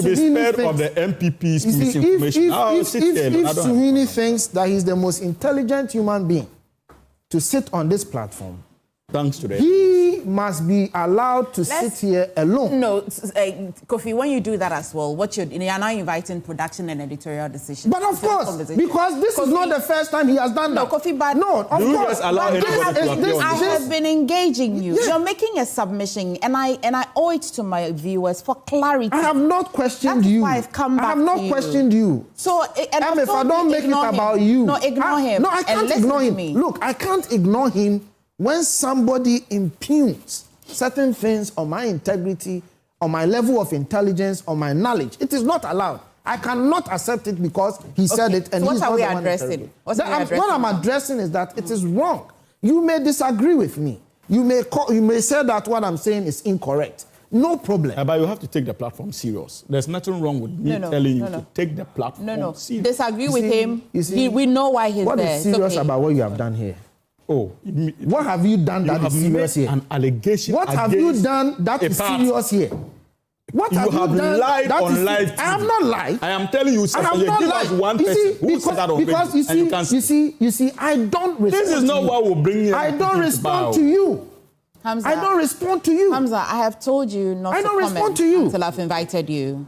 be Suhini spared thinks, of the MPP's misinformation, I'll sit here alone. If Suhini thinks that he's the most intelligent human being to sit on this platform, thanks to that, he must be allowed to sit here alone. No, Kofi, when you do that as well, you're now inviting production and editorial decisions. But of course, because this is not the first time he has done that. No, Kofi, but no, of course. I have been engaging you. Yeah. You're making a submission, and I owe it to my viewers for clarity. I have not questioned you. I've come back. I have not questioned you. So, Emefa, don't make it about you. No, ignore him. No, I can't ignore him. Look, I can't ignore him. When somebody impugns certain things on my integrity, on my level of intelligence, on my knowledge, it is not allowed. I cannot accept it because he said it and so he's not the one addressing? What I'm addressing is that it is wrong. You may disagree with me. You may say that what I'm saying is incorrect. No problem. But you have to take the platform serious. There's nothing wrong with me telling you to take the platform serious. Disagree with him. We know why he's there. What is serious about what you have done here? Oh, what have you done that is serious here? An allegation. What have you done that is serious here? What you have lied on live TV. I have not lied. I am telling you, sir, you give us one person who said that on radio, you see, I don't respond. This is not what will bring you. I don't respond to you. Hamza, I don't respond to you. Hamza, I have told you not to comment until I've invited you.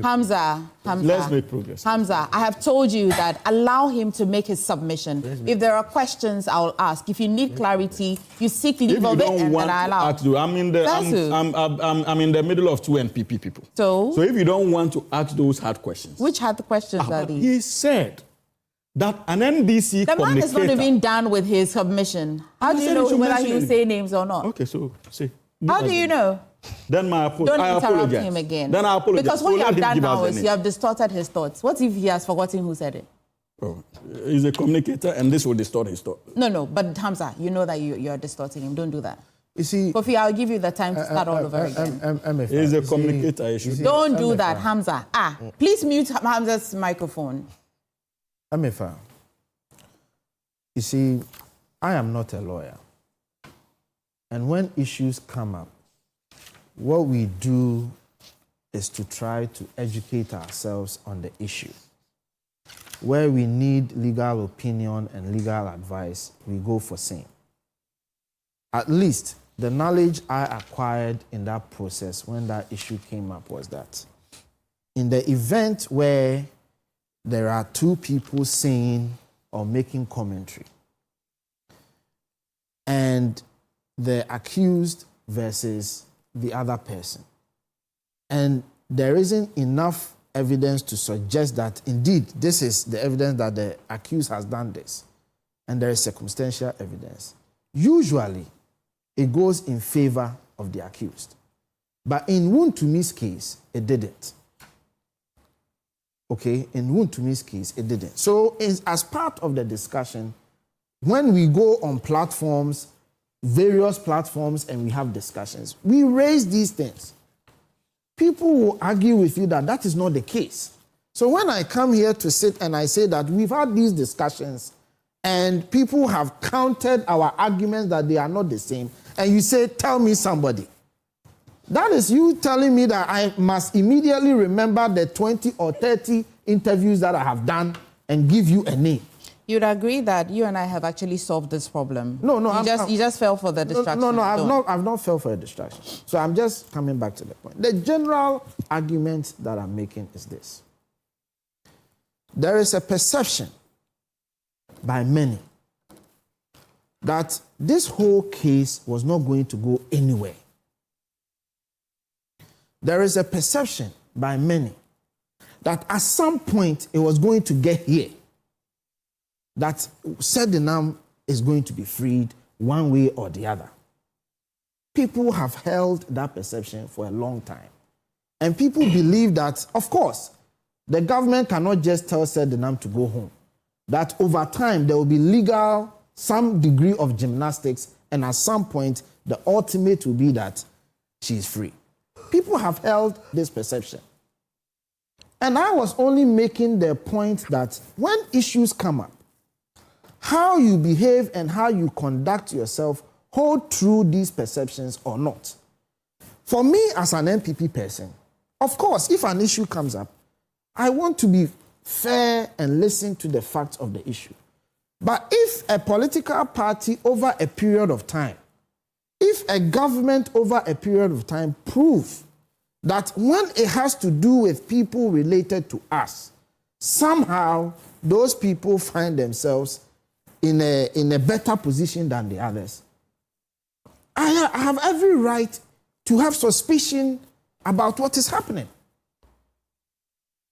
Hamza, let's make progress. Hamza, I have told you that allow him to make his submission. If there are questions, I will ask. If you need clarity, you seek legal and then I allow. I'm in the middle of two NPP people. So if you don't want to ask those hard questions. Which hard questions are these? He said that an NDC the man is not even done with his submission. How do you know whether he will say names or not? Okay, so say. How do you know? Then I interrupt him again. Then I apologize. Because what you have done now is you have distorted his thoughts. What if he has forgotten who said it? Oh, he's a communicator and this will distort his thought. No, but Hamza, you know that you're distorting him. Don't do that. You see, Kofi, I'll give you the time to start all over again. He's a communicator. Don't do that, Hamza. Please mute Hamza's microphone. Emefa, you see, I am not a lawyer. And when issues come up, what we do is to try to educate ourselves on the issue. Where we need legal opinion and legal advice, we go for same. At least the knowledge I acquired in that process when that issue came up was that in the event where there are two people saying or making commentary, and the accused versus the other person, and there isn't enough evidence to suggest that indeed this is the evidence that the accused has done this, and there is circumstantial evidence, usually it goes in favor of the accused. But in Wuntumi's case, it didn't. Okay, in Wuntumi's case, it didn't. So as part of the discussion, when we go on platforms, various platforms, and we have discussions, we raise these things. People will argue with you that that is not the case. So when I come here to sit and I say that we've had these discussions and people have countered our arguments that they are not the same, and you say, tell me somebody. That is you telling me that I must immediately remember the 20 or 30 interviews that I have done and give you a name. You'd agree that you and I have actually solved this problem? No. You just fell for the distraction. No, I've not fell for a distraction. So I'm just coming back to the point. The general argument that I'm making is this. There is a perception by many that this whole case was not going to go anywhere. There is a perception by many that at some point it was going to get here, that Sedina is going to be freed one way or the other. People have held that perception for a long time. And people believe that, of course, the government cannot just tell Sedina to go home. That over time there will be legal, some degree of gymnastics, and at some point the ultimate will be that she is free. People have held this perception. And I was only making the point that when issues come up, how you behave and how you conduct yourself hold true these perceptions or not. For me as an MPP person, of course, if an issue comes up, I want to be fair and listen to the facts of the issue. But if a political party over a period of time, if a government over a period of time proves that when it has to do with people related to us, somehow those people find themselves in a better position than the others, I have every right to have suspicion about what is happening.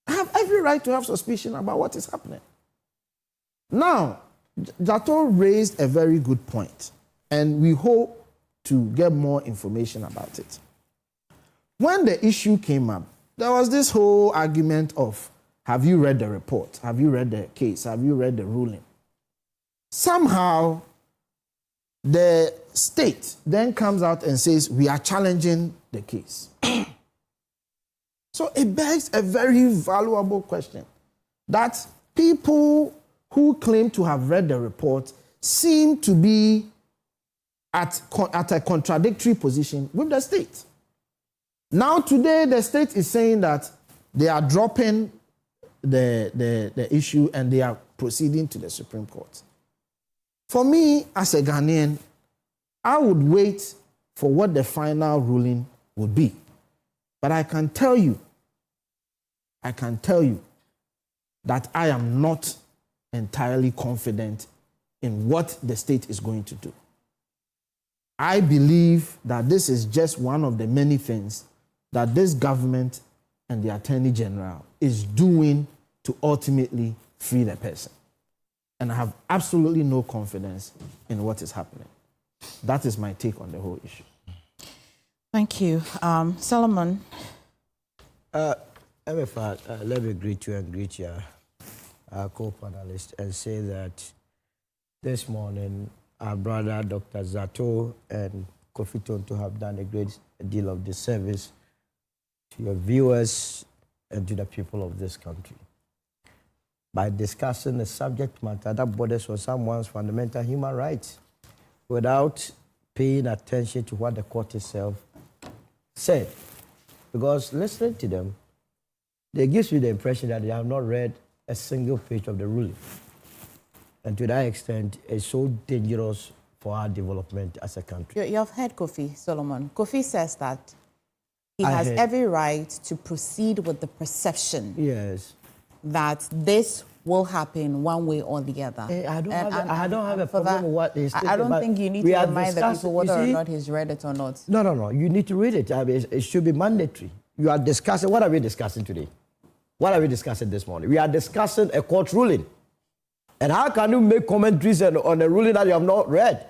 I have every right to have suspicion about what is happening. Now, Jato raised a very good point, and we hope to get more information about it. When the issue came up, there was this whole argument of, have you read the report? Have you read the case? Have you read the ruling? Somehow, the state then comes out and says, we are challenging the case. So it begs a very valuable question that people who claim to have read the report seem to be at a contradictory position with the state. Now today, the state is saying that they are dropping the issue and they are proceeding to the Supreme Court. For me, as a Ghanaian, I would wait for what the final ruling would be. But I can tell you that I am not entirely confident in what the state is going to do. I believe that this is just one of the many things that this government and the Attorney General is doing to ultimately free the person. And I have absolutely no confidence in what is happening. That is my take on the whole issue. Thank you. Solomon? Emefa, let me greet you and greet your co-panelists and say that this morning our brother Dr. Zato and Kofi-Addo have done a great deal of disservice to your viewers and to the people of this country by discussing a subject matter that borders on someone's fundamental human rights without paying attention to what the court itself said. Because listening to them, it gives you the impression that they have not read a single page of the ruling. And to that extent, it's so dangerous for our development as a country. You have heard Kofi, Solomon. Kofi says that he has every right to proceed with the perception that this will happen one way or the other. I don't have a problem with what he's I don't think you need to remind the people whether or not he's read it or not. No. You need to read it. I mean, it should be mandatory. You are discussing, what are we discussing today? What are we discussing this morning? We are discussing a court ruling. And how can you make commentaries on a ruling that you have not read?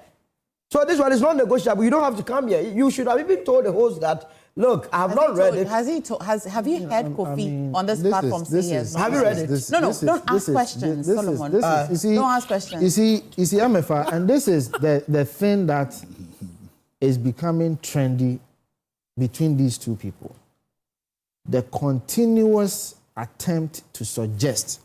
So this one is not negotiable. You don't have to come here. You should have even told the host that, look, I have not read it. Have you heard Kofi on this platform say yes? Have you read it? Don't ask questions, Solomon. Don't ask questions. You see, Emefa, and this is the thing that is becoming trendy between these two people. The continuous attempt to suggest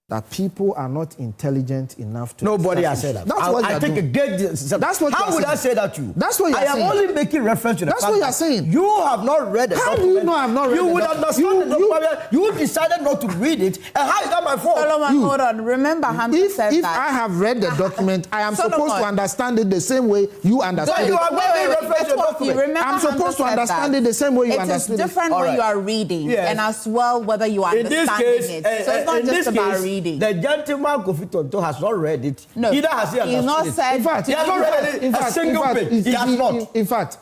that people are not intelligent enough to... Nobody has said that. I take a great... That's what How would I say that to you? That's what you're saying. I am only making reference to the fact That's what you're saying. You have not read it. How do you know I've not read it? You would understand the document. You decided not to read it. And how is that my fault? Solomon, hold on. Remember, Hamza said if that. I have read the document, I am supposed to understand it the same way you understand it. You are making reference to the document. I'm supposed to understand it the same way you understand it. It is different when you are reading, and as well whether you are understanding it. So it's not just about reading. The gentleman Kofi-Addo has not read it. No, neither has he understood it. In fact, he has not read it a single page. He has not. In fact,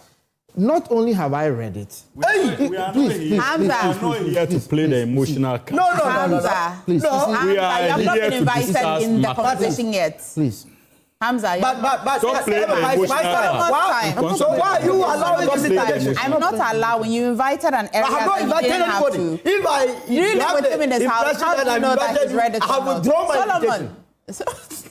not only have I read it. We are not here to play the emotional card. No. Please. You have not been invited in the conversation yet. Please. Hamza, but don't play the emotional card. So why are you allowing this invitation? I'm not allowing. You invited an area. I have not invited anybody. If I have the impression that I'm invited, I have withdrawn my invitation.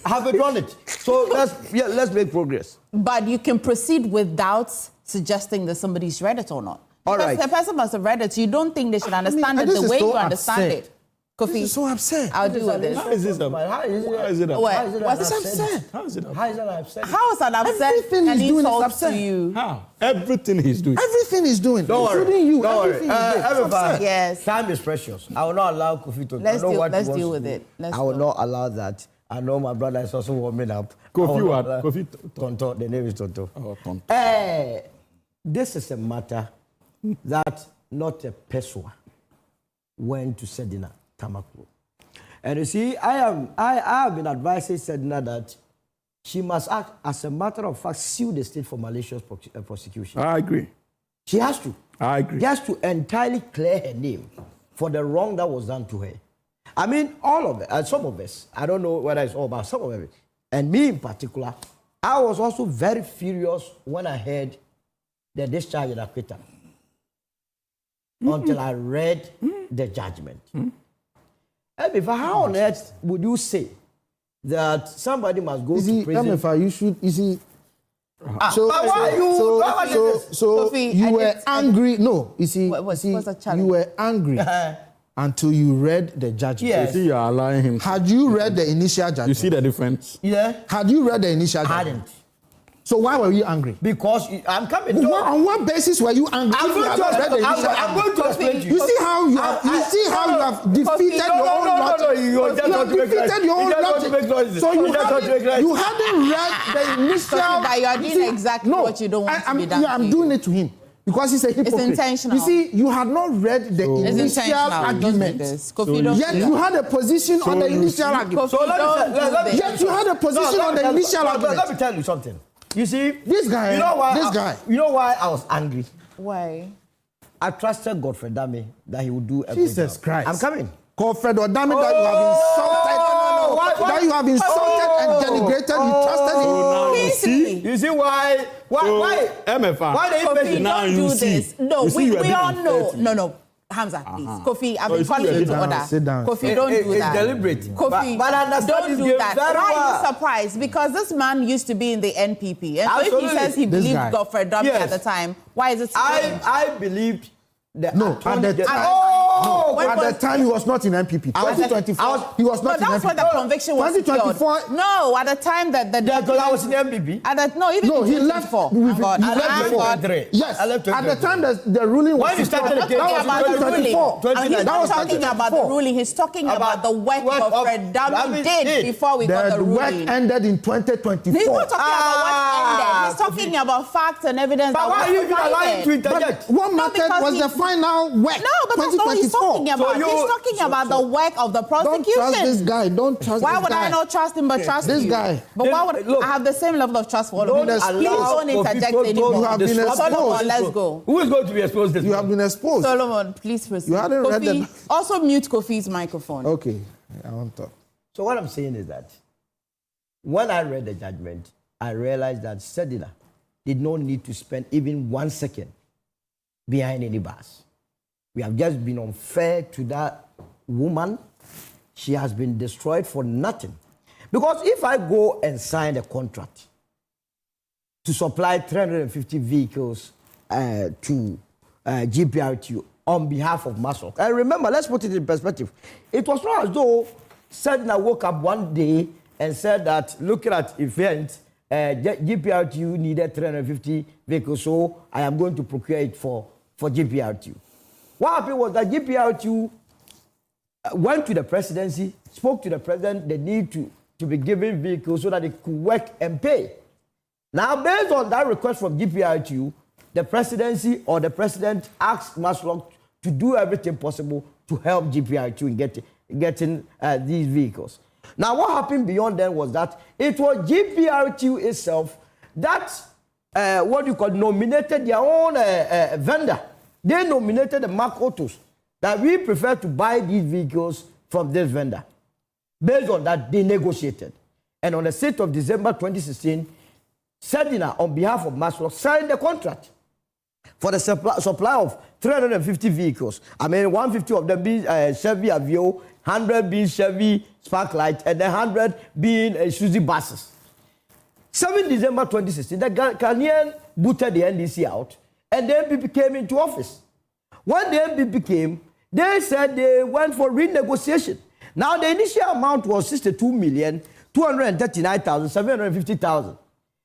I have withdrawn it. So let's make progress. But you can proceed without suggesting that somebody's read it or not. All because right. the person must have read it. You don't think they should understand it the way you understand it. Kofi, this is so absurd. I'll deal with this. How is this absurd? How is it absurd? How is it absurd? How is an upset Everything and he's doing is insult absurd. to you? How? Everything he's doing. Everything he's doing, Don't worry. including you. Don't worry. Everything he's doing. It's Emefa, absurd. Yes. Time is precious. I will not allow Kofi to Let's know deal- what he let's wants deal to with do. it. Let's I will go. not allow that. I know my brother is also warming up. Kofi what? Kofi Tonto. The name is Tonto. Oh, Tonto. This is a matter that not a Pessoa went to Sedina Tamakloe. And you see, I have been advising Sedina that she must act, as a matter of fact, sue the state for malicious prosecution. I agree. She has to. I agree. She has to entirely clear her name for the wrong that was done to her. I mean, all of it, some of us, I don't know whether it's all about some of it, and me in particular, I was also very furious when I heard the discharge and acquittal until I read the judgment. Emefa, how on earth would you say that somebody must go to prison? Emefa, you should, you see. So Kofi, you were angry. No, you see, what's the challenge? you were angry until you read the judgment. Yes. You see, you're allowing him. Had you read the initial judgment? You see the difference? Yeah. Had you read the initial I judgment? hadn't. So why were you angry? Because I'm coming to... On what basis were you angry? I'm if you going had to not read the explain- initial I'm going to explain to you. You see how you have, defeated your own logic. You have defeated your own logic. So you hadn't read the initial. But you are doing exactly what you don't want to be done. I'm doing it to him because he's a hypocrite. intentional. You see, you had not read the initial argument. Yet you had a position on the initial argument. So Yet you had a position on the initial argument. Let me tell you something. You see, this guy. You know why? You know why I was angry? Why? I trusted Godfrey Dami that he would do everything. Jesus Christ. I'm coming. Godfrey Dami that you have insulted. That you have insulted and denigrated. You trusted him. You see why? Emefa. Why they Kofi, now don't you do see. this. No, You see you are we being all know. unfair. No. Hamza, please. Kofi, I've Oh, been you see calling you you to sit order. down, sit down. Kofi, don't do It's that. deliberate. Kofi, But understand don't this do game that. very Why are well. you surprised? Because this man used to be in the NPP. And so if Absolutely. he says he This believed guy. Godfrey Dami Yes. at the time, why is it strange? I believed that. No, at the time. When At was- the time he was not in NPP. 2024, he was not No, that's in when the NPP. conviction was 2024. secured. No, at the time that the Because I was in the MPP. even No, in he left. 2024. He Thank God. left Thank before. God. Yes. I left At the time the ruling was When you started the case, that was about the ruling. 2024. And he's That not was talking about the 2024. ruling. He's talking about the work what of of Fred Dami Dami did did. before we got the The work ruling. ended in 2024. He's not talking about what ended. He's talking about facts and evidence. But that why was are you even allowing provided. to interject? What No, mattered because was he- the final work. No, but that's not what he's talking about. So He's talking about the work of the Don't prosecution. trust this guy. Don't trust Why this would guy. I not trust him but trust This you? guy. But why would Look, I have the same level of trust for all of you? Please Don't interject anymore. You have been Solomon, exposed. let's go. Who is going to be exposed this You have been exposed. Solomon, please proceed. You hadn't read Kofi, the- also mute Kofi's microphone. Okay, I won't talk. So what I'm saying is that when I read the judgment, I realized that Sedina did not need to spend even 1 second behind any bars. We have just been unfair to that woman. She has been destroyed for nothing. Because if I go and sign a contract to supply 350 vehicles to GPRTU on behalf of Masok, and remember, let's put it in perspective. It was not as though Sedina woke up one day and said that looking at events, GPRTU needed 350 vehicles, so I am going to procure it for GPRTU. What happened was that GPRTU went to the presidency, spoke to the president, the need to be given vehicles so that they could work and pay. Now, based on that request from GPRTU, the presidency or the president asked Maslow to do everything possible to help GPRTU in getting these vehicles. Now, what happened beyond then was that it was GPRTU itself that, nominated their own vendor. They nominated the Mark Autos that we prefer to buy these vehicles from this vendor. Based on that, they negotiated. And on the 6th of December 2016, Sedina, on behalf of Maslow, signed the contract for the supply of 350 vehicles. I mean, 150 of them being Chevy Aveo, 100 being Chevy Sparklight, and then 100 being Suzuki buses. 7 December 2016, the Ghanaian booted the NDC out and the NPP came into office. When the NPP came, they said they went for renegotiation. Now, the initial amount was 62,239,750,000.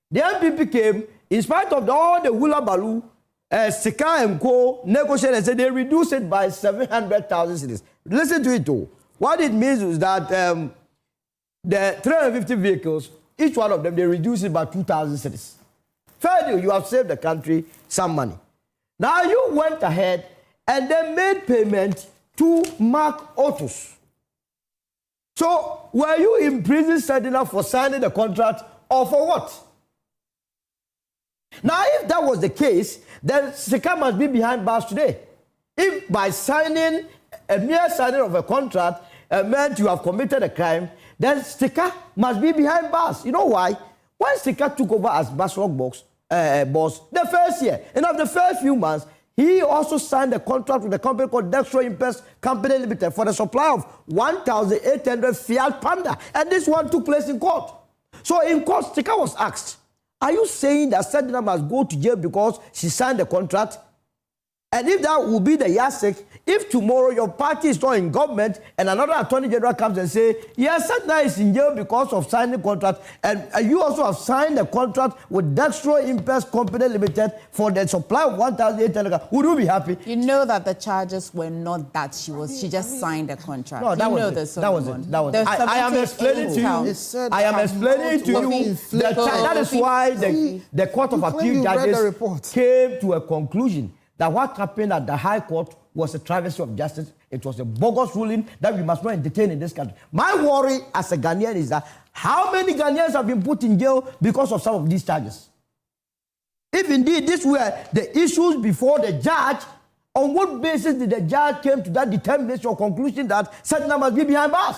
The NPP came, in spite of all the hula baloo, Sika and Co. negotiated and said they reduced it by 700,000 cedis. Listen to it, too. What it means is that the 350 vehicles, each one of them, they reduced it by 2,000 cedis. Fair deal, you have saved the country some money. Now, you went ahead and then made payment to Mark Otus. So, were you in prison Sedina for signing the contract or for what? Now, if that was the case, then Sika must be behind bars today. If by signing, a mere signing of a contract meant you have committed a crime, then Sika must be behind bars. You know why? When Sika took over as Basrock boss, the first year, and of the first few months, he also signed a contract with a company called Dextro Impes Company Limited for the supply of 1,800 Fiat Panda. And this one took place in court. So in court, Sika was asked, are you saying that Sedina must go to jail because she signed the contract? And if that will be the yardstick, if tomorrow your party is not in government and another attorney general comes and say, yes, Sedina is in jail because of signing contract, and you also have signed a contract with Dextro Impes Company Limited for the supply of 1,800, would you be happy? You know that the charges were not that she just signed a contract. No, that was it. I am explaining to you. I am explaining to you. That is why the Court of Appeal judges came to a conclusion that what happened at the High Court was a travesty of justice. It was a bogus ruling that we must not entertain in this country. My worry as a Ghanaian is that how many Ghanaians have been put in jail because of some of these charges? If indeed these were the issues before the judge, on what basis did the judge came to that determination or conclusion that Sedina must be behind bars?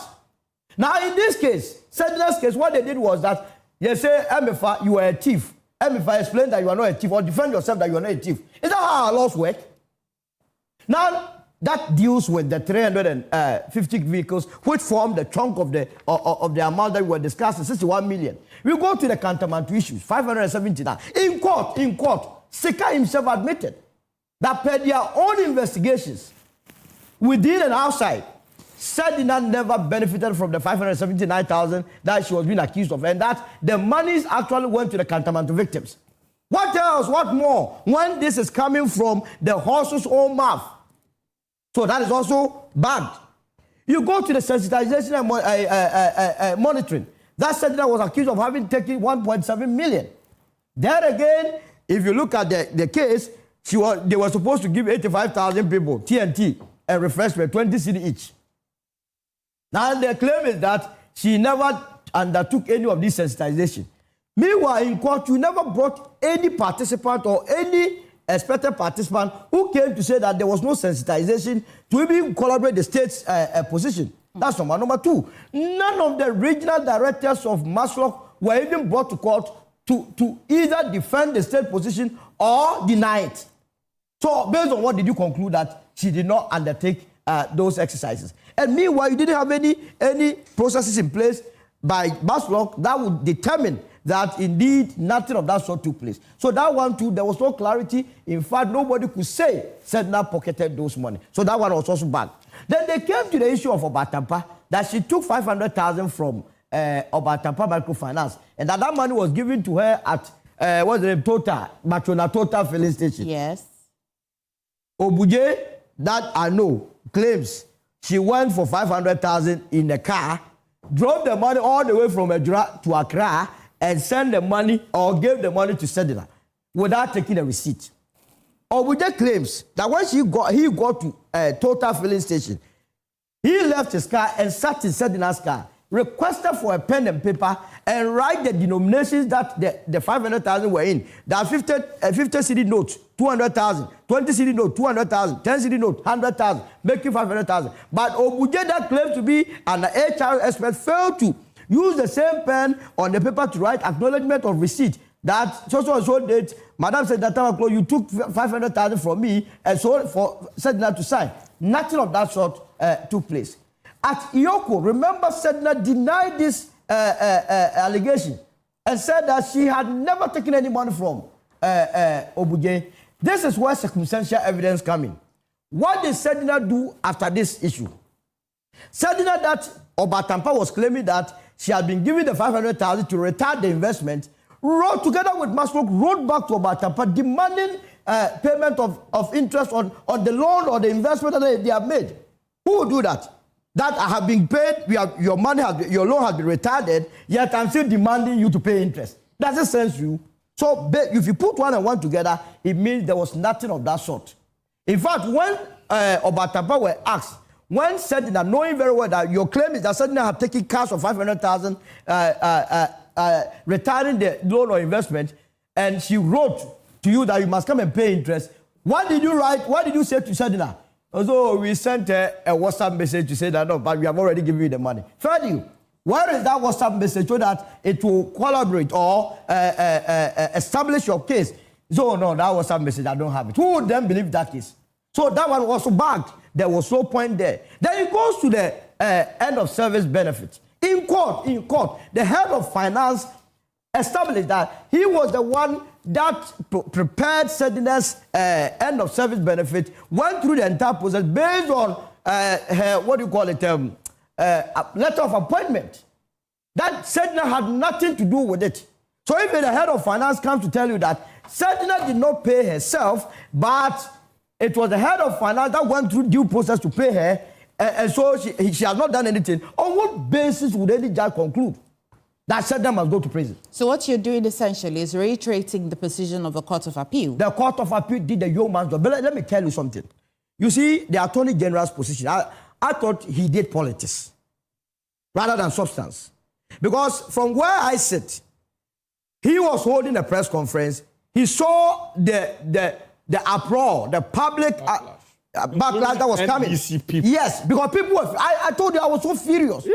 Now, in this case, Sedina's case, what they did was that they say, Emefa, you are a thief. Emefa explained that you are not a thief, or defend yourself that you are not a thief. Is that how our laws work? Now, that deals with the 350 vehicles, which form the chunk of the amount that we were discussing, 61 million. We go to the Kantamantu issues, 579. In court, Sika himself admitted that per their own investigations, within and outside, Sedina never benefited from the 579,000 that she was being accused of, and that the monies actually went to the Kantamantu victims. What else? What more? When this is coming from the horse's own mouth. So that is also bad. You go to the sensitization and monitoring. That Sedina was accused of having taken 1.7 million. There again, if you look at the case, they were supposed to give 85,000 people TNT and refreshment, 20 cedi each. Now, the claim is that she never undertook any of this sensitization. Meanwhile, in court, you never brought any participant or any expected participant who came to say that there was no sensitization to even collaborate the state's position. That's number. Number two, none of the regional directors of Maslow were even brought to court to either defend the state position or deny it. So, based on what did you conclude that she did not undertake those exercises? And meanwhile, you didn't have any processes in place by Maslow that would determine that indeed nothing of that sort took place. So that one too, there was no clarity. In fact, nobody could say Sedina pocketed those money. So that one was also bad. Then they came to the issue of Obatampa, that she took 500,000 from Obatampa Microfinance, and that money was given to her at what's the name, Matrona Total filling station. Yes. Obuje, that I know, claims she went for 500,000 in a car, drove the money all the way from Ejura to Accra, and sent the money or gave the money to Sedina without taking a receipt. Obuje claims that when he got to a Total filling station, he left his car and sat in Sedina's car, requested for a pen and paper, and write the denominations that the 500,000 were in. That 50 cedi note, 200,000, 20 cedi note, 200,000, 10 cedi note, 100,000, making 500,000. But Obuje, that claims to be an HR expert, failed to use the same pen on the paper to write acknowledgement of receipt that so date, Madam Sedina Tamakloe, you took 500,000 from me and so for Sedina to sign. Nothing of that sort took place. At Iyoko, remember Sedina denied this allegation and said that she had never taken any money from Obuje. This is where circumstantial evidence come in. What did Sedina do after this issue? Sedina, that Obatampa was claiming that she had been given the 500,000 to retard the investment, wrote together with Maslow, wrote back to Obatampa demanding payment of interest on the loan or the investment that they have made. Who will do that? That I have been paid, your loan has been retarded, yet I'm still demanding you to pay interest. Does it sense you? So if you put one and one together, it means there was nothing of that sort. In fact, when Obatampa were asked, when Sedina, knowing very well that your claim is that Sedina have taken cash of 500,000, retiring the loan or investment, and she wrote to you that you must come and pay interest, what did you write? What did you say to Sedina? So we sent a WhatsApp message to say that, no, but we have already given you the money. Fair deal. Where is that WhatsApp message so that it will collaborate or establish your case? So, no, that WhatsApp message, I don't have it. Who would then believe that case? So that one was bagged. There was no point there. Then it goes to the end of service benefit. In court, the head of finance established that he was the one that prepared Sedina's end of service benefit, went through the entire process based on her, what do you call it, a letter of appointment. That Sedina had nothing to do with it. So if the head of finance comes to tell you that Sedina did not pay herself, but it was the head of finance that went through due process to pay her, and so she has not done anything, on what basis would any judge conclude that Sedina must go to prison? So what you're doing essentially is reiterating the position of the Court of Appeal. The Court of Appeal did the yeoman's job. But let me tell you something. You see, the Attorney General's position, I thought he did politics rather than substance. Because from where I sit, he was holding a press conference. He saw the uproar, the public backlash that was coming. Yes, because people were, I told you I was so furious. Yeah.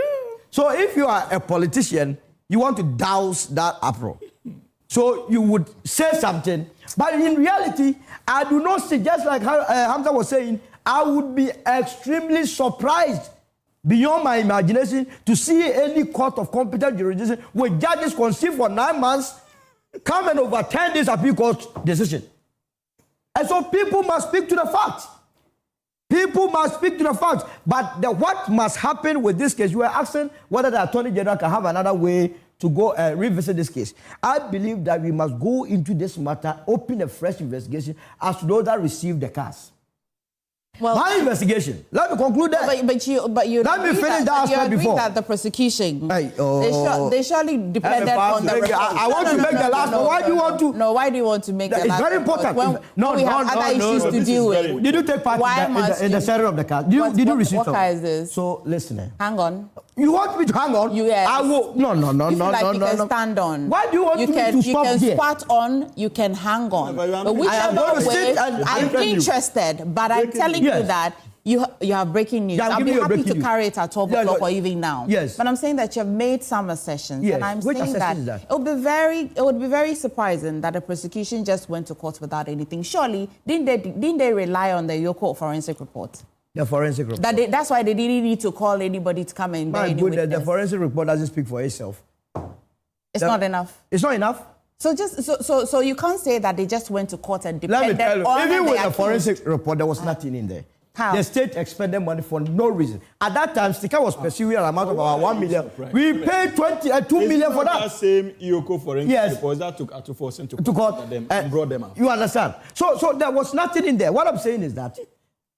So if you are a politician, you want to douse that uproar. So you would say something. But in reality, I do not see, just like Hamza was saying, I would be extremely surprised beyond my imagination to see any court of competent jurisdiction with judges conceived for 9 months come and overturn this appeal court decision. And so people must speak to the facts. People must speak to the facts. But what must happen with this case, you were asking whether the Attorney General can have another way to go and revisit this case. I believe that we must go into this matter, open a fresh investigation as to those that received the cars. Well, my investigation. Let me conclude that. But you let me finish that aspect before. That the prosecution, they surely depended on the. I want to make the last one. Why do you want to? No, why do you want to make the last? It's very important. We have other issues to deal with. Did you take part in the sharing of the car? Did you receive some? What car is this? So listen. Hang on. You want me to hang on? Yes. I will. No. You can stand on. Why do you want me to stop here? You can squat on. You can hang on. But whichever way, I'm interested. But I'm telling you that you have breaking news. I'll be happy to carry it at 12 o'clock or even now. Yes. But I'm saying that you've made some assertions. Yes. And I'm saying that it would be very surprising that the prosecution just went to court without anything. Surely, didn't they rely on the Yoko forensic report? The forensic report. That's why they didn't need to call anybody to come and bear any witness. The forensic report doesn't speak for itself. It's not enough. It's not enough. So you can't say that they just went to court and depended on the accused. Even with the forensic report, there was nothing in there. How? The state expended money for no reason. At that time, Stika was pursuing an amount of about 1 million. We paid 2 million for that. That same Ioko forensic report that took Akufo-Addo to court and brought them out. You understand? So there was nothing in there. What I'm saying is that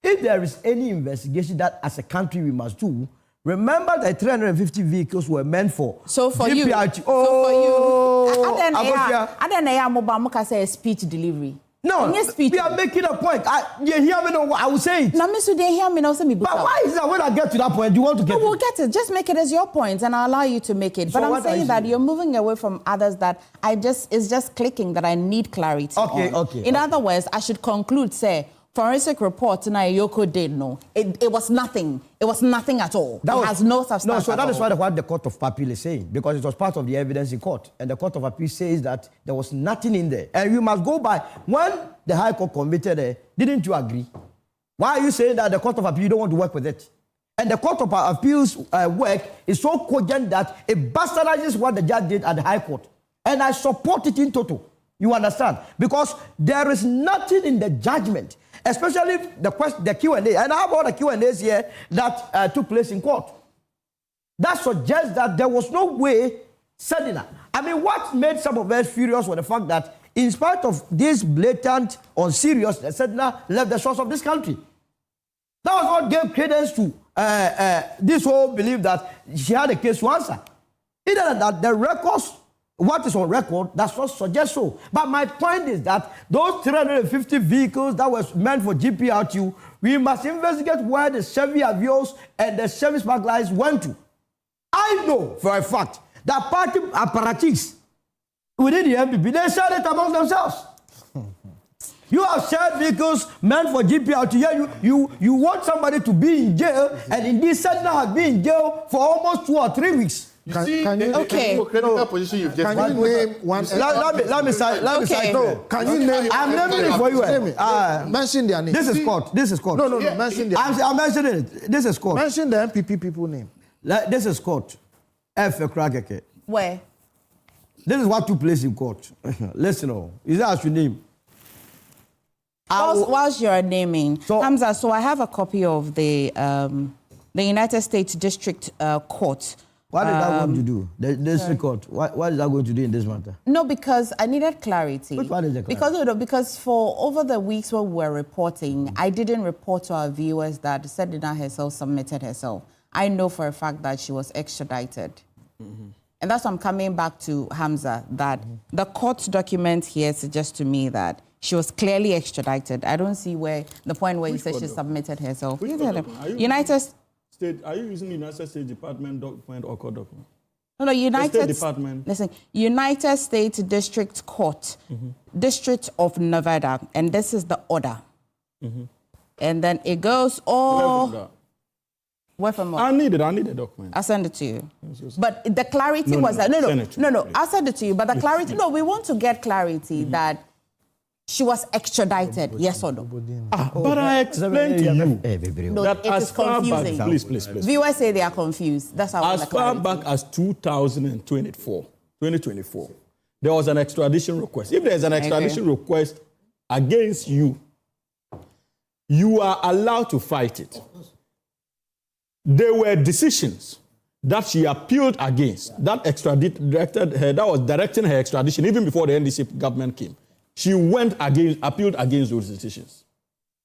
if there is any investigation that as a country we must do, remember that 350 vehicles were meant for. So for you, I don't say speech delivery. No, we are making a point. You hear me? No, I will say it. No, Miss, you hear me? No, say me. But why is that when I get to that point, you want to get? No, we'll get it. Just make it as your point, and I'll allow you to make it. So but I'm saying that you're moving away from others that it's just clicking that I need clarity. Okay. In other words, I should conclude, say, forensic report tonight, Yoko did no. It was nothing. It was nothing at all. It has no substance. No, so that is what the Court of Appeal is saying, because it was part of the evidence in court. And the Court of Appeal says that there was nothing in there. And you must go by, when the High Court convicted her, didn't you agree? Why are you saying that the Court of Appeal, you don't want to work with it? And the Court of Appeal's work is so cogent that it bastardizes what the judge did at the High Court. And I support it in total. You understand? Because there is nothing in the judgment, especially the Q&A. And I have all the Q&As here that took place in court. That suggests that there was no way Sedina. I mean, what made some of us furious was the fact that in spite of this blatant unseriousness, Sedina left the shores of this country. That was what gave credence to this whole belief that she had a case to answer. Either than that, the records, what is on record, does not suggest so. But my point is that those 350 vehicles that was meant for GPRTU, we must investigate where the Chevy Avios and the Chevy smugglers went to. I know for a fact that party apparatchiks within the MPP, they shared it among themselves. You have shared vehicles meant for GPRTU. You want somebody to be in jail, and indeed Sedina has been in jail for almost 2 or 3 weeks. Can you name one? Let me say. Can you name? I'm naming it for you. Mention their name. This is court. No. Mention their name. I'm mentioning it. This is court. Mention the MPP people name. This is court. Where? This is what took place in court. Listen, is that your name? Whilst you're naming, Hamza, so I have a copy of the United States District Court. What is that going to do? The district court. What is that going to do in this matter? No, because I needed clarity. Which one is the clarity? Because for over the weeks when we were reporting, I didn't report to our viewers that Sedina herself submitted herself. I know for a fact that she was extradited. Mm-hmm. And that's why I'm coming back to Hamza, that the court document here suggests to me that she was clearly extradited. I don't see where the point where you said she submitted herself. United States, are you using the United States Department document or court document? No, United State Department. Listen, United States District Court, District of Nevada, and this is the order. And then it goes all. Where from what? I need a document. I'll send it to you. But the clarity was that no. I'll send it to you. But the clarity, we want to get clarity that she was extradited, yes or no? But I explained to you that it is confusing. Please. Viewers say they are confused. That's how. As far back as 2024, there was an extradition request. If there is an extradition request against you, you are allowed to fight it. There were decisions that she appealed against that was directing her extradition even before the NDC government came. She appealed against those decisions.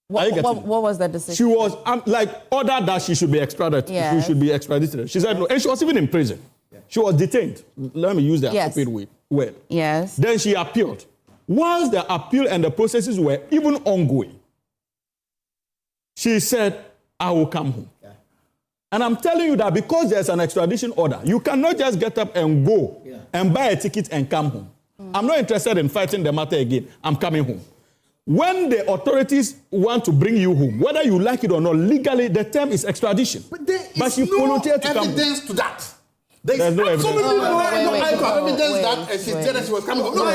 What was the decision? She was ordered that she should be extradited. Yes. She should be extradited. She said no, and she was even in prison. She was detained. Let me use the appropriate word. Yes. Then she appealed. Whilst the appeal and the processes were even ongoing, she said, "I will come home." And I'm telling you that because there's an extradition order, you cannot just get up and go and buy a ticket and come home. I'm not interested in fighting the matter again. I'm coming home. When the authorities want to bring you home, whether you like it or not, legally the term is extradition. But there is no evidence to that. There's no evidence. That she was coming home. No,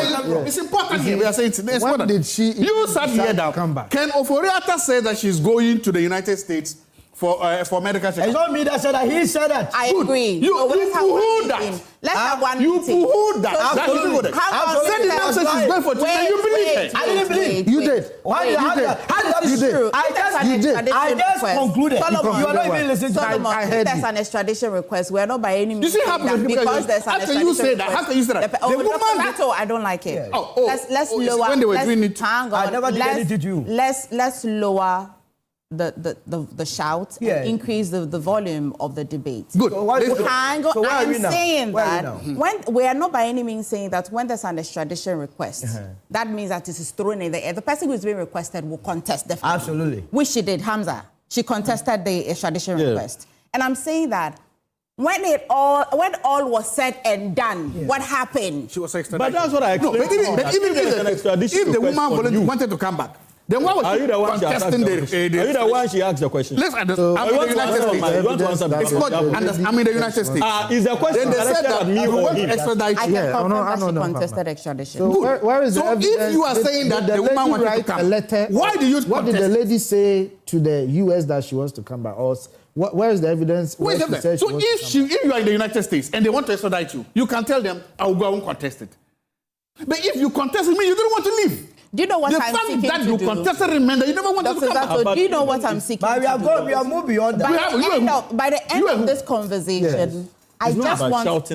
it's important here. We are saying it's important. You sat here now. Can Ofori-Atta say that she's going to the United States for medical checkup? It's not me that said that. He said that. I agree. You poo-hooed that. Let's have one You meeting. poo-hooed that. Sedina said she's going for treatment. You believe it. I didn't believe. You did. How did that be true? I just concluded. Solomon, you are not even listening to me. I heard there's an extradition request. We're not by any means. You see how because there's an how can you say that? How can you say that? The woman I don't like it. Let's lower. When they were doing it, hang on. I never did anything to you. Let's lower the shout and increase the volume of the debate. Good. I'm saying that when we are not by any means saying that when there's an extradition request, that means that it is thrown in the air. The person who is being requested will contest definitely. Absolutely. Which she did, Hamza. She contested the extradition request. And I'm saying that when all was said and done, what happened? She was extradited. But that's what I explained. If the woman wanted to come back, then why was she contesting the... Are you the one she asked the question? Let's understand. I'm in the United States. You want to answer the question? I'm in the United States. Is the question directed at me or him? I can confirm that she contested extradition. So where is the evidence? If you are saying that the woman wanted to come, why do you contest? What did the lady say to the U.S. that she wants to come back? Or where is the evidence? So if you are in the United States and they want to extradite you, you can tell them, I will go and contest it. But if you contested me, you didn't want to leave. Do you know what the I'm fact seeking that to you do? contested remained that you never wanted to come back. Do you know what I'm seeking But to do? we are moving beyond that. By the end of this conversation, I just want... It's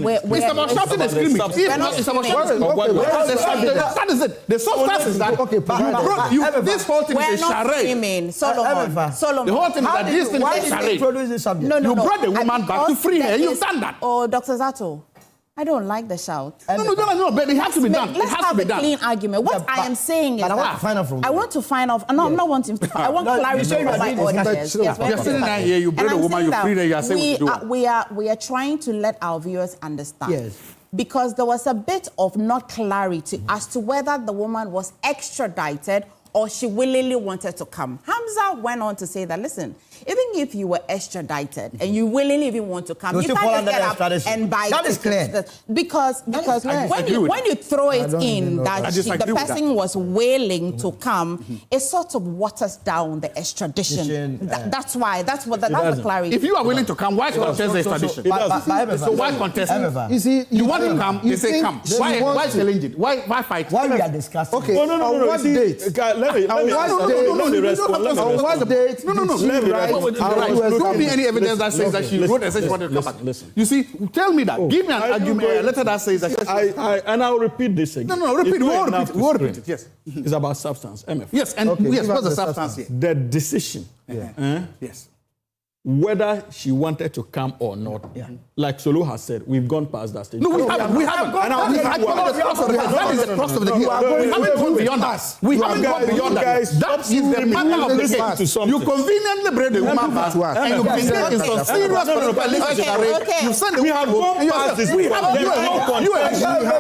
about shouting and screaming. If not, it's about shouting. That is it. The substance is that, okay, this whole thing is a charade. Solomon. The whole thing is that this thing is a charade. You brought the woman back to free her. You've done that. Oh, Dr. Zato, I don't like the shout. No, but it has to be done. Let's have a clean argument. What I am saying is that I want to find out. No, I'm not wanting to. I want clarity from my audience. You're sitting down here, you bring a woman, you free her, you are saying we are trying to let our viewers understand. Yes. Because there was a bit of not clarity as to whether the woman was extradited or she willingly wanted to come. Hamza went on to say that, listen, even if you were extradited and you willingly even want to come, you can't just get up and buy that is clear. Because when you throw it in that the person was willing to come, it sort of waters down the extradition. That's why. That's the clarity. If you are willing to come, why contest the extradition? So why contest? You see, you want to come, they say come. Why challenge it? Why fight? Why we are discussing? Okay. On what date? Show me any evidence that says that she wrote and said she wanted to come back. Listen. You see, tell me that. Give me an argument, a letter that says that. And I'll repeat this again. No, repeat. We'll repeat it. Yes. It's about substance. Emefa. Yes, and yes, what's the substance here? The decision. Yes. Whether she wanted to come or not, like Solo has said, we've gone past that stage. No, we haven't. That is the crux of the game. We haven't gone beyond that. We haven't gone beyond that. That is the matter of the game. You conveniently bring the woman back, and you bring her in some serious political. You send the woman. We have gone past this. We have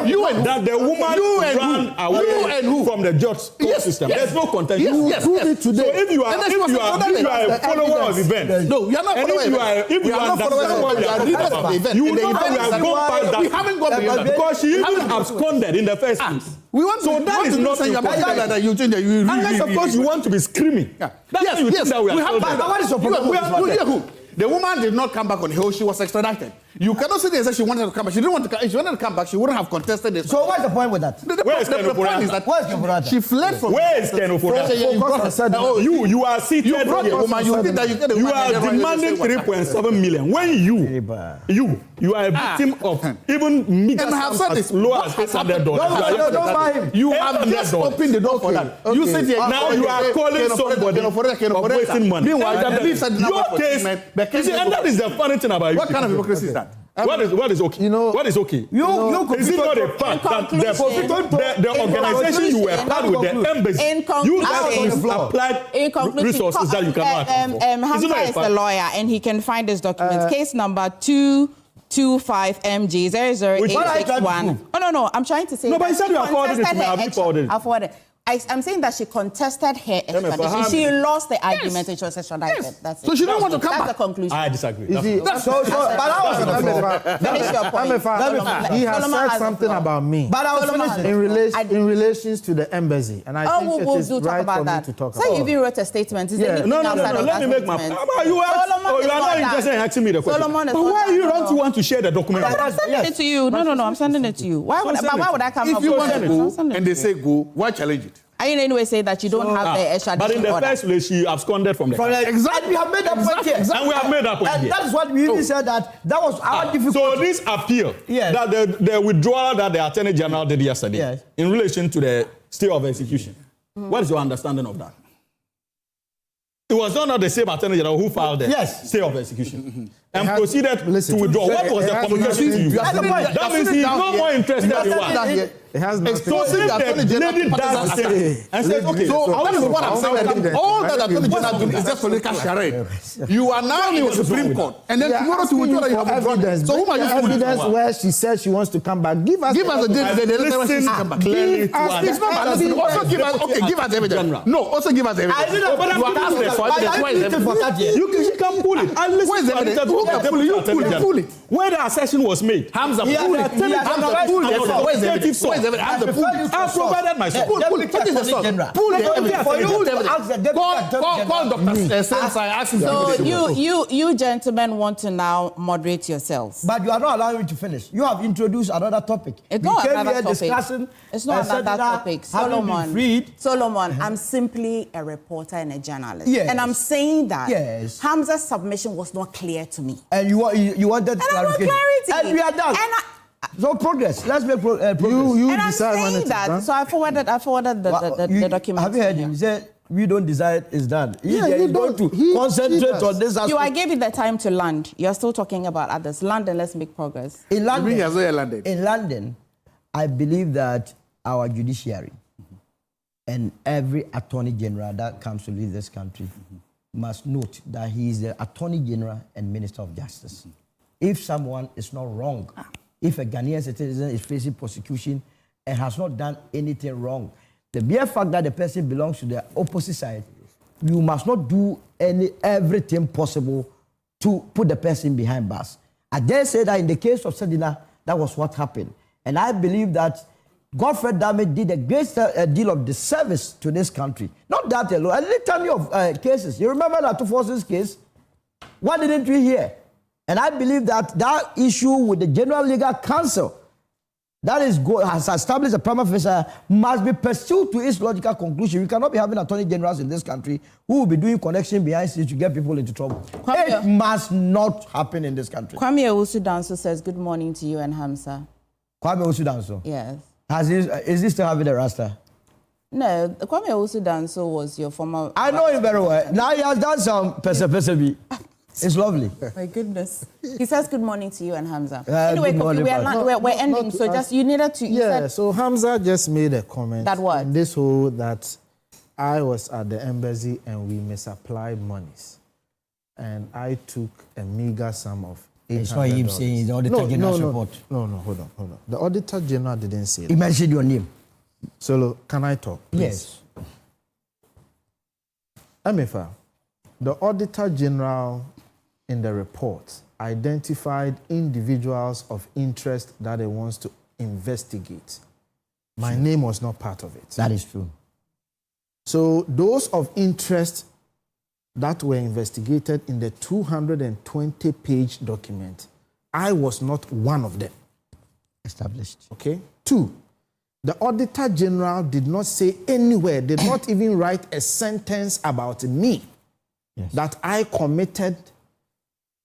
you and that the woman ran away from the judge system. There's no contention. Yes. So if you are a follower of events, no. You are not following if you understand what we are talking about, you know that we have gone past that. We haven't gone beyond that. Because she even absconded in the first place. That is not important. Unless, of course, you want to be screaming. That's why you think that we are. What is your problem? The woman did not come back on hill. She was extradited. You cannot say that she wanted to come back. She didn't want to come. If she wanted to come back, she wouldn't have contested this. So what's the point with that? The point is that she fled from. Where is Ken Ofori? You are seated here. You are demanding 3.7 million. When you are a victim of even media as low as $800. You have just opened the door for that. You sit here now. You are calling somebody of wasting money. Meanwhile, your case. And that is the funny thing about you. What kind of hypocrisy is that? What is okay? What is okay? Is it not a fact that the organization you were part with, the embassy, you guys applied resources that you cannot afford? Hamza is a lawyer and he can find this document. Case number 225 MG 00861. No. I'm trying to say. No, but you said you afforded it to me. Have you forwarded it? Afforded. I'm saying that she contested her extradition. She lost the argument and she was extradited. That's it. So she don't want to come back. That's the conclusion. I disagree. Finish your point. He has said something about me. But I was finished in relations to the embassy, and I think it is right for me to talk about. So you even wrote a statement. No. Let me make my point. You are not interested in asking me the question. But why don't you want to share the document? I'm sending it to you. No. I'm sending it to you. Why would I come up with it? If you want to go and they say go, why challenge it? I in any way say that you don't have the extradition But in the order. first place, she absconded from the country. Exactly. We have made that point here. And we have made that point here. That is what we even said that was our difficulty. So this appeal, that the withdrawal that the Attorney General did yesterday in relation to the stay of execution, what is your understanding of that? It was not the same Attorney General who filed the stay of execution and proceeded to withdraw. What was the communication to you? That means he's no more interested in what? It has nothing. So if the lady does the same and says, okay, so that is what I'm saying. All that Attorney General doing is just political charade. You are now in the Supreme Court, and then tomorrow to withdraw you have evidence. So who are you evidence where she says she wants to come back? Give us the letter where she come back. Clearly to understand. Also give us give us evidence. No, also give us evidence. But I'm asking for evidence. Why is evidence? You can pull it. Where's the evidence? pull it. Where the accession was made, Hamza pulled it. I provided my source. Pull it. What is the source? Pull it. For you to ask the deputy. Call Dr. Sensei. So you gentlemen want to now moderate yourselves. But you are not allowing me to finish. You have introduced another topic. It's not another topic. It's not another topic. Solomon, I'm simply a reporter and a journalist. Yes. And I'm saying that yes. Hamza's submission was not clear to me. And you wanted clarification. Clarity. And we are done. So progress. Let's make progress. You and I'm saying that. So I forwarded the document. Have you heard him? He said, we don't decide, it's done. You don't concentrate on this aspect. I gave you the time to land. You're still talking about others. Land and let's make progress. In London, I believe that our judiciary and every attorney general that comes to lead this country must note that he is the attorney general and minister of justice. If someone is not wrong, if a Ghanaian citizen is facing prosecution and has not done anything wrong, the mere fact that the person belongs to the opposite side, you must not do everything possible to put the person behind bars. I dare say that in the case of Sedina, that was what happened. And I believe that Godfrey Dame did a great deal of disservice to this country. Not that alone, a litany of cases. You remember that Akufo-Addo's case? Why didn't we hear? And I believe that that issue with the General Legal Council that has established a prima facie must be pursued to its logical conclusion. We cannot be having attorney generals in this country who will be doing connection behind scenes to get people into trouble. It must not happen in this country. Kwame Owusu-Danso says good morning to you and Hamza. Kwame Owusu-Danso? Yes. Is he still having a rasta? No, Kwame Owusu-Danso was your former... I know him very well. Now he has done some pesa. It's lovely. My goodness. He says good morning to you and Hamza. Anyway, we're ending, so just you needed to... So Hamza just made a comment. That what? This whole that I was at the embassy and we misapplied monies. And I took a meager sum of $800. I saw him saying the Auditor General's report. No, hold on. The Auditor General didn't say that. He mentioned your name. So, can I talk, please? Yes. Emefa, the Auditor General in the report identified individuals of interest that he wants to investigate. My name was not part of it. That is true. So those of interest that were investigated in the 220-page document, I was not one of them. Established. Okay? 2, the Auditor General did not say anywhere, did not even write a sentence about me, that I committed,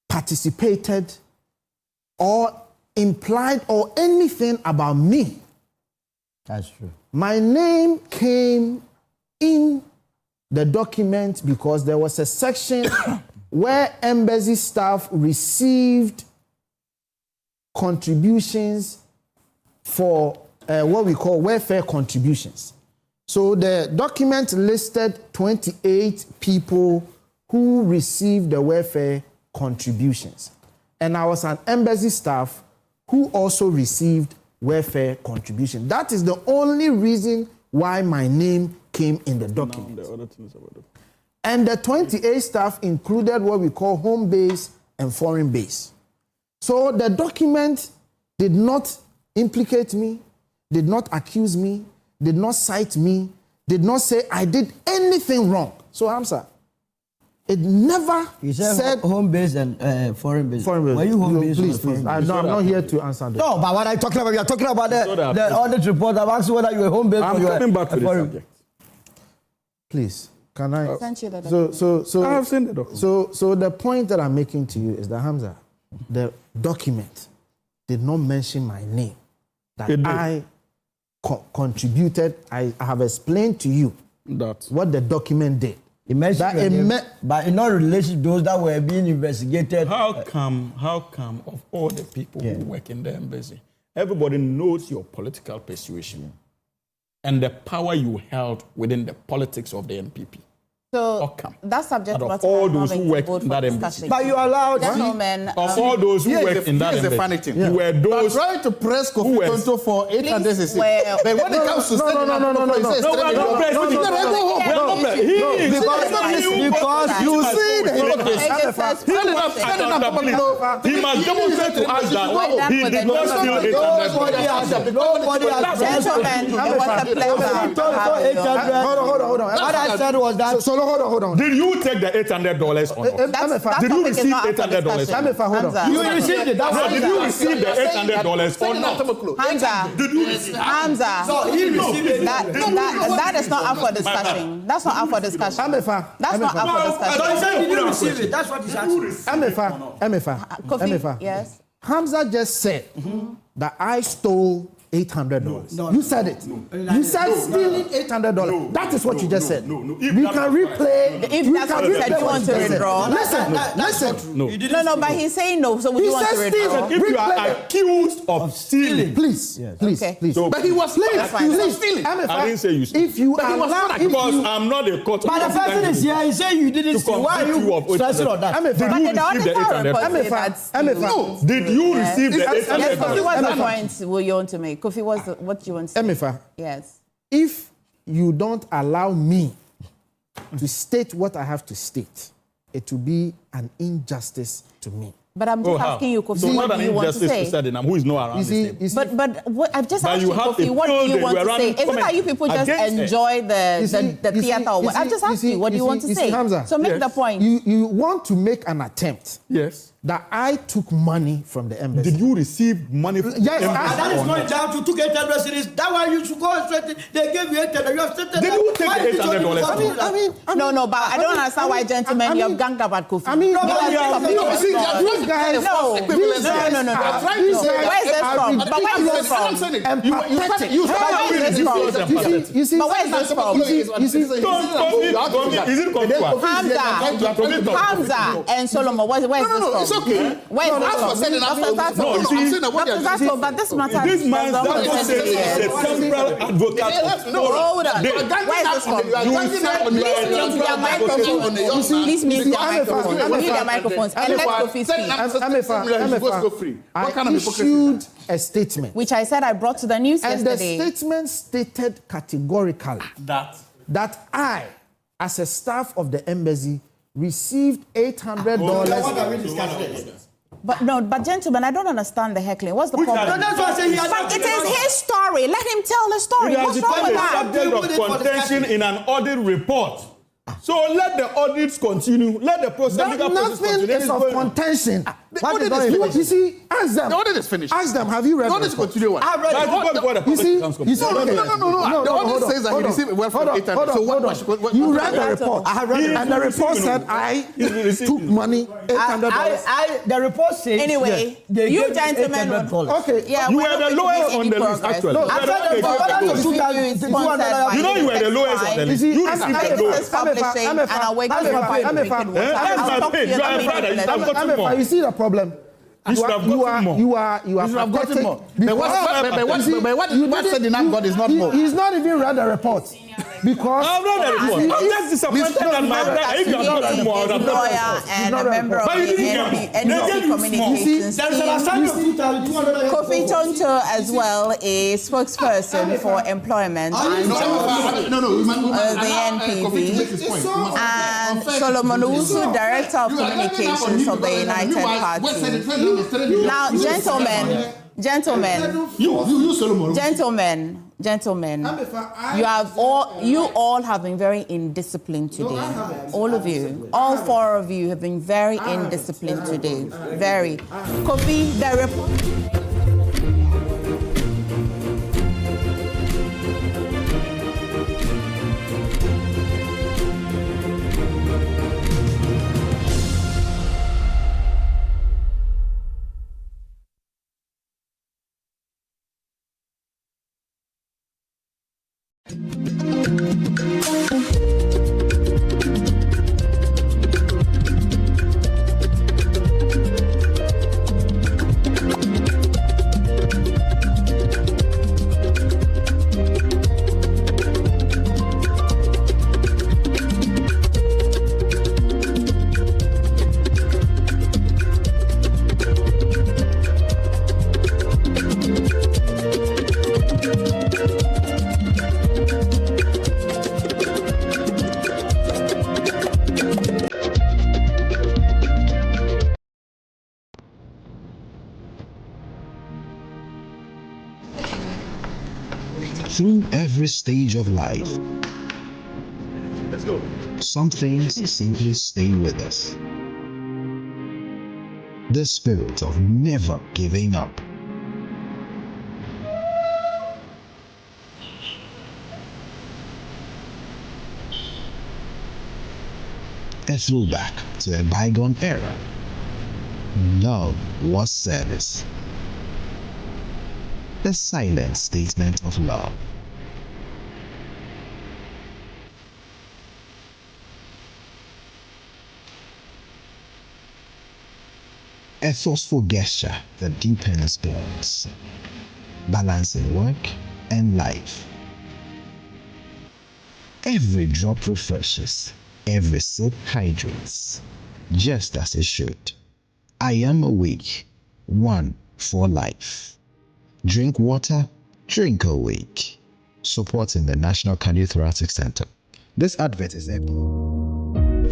participated, or implied or anything about me. That's true. My name came in the document because there was a section where embassy staff received contributions for what we call welfare contributions. So the document listed 28 people who received the welfare contributions. And I was an embassy staff who also received welfare contribution. That is the only reason why my name came in the document. And the 28 staff included what we call home base and foreign base. So the document did not implicate me, did not accuse me, did not cite me, did not say I did anything wrong. So Hamza, it never said home base and foreign base. Foreign base. Were you home base? Please. I'm not here to answer that. No, but what I'm talking about, you're talking about the audit report. I'm asking whether you were home base or you were coming back to the subject. Please, can I? Send you the document. So I have seen the document. So the point that I'm making to you is that Hamza, the document did not mention my name. That I contributed. I have explained to you what the document did. It mentioned but in no relation to those that were being investigated. How come of all the people who work in the embassy, everybody knows your political persuasion and the power you held within the politics of the NPP? So that's subject of matter. all those who work in that embassy. But you allowed gentlemen. Of all those who work in that embassy. Here's the funny thing. You were those I'm trying to press Kofi for 800. Well, but when it comes to no, we're not pressing. Because you see the hypocrisy. He must demonstrate to us that he did not steal $800. Nobody has Gentlemen, it was a pleasure. Hold on. What I said was that. So hold on. Did you take the $800 or not? Did you receive $800? Emefa, hold on. You received it. No, did you receive the $800 or not? Hamza. Did you receive it? Hamza. So he received it. That is not up for discussion. That's not up for discussion. Emefa. That's not up for discussion. So he said, did you receive it? That's what he's asking. Kofi, yes. Hamza just said that I stole $800. You said it. You said stealing $800. That is what you just said. No. We can replay. If that's what you said, you want to withdraw. Listen. No, but he's saying no, so would you want to withdraw? If you are accused of stealing, please. So, but he was stealing. I didn't say you stole. If you allow, because I'm not a court. But the person is here. He said you didn't steal. Why are you stressing on that? Did you receive the $800? Did you receive the $800? Kofi, what's the point you want to make? Kofi, what you want to say? Emefa, yes. If you don't allow me to state what I have to state, it will be an injustice to me. But I'm just asking you, Kofi, so what do you want to say? Who is not around this table. But what, I've just asked you, Kofi, what do you want to say? Is it that you people just enjoy the theater or what? I've just asked you, what do you want to say? Hamza, so make the point. You want to make an attempt. Yes. That I took money from the embassy. Did you receive money from the embassy? That is not down to took 800 cedis. That why you should go straight. They gave you 800. You have stated. Did you take the $800? I mean, no, but I don't understand why, gentlemen, you have ganged up at Kofi. I mean, these guys. No. Where's this from? But where is this from? You see, but where is this from? Is it Hamza and Solomon? Where is this from? It's okay. Where is this from? But this matter this man is a temporal advocate. Hold on. Where is this from? Please mute your microphone. We need their microphones. And let Kofi speak. I issued a statement. Which I said I brought to the news yesterday. And the statement stated categorically that I, as a staff of the embassy, received $800. But gentlemen, I don't understand the heckling. What's the problem? No, that's what I say. But it is his story. Let him tell the story. What's wrong with that? Subject of contention in an audit report. So let the audits continue. Let the process continue. Nothing is of contention. You see, ask them. The audit is finished. Ask them. Have you read the audit? Continue. I've read it. You see, no. The audit says that he received well from 800. So what? You read the report. I have read it, and the report said I took money $800. The report says. Anyway, you gentlemen. Okay. Yeah, you were the lowest on the list, actually. You know you were the lowest on the list. You received the lowest. And I'll wait for That's my page. You are a brother. You have gotten more. You see the problem? You are gotten more. But what Sedina got is not more. He's not even read the report. Because I've read the report. I'm just disappointed that my brother, if you have gotten more, I would have lawyer and a member of the NBC Communications team. Kofi Tonto as well, a spokesperson for employment and the NPV. And Solomon Usu, Director of Communications of the United Party. Now, gentlemen, you all have been very indisciplined today. All of you, all four of you have been very indisciplined today. Very. Kofi, the report. Through every stage of life, Let's go. some things simply stay with us. The spirit of never giving up. A throwback to a bygone era. Love was service. The silent statement of love. A forceful gesture that deepens bonds, balancing work and life. Every drop refreshes, every sip hydrates, just as it should. I am awake, one for life. Drink water, drink awake. Supporting the National Cardiothoracic Center. This advert is epic.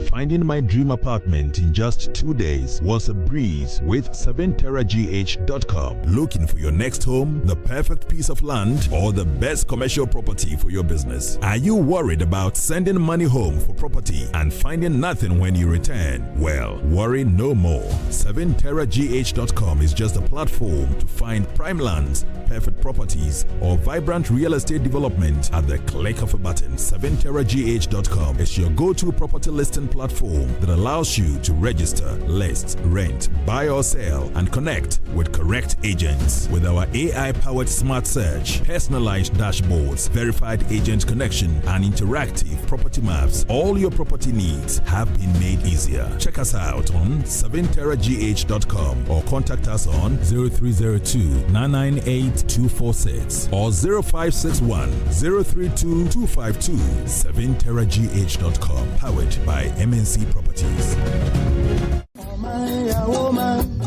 Finding my dream apartment in just 2 days was a breeze with 7terragh.com. Looking for your next home, the perfect piece of land, or the best commercial property for your business? Are you worried about sending money home for property and finding nothing when you return? Well, worry no more. 7terragh.com is just a platform to find prime lands, perfect properties, or vibrant real estate development at the click of a button. 7terragh.com is your go-to property listing platform that allows you to register, list, rent, buy or sell, and connect with correct agents. With our AI-powered smart search, personalized dashboards, verified agent connection, and interactive property maps, all your property needs have been made easier. Check us out on 7terragh.com or contact us on 0302-998-246 or 0561 032 252. 7terragh.com, powered by MNC Properties.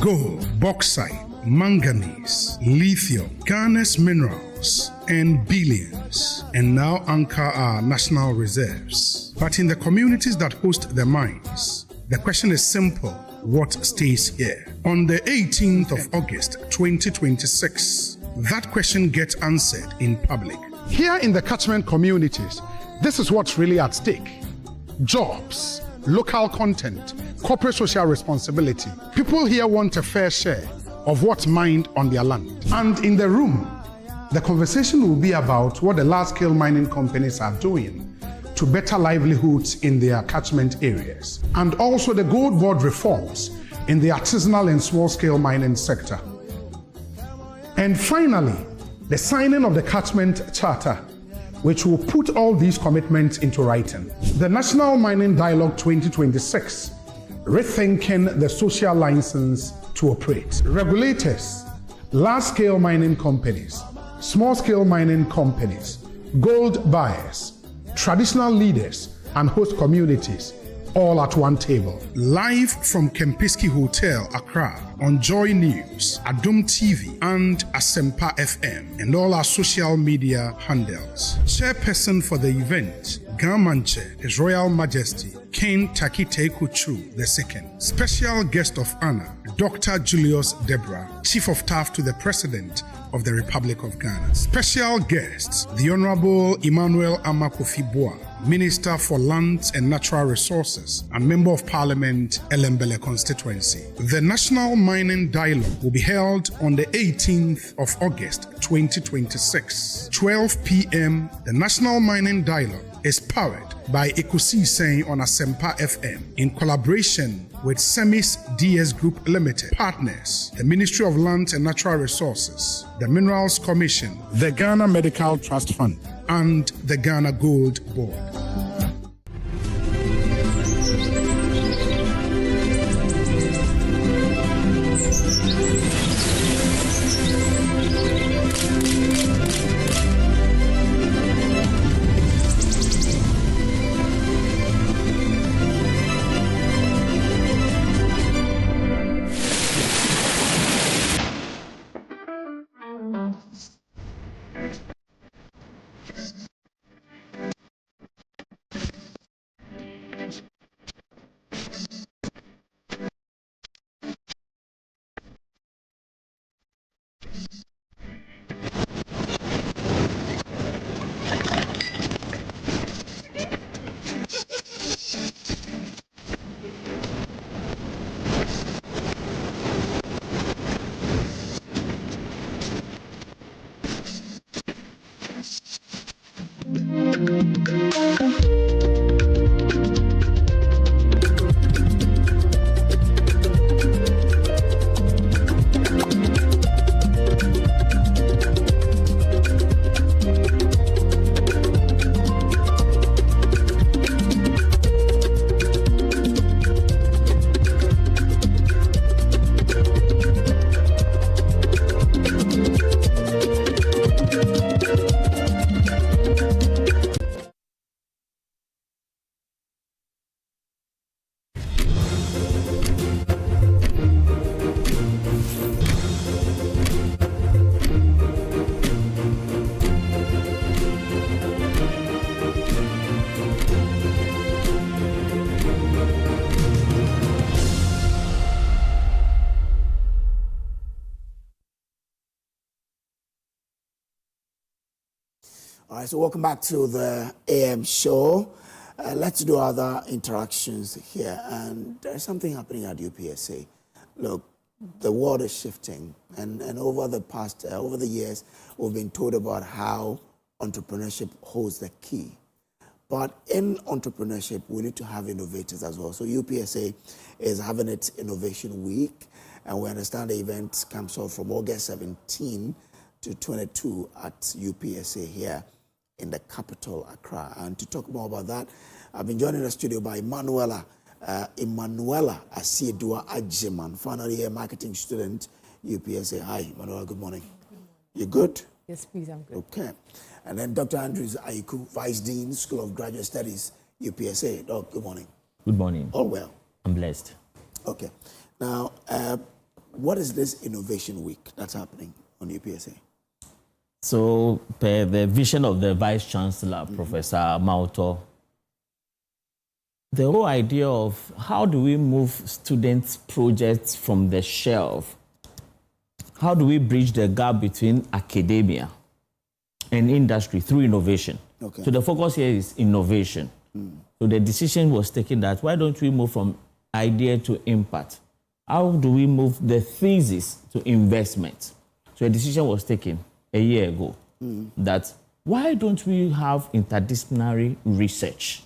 Gold, bauxite, manganese, lithium, Ghana's minerals, and billions, and now anchor our national reserves. But in the communities that host the mines, the question is simple: what stays here? On the 18th of August 2026, that question gets answered in public. Here in the catchment communities, this is what's really at stake. Jobs, local content, corporate social responsibility. People here want a fair share of what's mined on their land. And in the room, the conversation will be about what the large-scale mining companies are doing to better livelihoods in their catchment areas, and also the gold board reforms in the artisanal and small-scale mining sector. And finally, the signing of the catchment charter, which will put all these commitments into writing. The National Mining Dialogue 2026, rethinking the social license to operate. Regulators, large-scale mining companies, small-scale mining companies, gold buyers, traditional leaders, and host communities, all at one table. Live from Kempinski Hotel, Accra, on Joy News, Adom TV, and Asempa FM, and all our social media handles. Chairperson for the event, Gamanche, His Royal Majesty, King Takite Kuchu II. Special guest of honor, Dr. Julius Debra, Chief of Staff to the President of the Republic of Ghana. Special guests, the Honorable Emmanuel Amakofi-Boa, Minister for Lands and Natural Resources and Member of Parliament, Elembele constituency. The National Mining Dialogue will be held on the 18th of August 2026, 12 p.m. The National Mining Dialogue is powered by Akosua on Asempa FM in collaboration with Semis DS Group Limited, partners, the Ministry of Lands and Natural Resources, the Minerals Commission, the Ghana Medical Trust Fund, and the Ghana Gold Board. All right, so welcome back to the AM show. Let's do other interactions here. And there's something happening at UPSA. Look, the world is shifting. And over the years, we've been told about how entrepreneurship holds the key. But in entrepreneurship, we need to have innovators as well. So UPSA is having its Innovation Week. And we understand the event comes off from August 17 to 22 at UPSA here in the capital, Accra. And to talk more about that, I've been joined in the studio by Emanuela Asiedua Ajiman, final year marketing student, UPSA. Hi, Emanuela, good morning. You good? Yes, please, I'm good. Okay. And then Dr. Andrews Aiku, Vice Dean, School of Graduate Studies, UPSA. Doc, good morning. Good morning. All well? I'm blessed. Okay. Now, what is this Innovation Week that's happening on UPSA? So, per the vision of the Vice Chancellor, Professor Mauto, the whole idea of how do we move students' projects from the shelf? How do we bridge the gap between academia and industry through innovation? Okay. So the focus here is innovation. So the decision was taken that why don't we move from idea to impact? How do we move the thesis to investment? So a decision was taken a year ago that why don't we have interdisciplinary research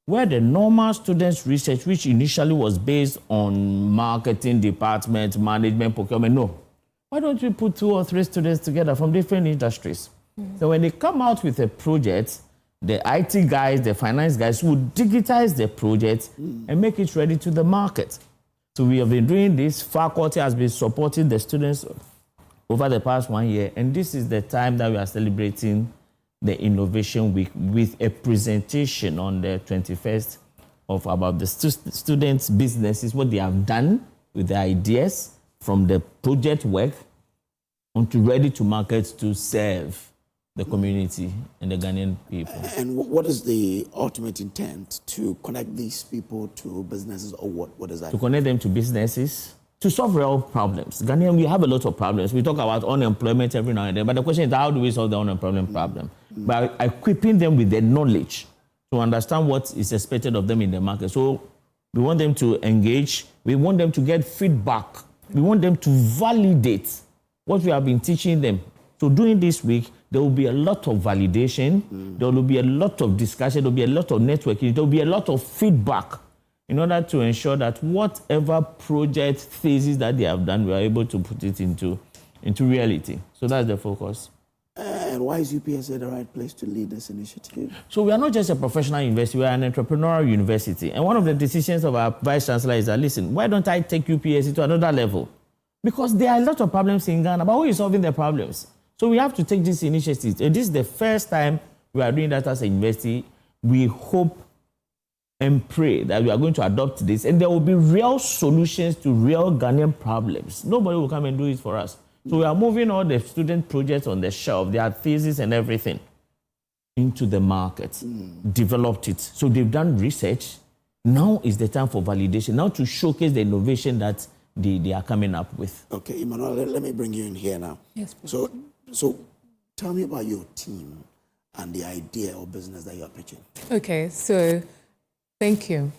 where the normal students research, which initially was based on marketing department, management, procurement, no. Why don't we put 2 or 3 students together from different industries? So when they come out with a project, the IT guys, the finance guys would digitize the project and make it ready to the market. So we have been doing this. Faculty has been supporting the students over the past 1 year, and this is the time that we are celebrating the Innovation Week with a presentation on the 21st of about the students' businesses, what they have done with the ideas from the project work onto ready to market to serve the community and the Ghanaian people. And what is the ultimate intent? To connect these people to businesses, or what? What is that? To connect them to businesses, to solve real problems. Ghanaian, we have a lot of problems. We talk about unemployment every now and then, but the question is, how do we solve the unemployment problem? By equipping them with the knowledge to understand what is expected of them in the market. So we want them to engage. We want them to get feedback. We want them to validate what we have been teaching them. So during this week, there will be a lot of validation. There will be a lot of discussion. There will be a lot of networking. There will be a lot of feedback in order to ensure that whatever project thesis that they have done, we are able to put it into reality. So that's the focus. And why is UPSA the right place to lead this initiative? So we are not just a professional university, we are an entrepreneurial university. And one of the decisions of our Vice Chancellor is that, listen, why don't I take UPSA to another level? Because there are a lot of problems in Ghana, but who is solving the problems? So we have to take this initiative. And this is the first time we are doing that as a university. We hope and pray that we are going to adopt this, and there will be real solutions to real Ghanaian problems. Nobody will come and do it for us. So we are moving all the student projects on the shelf, their thesis and everything, into the market, developed it. So they've done research. Now is the time for validation, now to showcase the innovation that they are coming up with. Okay, Emmanuel, let me bring you in here now. Yes, please. So tell me about your team and the idea or business that you are pitching. Okay, so thank you.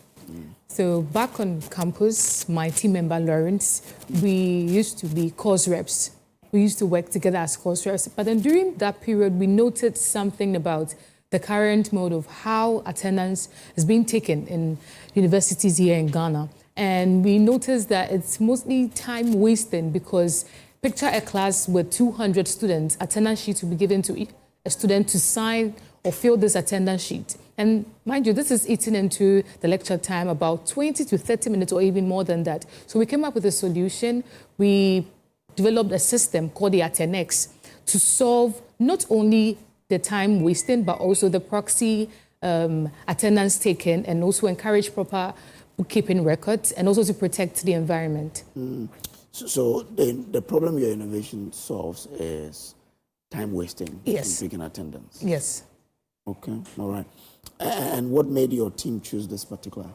So back on campus, my team member Lawrence, we used to be course reps. We used to work together as course reps. But then during that period, we noted something about the current mode of how attendance is being taken in universities here in Ghana. And we noticed that it's mostly time wasting because picture a class with 200 students, attendance sheet will be given to a student to sign or fill this attendance sheet. And mind you, this is eating into the lecture time about 20 to 30 minutes or even more than that. So we came up with a solution. We developed a system called the Atenex to solve not only the time wasting, but also the proxy attendance taken, and also encourage proper bookkeeping records, and also to protect the environment. So the problem your innovation solves is time wasting in picking attendance. Yes. Okay, all right. And what made your team choose this particular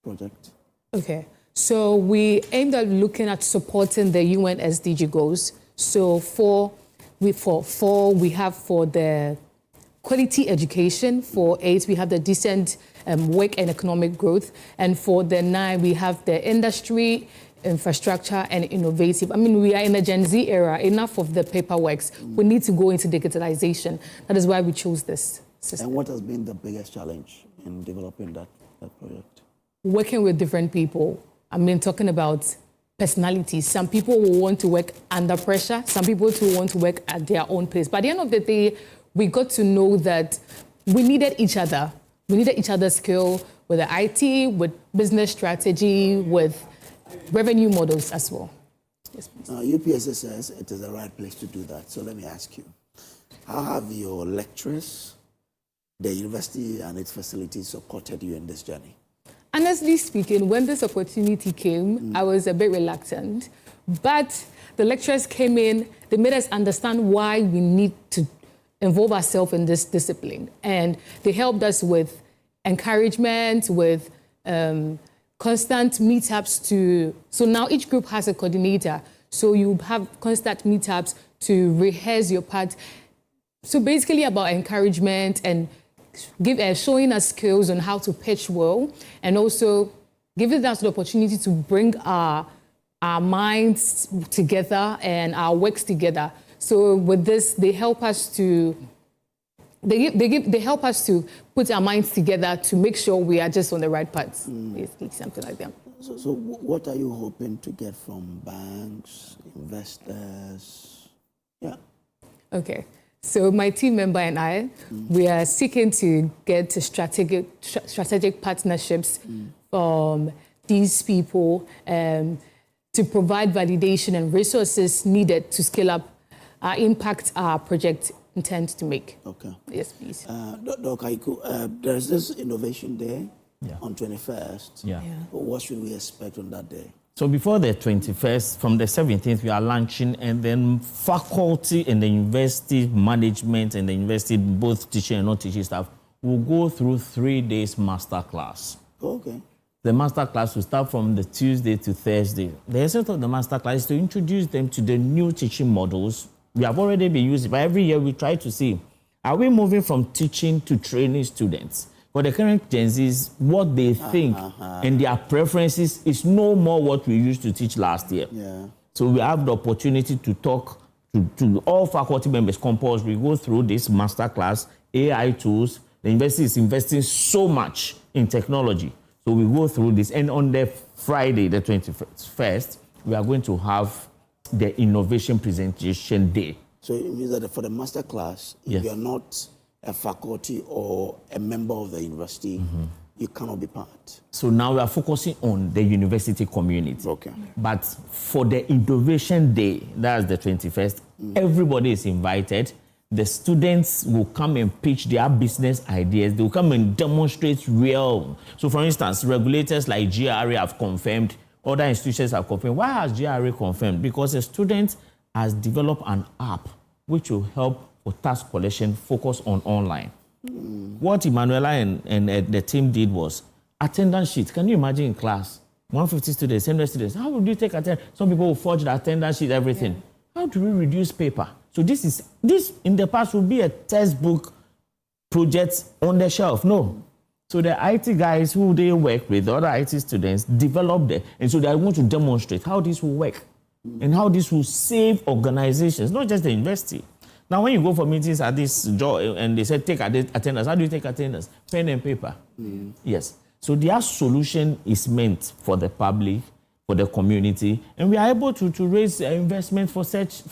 project? Okay, so we aimed at looking at supporting the UN SDG goals. So we have for the quality education, for 8 we have the decent work and economic growth, and for the 9 we have the industry, infrastructure and innovative. I mean, we are in a Gen Z era, enough of the paperworks. We need to go into digitalization. That is why we chose this system. And what has been the biggest challenge in developing that project? Working with different people. I mean, talking about personalities. Some people will want to work under pressure. Some people too want to work at their own pace. But at the end of the day, we got to know that we needed each other. We needed each other's skill with the IT, with business strategy, with revenue models as well. Yes, please. UPSA says it is the right place to do that. So let me ask you, how have your lecturers, the university and its facilities supported you in this journey? Honestly speaking, when this opportunity came, I was a bit reluctant. But the lecturers came in, they made us understand why we need to involve ourselves in this discipline. And they helped us with encouragement, with constant meetups so now each group has a coordinator. So you have constant meetups to rehearse your part. So basically about encouragement and showing us skills on how to pitch well, and also giving us the opportunity to bring our minds together and our works together. So with this, they help us to help us to put our minds together to make sure we are just on the right path, basically, something like that. So what are you hoping to get from banks, investors? Yeah. Okay. So my team member and I, we are seeking to get strategic partnerships from these people to provide validation and resources needed to scale up our impact our project intends to make. Okay. Yes, please. Dr. Aiku, there's this Innovation Day on 21st. Yeah. What should we expect on that day? So before the 21st, from the 17th, we are launching, and then faculty and the university management and the university, both teaching and non-teaching staff, will go through 3 days master class. Okay. The master class will start from the Tuesday to Thursday. The essence of the master class is to introduce them to the new teaching models. We have already been using, but every year we try to see, are we moving from teaching to training students? For the current Gen Zs, what they think and their preferences is no more what we used to teach last year. Yeah. So we have the opportunity to talk to all faculty members, compulsory. We go through this master class, AI tools. The university is investing so much in technology. So we go through this. And on the Friday, the 21st, we are going to have the innovation presentation day. So it means that for the master class, if you're not a faculty or a member of the university, you cannot be part. So now we are focusing on the university community. Okay. But for the innovation day, that's the 21st, everybody is invited. The students will come and pitch their business ideas. They will come and demonstrate real. So for instance, regulators like GRA have confirmed, other institutions have confirmed. Why has GRA confirmed? Because a student has developed an app which will help for tax collection focus on online. What Emanuela and the team did was attendance sheet. Can you imagine in class, 150 students, 100 students, how would you take attendance? Some people will forge the attendance sheet, everything. Yeah. How do we reduce paper? So this in the past would be a textbook project on the shelf. No. So the IT guys who they work with, the other IT students, developed it. And so they want to demonstrate how this will work and how this will save organizations, not just the university. Now, when you go for meetings at this job and they say take attendance, how do you take attendance? Pen and paper. Yes. So their solution is meant for the public, for the community, and we are able to raise investment for such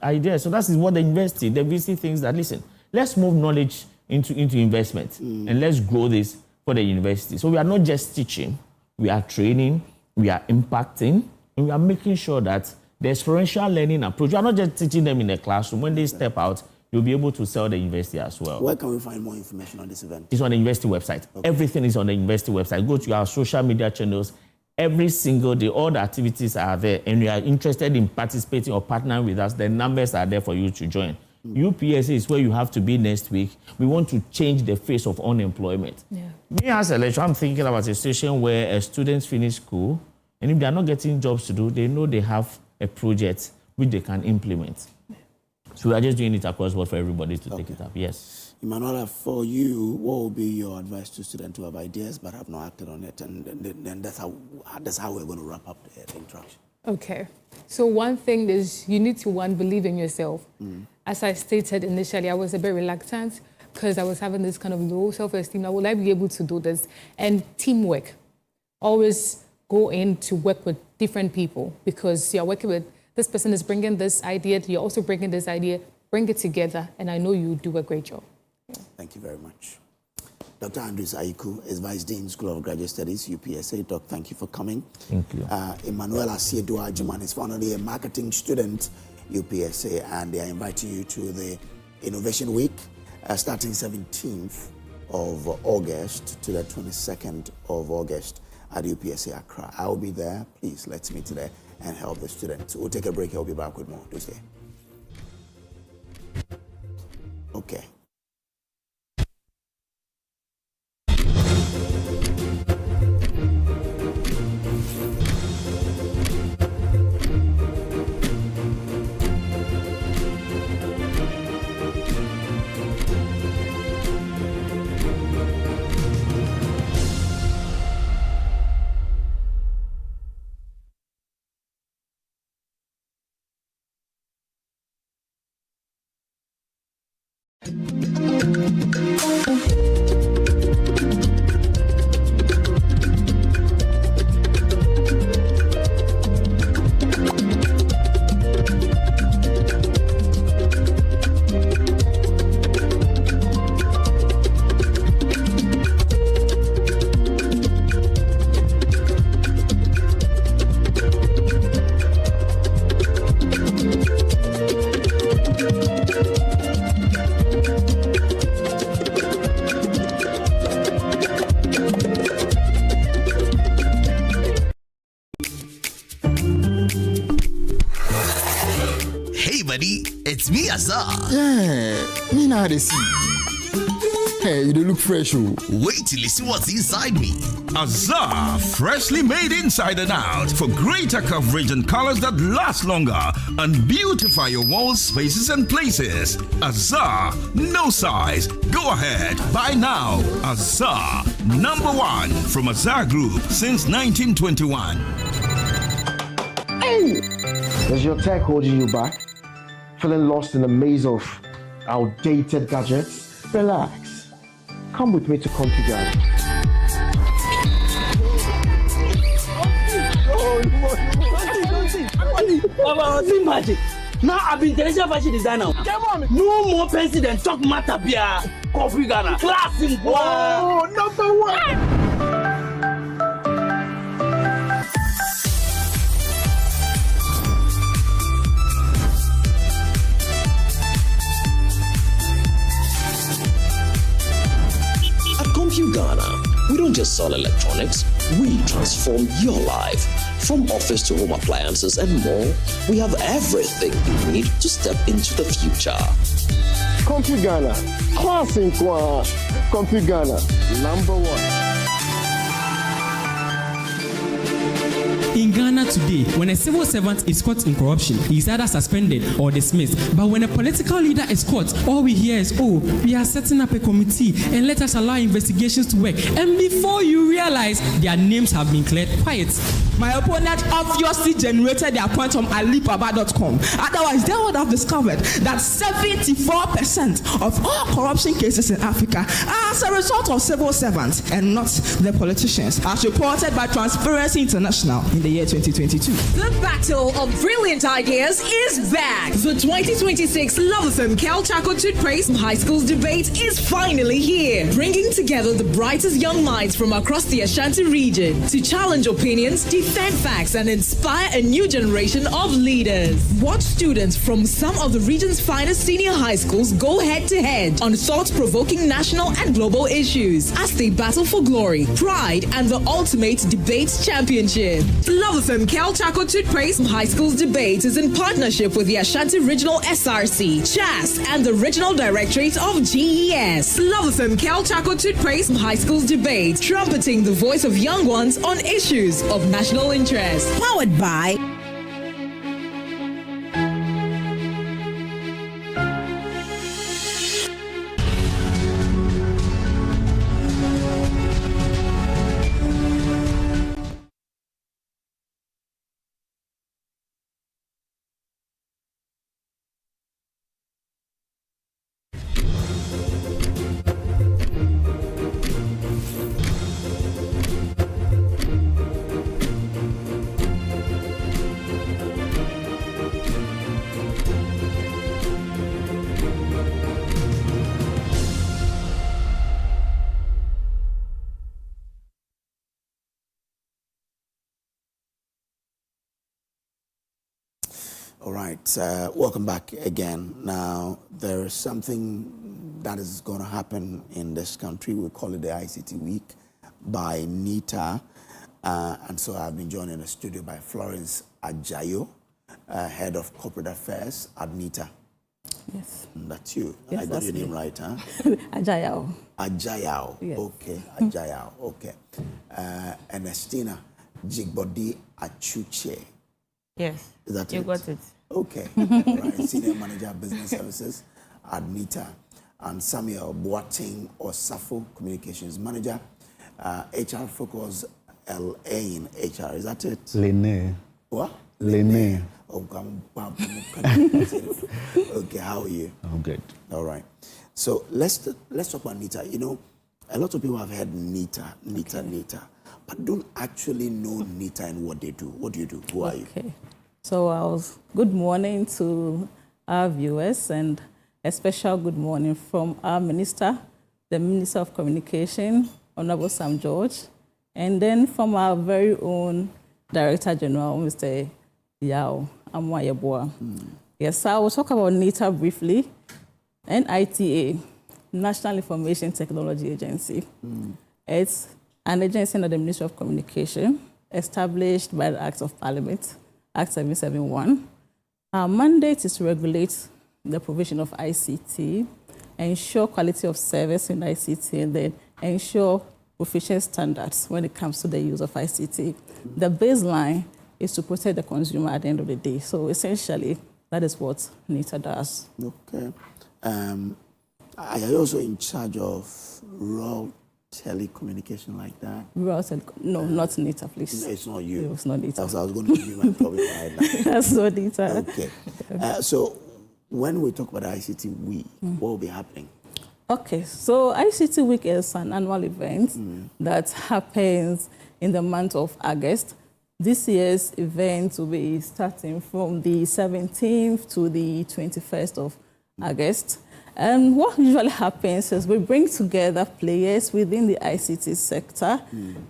ideas. So that is what the university, the VC thinks that, listen, let's move knowledge into investment and let's grow this for the university. So we are not just teaching, we are training, we are impacting, and we are making sure that the experiential learning approach, we are not just teaching them in the classroom. When they step out, you'll be able to sell the university as well. Where can we find more information on this event? It's on the university website. Okay. Everything is on the university website. Go to our social media channels. Every single day, all the activities are there, and you are interested in participating or partnering with us, the numbers are there for you to join. UPSA is where you have to be next week. We want to change the face of unemployment. Me as a lecturer, I'm thinking about a situation where students finish school, and if they are not getting jobs to do, they know they have a project which they can implement. So we are just doing it across board for everybody to take it up. Yes. Emanuela, for you, what will be your advice to students who have ideas but have not acted on it? And then that's how we're going to wrap up the interaction. Okay. So one thing is you need to, believe in yourself. As I stated initially, I was a bit reluctant because I was having this kind of low self-esteem. Will I be able to do this? And teamwork. Always go in to work with different people because you're working with this person is bringing this idea, you're also bringing this idea, bring it together, and I know you do a great job. Thank you very much. Dr. Andrews Aiku is Vice Dean, School of Graduate Studies, UPSA. Doc, thank you for coming. Thank you. Emanuela Siedu-Ajuman is finally a marketing student, UPSA, and they are inviting you to the Innovation Week starting 17th of August to the 22nd of August at UPSA Accra. I will be there. Please, let's meet there and help the students. We'll take a break. I'll be back with more. Do stay. Okay. It's me, Azar. Yeah, me now they see. Hey, you look fresh. Oh. Wait till you see what's inside me. Azar, freshly made inside and out for greater coverage and colors that last longer and beautify your walls, spaces, and places. Azar, no size. Go ahead, buy now. Azar, #1 from Azar Group since 1921. Hey! Is your tech holding you back? Feeling lost in the maze of outdated gadgets? Relax. Come with me to Configure. Magic. Now I've been international fashion designer. No more pencil than talk matter beer. Coffee Ghana. Class in boy. Oh, #1. Ghana, we don't just sell electronics, we transform your life. From office to home appliances and more, we have everything you need to step into the future. Comfy Ghana, classic one. Comfy Ghana, #1. In Ghana today, when a civil servant is caught in corruption, he is either suspended or dismissed. But when a political leader is caught, all we hear is, oh, we are setting up a committee and let us allow investigations to work. And before you realize, their names have been cleared, quiet. My opponent obviously generated their point from alibaba.com. Otherwise, they would have discovered that 74% of all corruption cases in Africa are as a result of civil servants and not the politicians, as reported by Transparency International in the year 2022. The battle of brilliant ideas is back. The 2026 Love FM Kel Chaco Toothpaste High Schools debate is finally here, bringing together the brightest young minds from across the Ashanti region to challenge opinions, defend facts, and inspire a new generation of leaders. Watch students from some of the region's finest senior high schools go head-to-head on thought-provoking national and global issues as they battle for glory, pride, and the ultimate debate championship. Love FM Kel Chaco Toothpaste High Schools debate is in partnership with the Ashanti Regional SRC, CHAS, and the Regional Directorate of GES. Love FM Kel Chaco Toothpaste High Schools debate, trumpeting the voice of young ones on issues of national interest. Powered by All right, welcome back again. Now, there is something that is going to happen in this country. We call it the ICT Week by NITA. And so I've been joined in the studio by Florence Ajayo, Head of Corporate Affairs at NITA. Yes. That's you. Yes, I got your name right, huh? Ajayao. Ajayao. Yes. Okay, Ajayao. Okay. And Estina Jigbodi Achuche. Yes. Is that you it? got it. Okay. All right. Senior Manager of Business Services at NITA. And Samuel Boateng Osafo, Communications Manager. HR Focus LA in HR. Is that it? Lene. What? Lene. Okay, how are you? I'm good. All right. So let's talk about NITA. You know, a lot of people have heard NITA, but don't actually know NITA and what they do. What do you do? Who are you? Okay. So good morning to our viewers and a special good morning from our minister, the Minister of Communication, Honorable Sam George, and then from our very own Director General, Mr. Yao Amwayeboa. Yes, so I will talk about NITA briefly. NITA, National Information Technology Agency. It's an agency under the Ministry of Communication, established by the Act of Parliament, Act 771. Our mandate is to regulate the provision of ICT, ensure quality of service in ICT, and then ensure proficient standards when it comes to the use of ICT. The baseline is to protect the consumer at the end of the day. So essentially, that is what NITA does. Okay. Are you also in charge of rural telecommunication like that? No, not NITA, please. No, it's not you. It's not NITA. That's what I was going to give you my problem right now. That's not NITA. Okay. So when we talk about ICT Week, what will be happening? Okay, so ICT Week is an annual event that happens in the month of August. This year's event will be starting from the 17th to the 21st of August. And what usually happens is we bring together players within the ICT sector.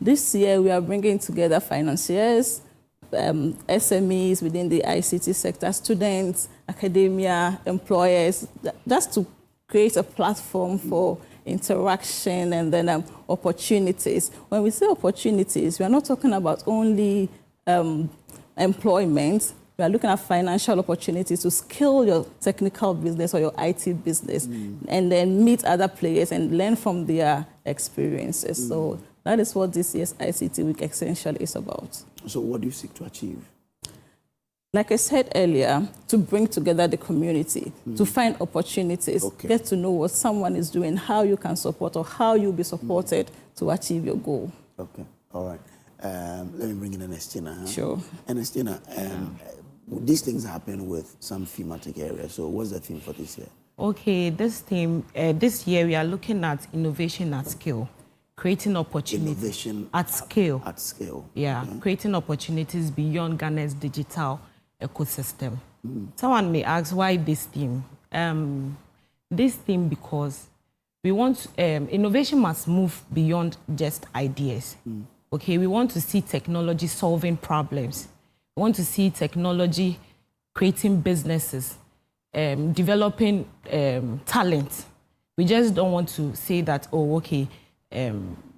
This year, we are bringing together financiers, SMEs within the ICT sector, students, academia, employers, just to create a platform for interaction and then opportunities. When we say opportunities, we are not talking about only employment. We are looking at financial opportunities to scale your technical business or your IT business and then meet other players and learn from their experiences. So That is what this year's ICT Week essentially is about. So what do you seek to achieve? Like I said earlier, to bring together the community, to find opportunities, get to know what someone is doing, how you can support or how you'll be supported to achieve your goal. Okay, all right. Let me bring in Ernestina. Huh? Sure. Ernestina, these things happen with some thematic areas. So what's the theme for this year? Okay, this theme, this year we are looking at innovation at scale, creating opportunities. Innovation at scale. At scale. Yeah, creating opportunities beyond Ghana's digital ecosystem. Someone may ask why this theme? This theme because we want, innovation must move beyond just ideas. Okay, we want to see technology solving problems. We want to see technology creating businesses, developing talent. We just don't want to say that, oh, okay,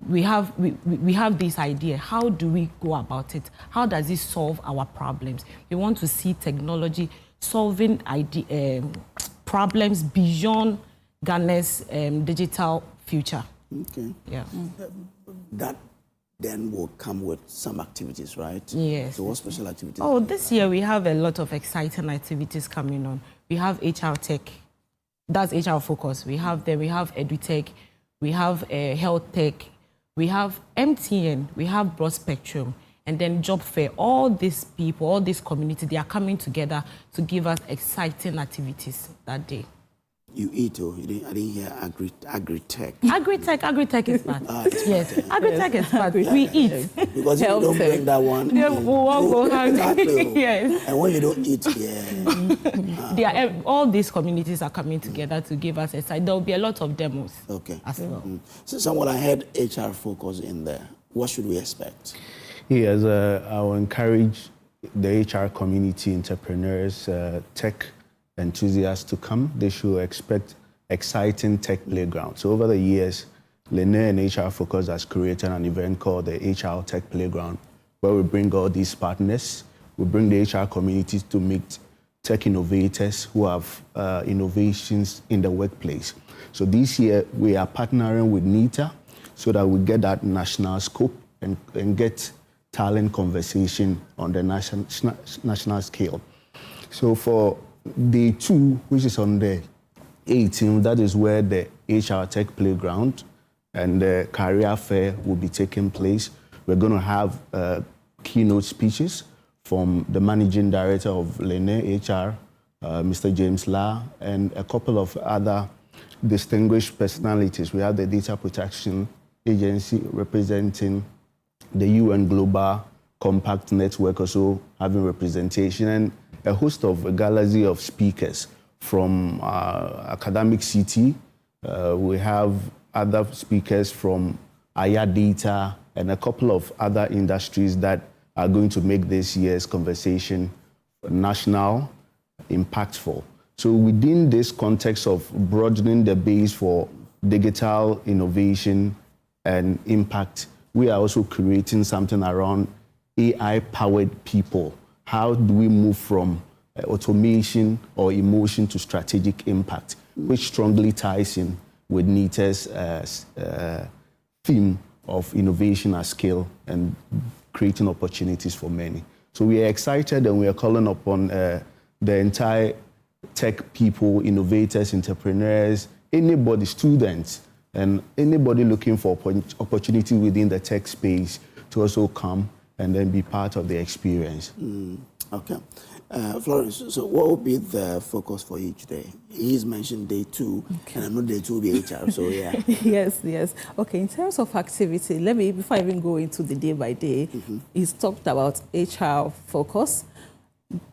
we have this idea. How do we go about it? How does it solve our problems? We want to see technology solving problems beyond Ghana's digital future. Okay. Yeah. That then will come with some activities, right? Yes. So what special activities? Oh, this year we have a lot of exciting activities coming on. We have HR Tech. That's HR Focus. We have them. We have EduTech. We have Health Tech. We have MTN. We have Broad Spectrum. And then Job Fair. All these people, all this community, they are coming together to give us exciting activities that day. You eat, I didn't hear agri-tech. Agri-tech is part. Yes, agri-tech is part. We eat. Because if you don't bring that one, we won't go hungry. Yes. And when you don't eat, all these communities are coming together to give us a side. There will be a lot of demos as well. So someone I had HR Focus in there. What should we expect? Yes, I will encourage the HR community, entrepreneurs, tech enthusiasts to come. They should expect exciting tech playground. So over the years, Lene and HR Focus has created an event called the HR Tech Playground, where we bring all these partners. We bring the HR communities to meet tech innovators who have innovations in the workplace. So this year, we are partnering with NITA so that we get that national scope and get talent conversation on the national scale. So for Day 2, which is on the 18th, that is where the HR Tech Playground and the career fair will be taking place. We're going to have keynote speeches from the managing director of Lene HR, Mr. James La, and a couple of other distinguished personalities. We have the Data Protection Agency representing the UN Global Compact Network also having representation, and a host of a galaxy of speakers from academic city. We have other speakers from Aya Data and a couple of other industries that are going to make this year's conversation national, impactful. So within this context of broadening the base for digital innovation and impact, we are also creating something around AI-powered people. How do we move from automation or emotion to strategic impact, which strongly ties in with NITA's theme of innovation at scale and creating opportunities for many. So we are excited and we are calling upon the entire tech people, innovators, entrepreneurs, anybody, students, and anybody looking for opportunity within the tech space to also come and then be part of the experience. Okay. Florence, so what will be the focus for each day? He's mentioned day 2, and I know day 2 will be HR, so yeah. Yes. Okay, in terms of activity, let me, before I even go into the day by day, he's talked about HR focus.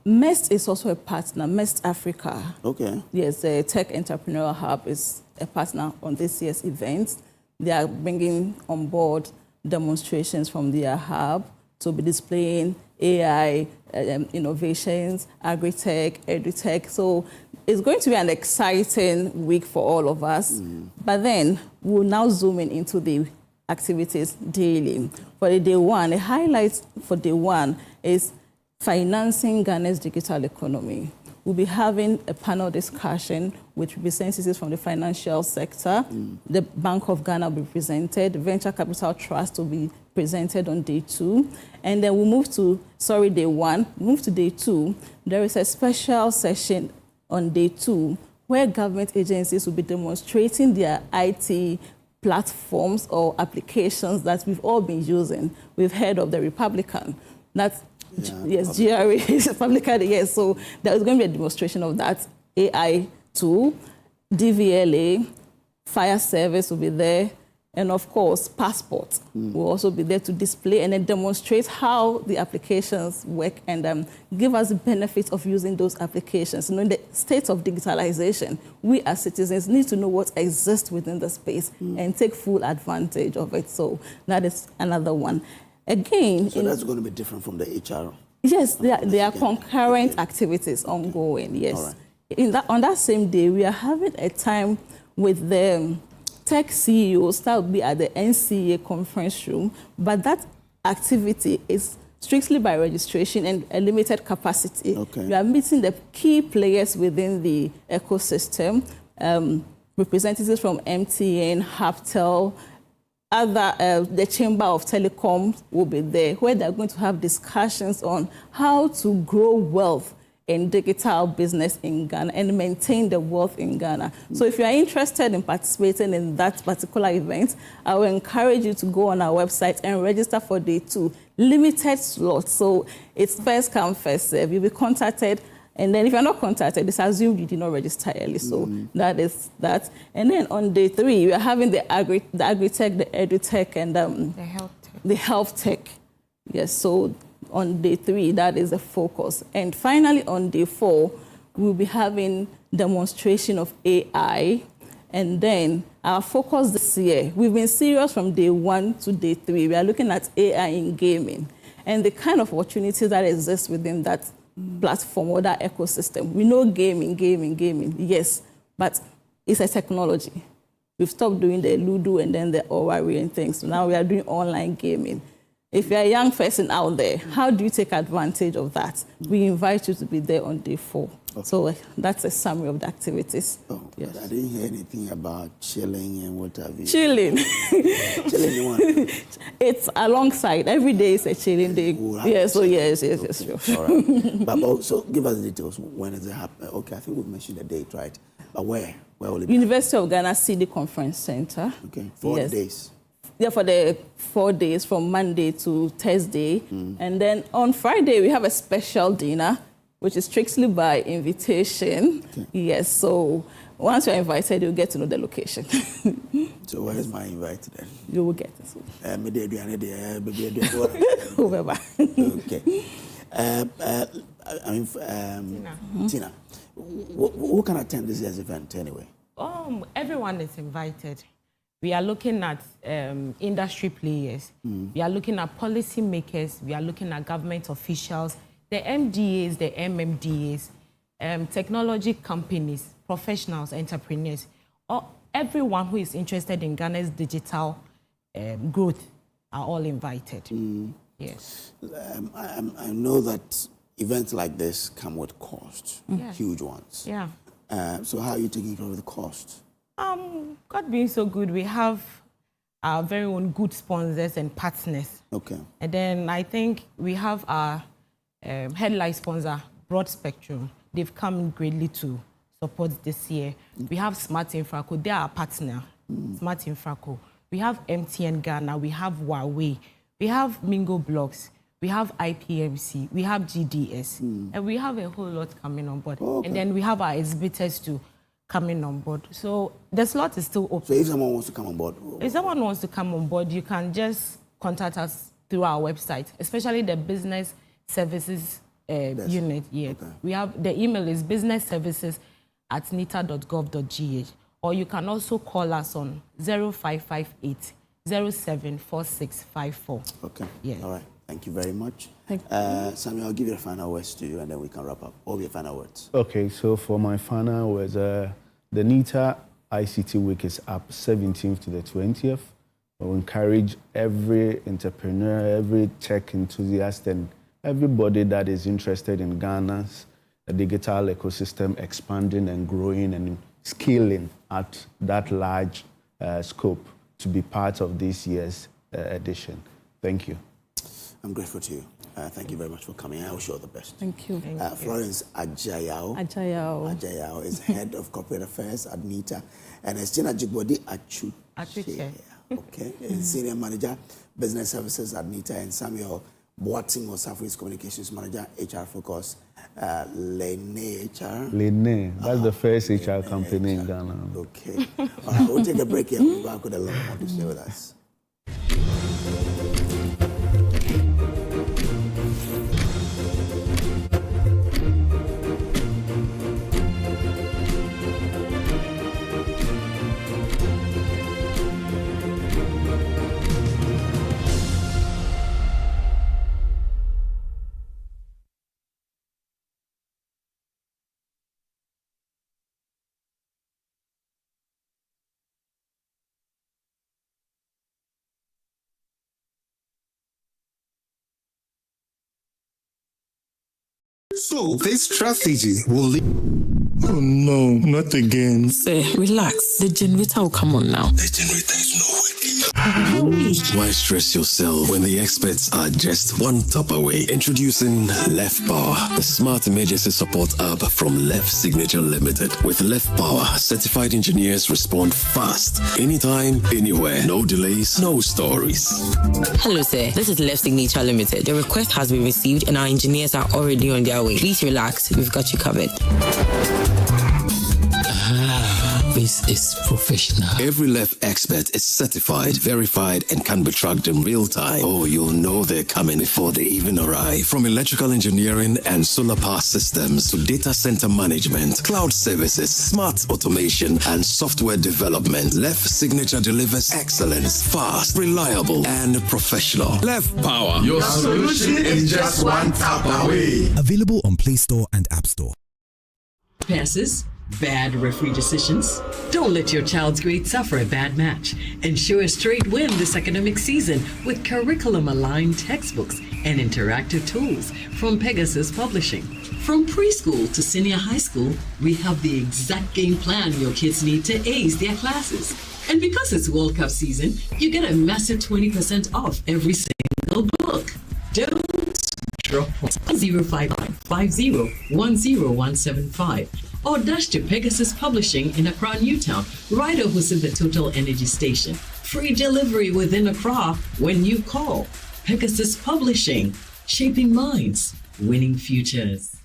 MEST is also a partner, MEST Africa. Okay. Yes, the Tech Entrepreneurial Hub is a partner on this year's event. They are bringing on board demonstrations from their hub to be displaying AI innovations, agri-tech, edu-tech. So it's going to be an exciting week for all of us. But then we'll now zoom into the activities daily. For the day 1, the highlight for day 1 is financing Ghana's digital economy. we'll be having a panel discussion with representatives from the financial sector. The Bank of Ghana will be presented. Venture Capital Trust will be presented on day 2. And then we'll move to, day 1. Move to day 2. There is a special session on day 2 where government agencies will be demonstrating their IT platforms or applications that we've all been using. We've heard of the Republican. That's yes, GRA is Republican, yes. So there's going to be a demonstration of that AI tool. DVLA, fire service will be there. And of course, passport will also be there to display and then demonstrate how the applications work and give us the benefit of using those applications. In the state of digitalization, we as citizens need to know what exists within the space and take full advantage of it. So that is another one. Again, so that's going to be different from the HR? Yes, they are concurrent activities ongoing, yes. Right. On that same day, we are having a time with the tech CEOs that will be at the NCA conference room, but that activity is strictly by registration and a limited capacity. We are meeting the key players within the ecosystem, representatives from MTN, Haptel, the Chamber of Telecoms will be there, where they're going to have discussions on how to grow wealth in digital business in Ghana and maintain the wealth in Ghana. So if you are interested in participating in that particular event, I will encourage you to go on our website and register for day 2. Limited slots, so it's first come, first serve. You'll be contacted, and then if you're not contacted, it's assumed you did not register early. So that is that. And then on day 3, we are having the agri-tech, the edu-tech, and the health tech. Yes, so on day 3, that is the focus. And finally, on day 4, we'll be having demonstration of AI. And then our focus this year, we've been serious from day 1 to day 3. We are looking at AI in gaming and the kind of opportunities that exist within that platform or that ecosystem. We know gaming, yes, but it's a technology. We've stopped doing the Ludo and then the Owari and things. So now we are doing online gaming. If you're a young person out there, how do you take advantage of that? We invite you to be there on day 4. So that's a summary of the activities. Yes. I didn't hear anything about chilling and what have you. Chilling. Chilling, you want? It's alongside. Every day is a chilling day. Yes, sure. All right. But also, give us the details. When does it happen? Okay, I think we've mentioned the date, right? But where? Where will it be? University of Ghana CD Conference Center. Okay, 4 days. Yeah, for the 4 days from Monday to Thursday. And then on Friday, we have a special dinner, which is strictly by invitation. Yes, so once you're invited, you'll get to know the location. So where is my invite then? You will get it. Okay. Tina, who can attend this year's event anyway? Everyone is invited. We are looking at industry players. We are looking at policy makers. We are looking at government officials, the MDAs, the MMDAs, technology companies, professionals, entrepreneurs, everyone who is interested in Ghana's digital growth are all invited. Yes. I know that events like this come with costs, huge ones. Yeah. So how are you taking care of the cost? God being so good, we have our very own good sponsors and partners. Okay. And then I think we have our headline sponsor, Broad Spectrum. They've come greatly to support this year. We have Smart Infraco. They are our partner, Smart Infraco. We have MTN Ghana. We have Huawei. We have Mingo Blocks. We have IPMC. We have GDS. And we have a whole lot coming on board. And then we have our exhibitors too coming on board. So the slot is still open. So if someone wants to come on board? If someone wants to come on board, you can just contact us through our website, especially the business services unit. Yeah. Okay. We have, the email is businessservices@nita.gov.gh, or you can also call us on 0558 074654. Okay. Yeah. All right. Thank you very much. Samuel, I'll give you the final words to you, and then we can wrap up. All your final words. Okay, so for my final words, the NITA ICT Week is up 17th to the 20th. We'll encourage every entrepreneur, every tech enthusiast, and everybody that is interested in Ghana's digital ecosystem expanding and growing and scaling at that large scope to be part of this year's edition. Thank you. I'm grateful to you. Thank you very much for coming. I wish you all the best. Thank you. Florence Ajayao is head of corporate affairs at NITA, and Sedina Tamakloe-Attionu, okay, senior manager, business services at NITA, and Samuel Boating or Safri's communications manager, HR focus, Lene HR. Lene, that's the first HR company in Ghana. Okay. All right, we'll take a break here. We'll be back with a lot more to share with us. So this strategy will lead. Oh no, not again. Say, relax. The generator will come on now. The generator is not working. Why stress yourself when the experts are just one tap away? Introducing Left Power, the smart emergency support app from Left Signature Limited. With Left Power, certified engineers respond fast, anytime, anywhere. No delays, no stories. Hello, sir. This is Left Signature Limited. The request has been received and our engineers are already on their way. Please relax. We've got you covered. This is professional. Every Left expert is certified, verified, and can be tracked in real time. Oh, you'll know they're coming before they even arrive. From electrical engineering and solar power systems to data center management, cloud services, smart automation, and software development, Left Signature delivers excellence, fast, reliable, and professional. Left Power. Your solution is just one tap away. Available on Play Store and App Store. Passes? Bad referee decisions? Don't let your child's grade suffer a bad match. Ensure a straight win this academic season with curriculum-aligned textbooks and interactive tools from Pegasus Publishing. From preschool to senior high school, we have the exact game plan your kids need to ace their classes. And because it's World Cup season, you get a massive 20% off every single book. Don't drop 05550 or dash to Pegasus Publishing in Accra, Newtown, right opposite the Total Energy Station. Free delivery within Accra when you call. Pegasus Publishing, shaping minds, winning futures.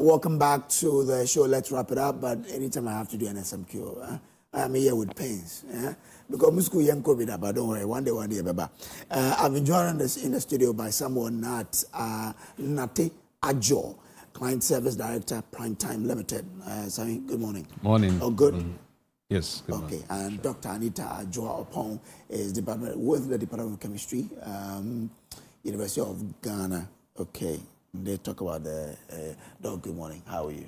Welcome back to the show. Let's wrap it up. But anytime I have to do an SMQ, I'm here with pains. Because Musku young COVID, but don't worry, one day, baba. I've been joined in the studio by someone not Nate Ajo, Client Service Director, Primetime Limited. Sorry, good morning. Morning. Oh, good. Yes. Good okay. morning. And Dr. Anita Ajo-Opong is with the Department of Chemistry, University of Ghana. Okay. They talk about the dog. Good morning. How are you?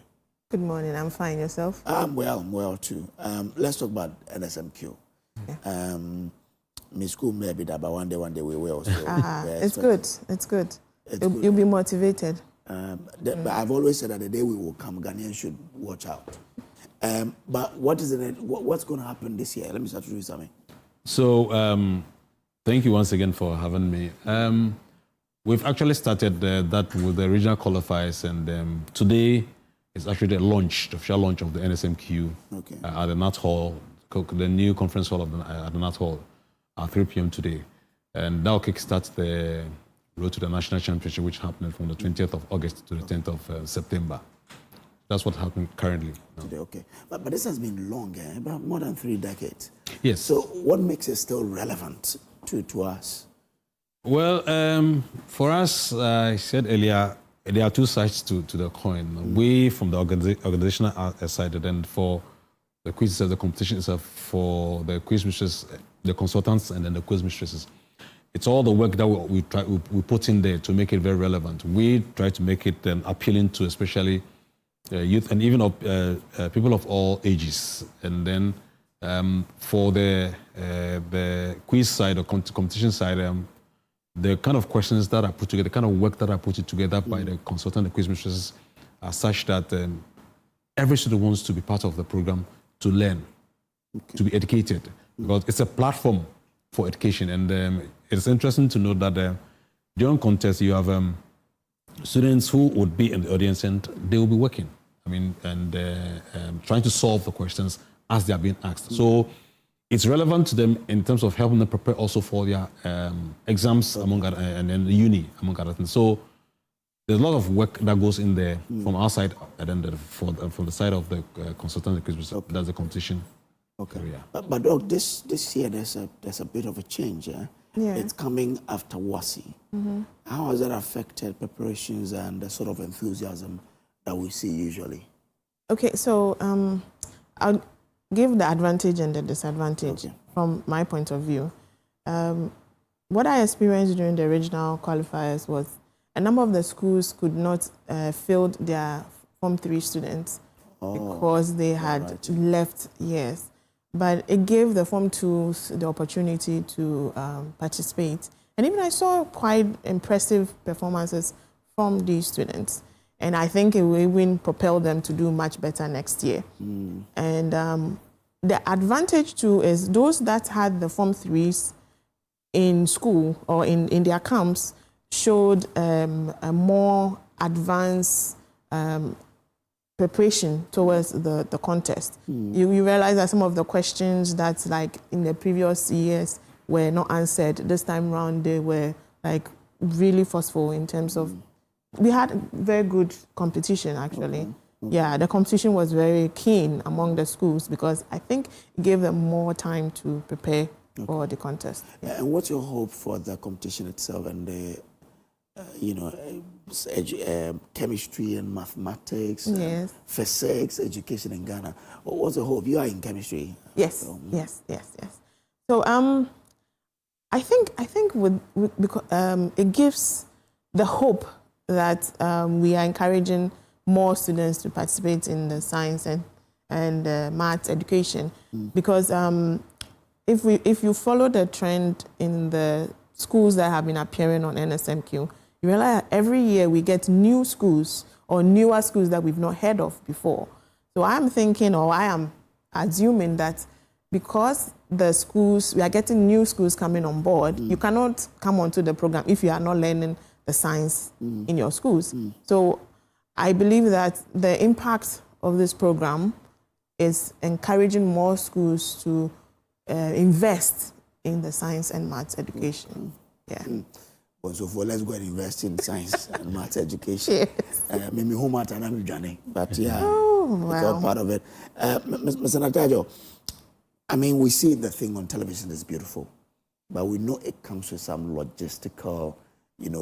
Good morning. I'm fine. Yourself? I'm well too. Let's talk about NSMQ. Okay. My school maybe that, but one day we will. So it's good. It's good. You'll be motivated. But I've always said that the day we will come, Ghanaians should watch out. But what's going to happen this year? Let me start to do something. So thank you once again for having me. We've actually started that with the regional qualifiers, and today is actually the official launch of the NSMQ at the Nat Hall, the new conference hall at the Nat Hall at 3 p.m. today. And that will kickstart the road to the national championship, which happened from the 20th of August to the 10th of September. That's what happened currently. Today, okay. But this has been long, about more than 3 decades. Yes. So what makes it still relevant to us? Well, for us, I said earlier, there are two sides to the coin. We, from the organizational side, and then for the quizzes of the competition itself, for the quiz mistresses, the consultants, and then the quiz mistresses. It's all the work that we put in there to make it very relevant. We try to make it appealing to especially youth and even people of all ages. And then for the quiz side or competition side, the kind of questions that are put together, the kind of work that are put together by the consultant and quiz mistresses are such that every student wants to be part of the program to learn, to be educated, because it's a platform for education. And it's interesting to note that during contests, you have students who would be in the audience and they will be working, trying to solve the questions as they are being asked. So it's relevant to them in terms of helping them prepare also for their exams among other, and then uni among other things. So there's a lot of work that goes in there from our side, and then from the side of the consultant, that's the competition. Okay. But Doc, this year there's a bit of a change. Yeah. It's coming after WASI. How has that affected preparations and the sort of enthusiasm that we see usually? Okay, so I'll give the advantage and the disadvantage from my point of view. What I experienced during the regional qualifiers was a number of the schools could not fill their Form 3 students because they had left years. But it gave the Form 2s the opportunity to participate. And even I saw quite impressive performances from these students. And I think it will even propel them to do much better next year. And the advantage too is those that had the Form 3s in school or in their camps showed a more advanced preparation towards the contest. You realize that some of the questions that like in the previous years were not answered, this time around they were like really forceful in terms of, we had very good competition actually. Yeah, the competition was very keen among the schools because I think it gave them more time to prepare for the contest. Yeah. And what's your hope for the competition itself and the chemistry and mathematics, physics, education in Ghana? What's the hope? You are in chemistry. Yes, so. yes. So I think because it gives the hope that we are encouraging more students to participate in the science and maths education, because if you follow the trend in the schools that have been appearing on NSMQ, you realize that every year we get new schools or newer schools that we've not heard of before. So I'm thinking, or I am assuming that because the schools, we are getting new schools coming on board, you cannot come onto the program if you are not learning the science in your schools. So I believe that the impact of this program is encouraging more schools to invest in the science and maths education. Yeah. Well, so let's go and invest in science and maths education. Maybe home at an journey, but yeah, it's all part of it. Mr. Natajo, I mean, we see the thing on television is beautiful, but we know it comes with some logistical,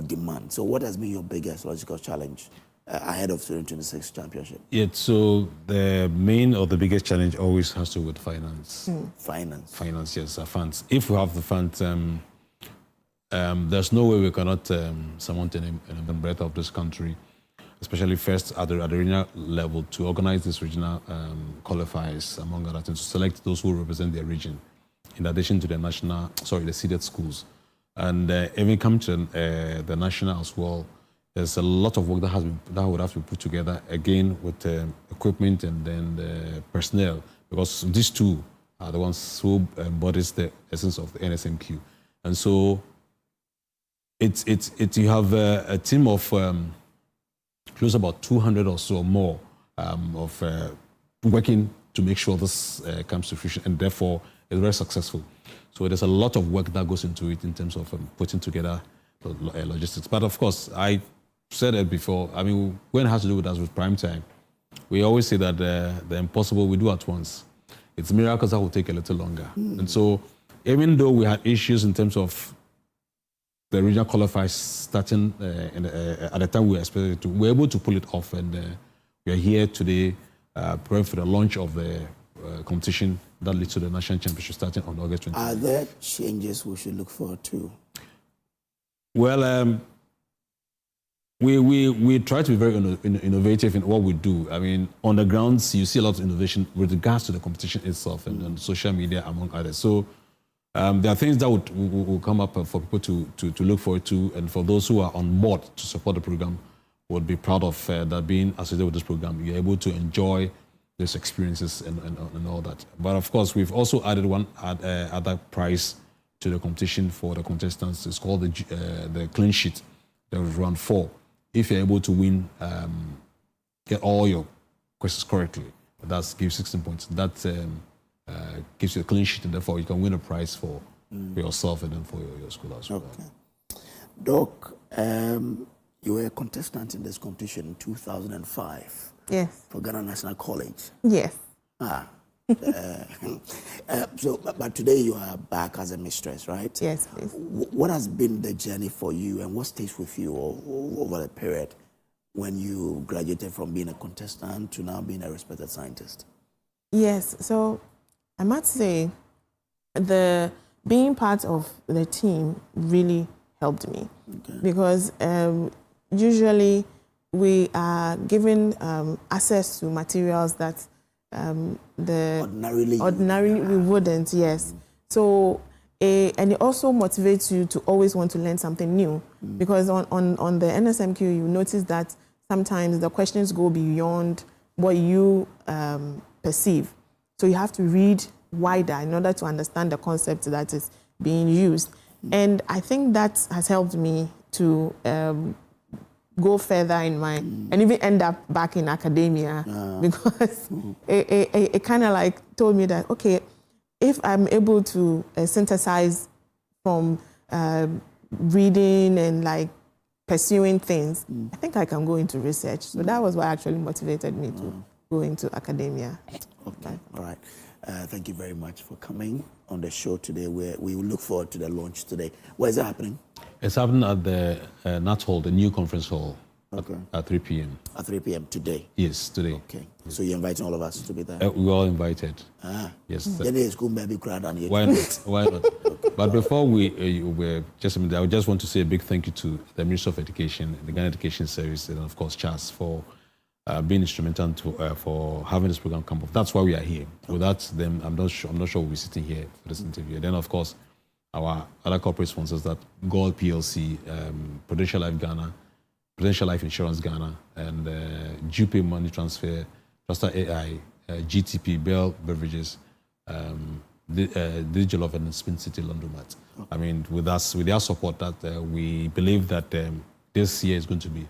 demand. So what has been your biggest logistical challenge ahead of 2026 championship? Yeah, so the main or the biggest challenge always has to do with finance. Finance, yes, funds. If we have the funds, there's no way we cannot surmount in the breadth of this country, especially first at the regional level, to organize this regional qualifiers, among other things, to select those who represent their region, in addition to the seeded schools. And even come to the national as well, there's a lot of work that would have to be put together, again, with equipment and then the personnel, because these two are the ones who embodies the essence of the NSMQ. And so you have a team of close about 200 or so more of working to make sure this comes to fruition, and therefore it's very successful. So there's a lot of work that goes into it in terms of putting together logistics. But of course, I said it before, I mean, when it has to do with us with prime time, we always say that the impossible we do at once. It's miracles that will take a little longer. And so even though we had issues in terms of the regional qualifiers starting at the time we were expected to, we were able to pull it off, and we are here today preparing for the launch of the competition that leads to the national championship starting on August 20th. Are there changes we should look forward to? Well, we try to be very innovative in what we do. I mean, on the grounds, you see a lot of innovation with regards to the competition itself and social media, among others. So there are things that will come up for people to look forward to, and for those who are on board to support the program, would be proud of that being associated with this program. You're able to enjoy these experiences and all that. But of course, we've also added one other prize to the competition for the contestants. It's called the clean sheet. There was round 4. If you're able to win, get all your questions correctly, that gives 16 points. That gives you a clean sheet, and therefore you can win a prize for yourself and then for your school as well. Okay. Doc, you were a contestant in this competition in 2005. Yes. For Ghana National College. Yes. But today you are back as a mistress, right? Yes, please. What has been the journey for you, and what stays with you over the period when you graduated from being a contestant to now being a respected scientist? Yes, so I must say being part of the team really helped me, because usually we are given access to materials that ordinarily we wouldn't. Yes. So and it also motivates you to always want to learn something new, because on the NSMQ you notice that sometimes the questions go beyond what you perceive. So you have to read wider in order to understand the concept that is being used. And I think that has helped me to go further in my, and even end up back in academia, because it kind of like told me that, okay, if I'm able to synthesize from reading and like pursuing things, I think I can go into research. So that was what actually motivated me to go into academia. Okay, all right. Thank you very much for coming on the show today. We will look forward to the launch today. Where is it happening? It's happening at the Nat Hall, the new conference hall, at 3 p.m. At 3 p.m. today? Yes, today. Okay. So you're inviting all of us to be there? We're all invited. Yes. Why not? Why not? But before I just want to say a big thank you to the Ministry of Education, the Ghana Education Service, and of course, Charles, for being instrumental for having this program come off. That's why we are here. Without them, I'm not sure we'll be sitting here for this interview. Then, of course, our other corporate sponsors, that Gold PLC, Prudential Life Ghana, Prudential Life Insurance Ghana, and GPay Money Transfer, Trusted AI, GTP, Bell Beverages, Digital Love, and Spin City Laundromat. I mean, with their support, that we believe that this year is going to be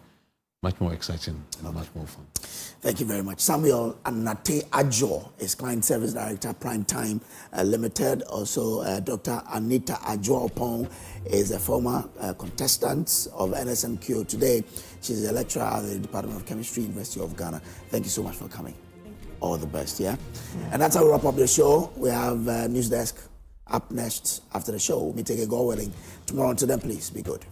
much more exciting and much more fun. Thank you very much. Samuel Anate-Adjo is Client Service Director, Prime Time Limited. Also, Dr. Anita Adjo-Opong is a former contestant of NSMQ. Today, she's a lecturer at the Department of Chemistry, University of Ghana. Thank you so much for coming. All the best, yeah? And that's how we wrap up the show. We have News Desk up next after the show. We'll be taking God willing tomorrow. Until then, please be good.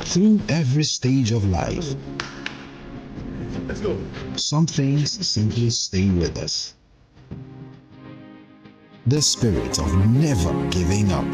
Through every stage of life, some things simply stay with us. The spirit of never giving up.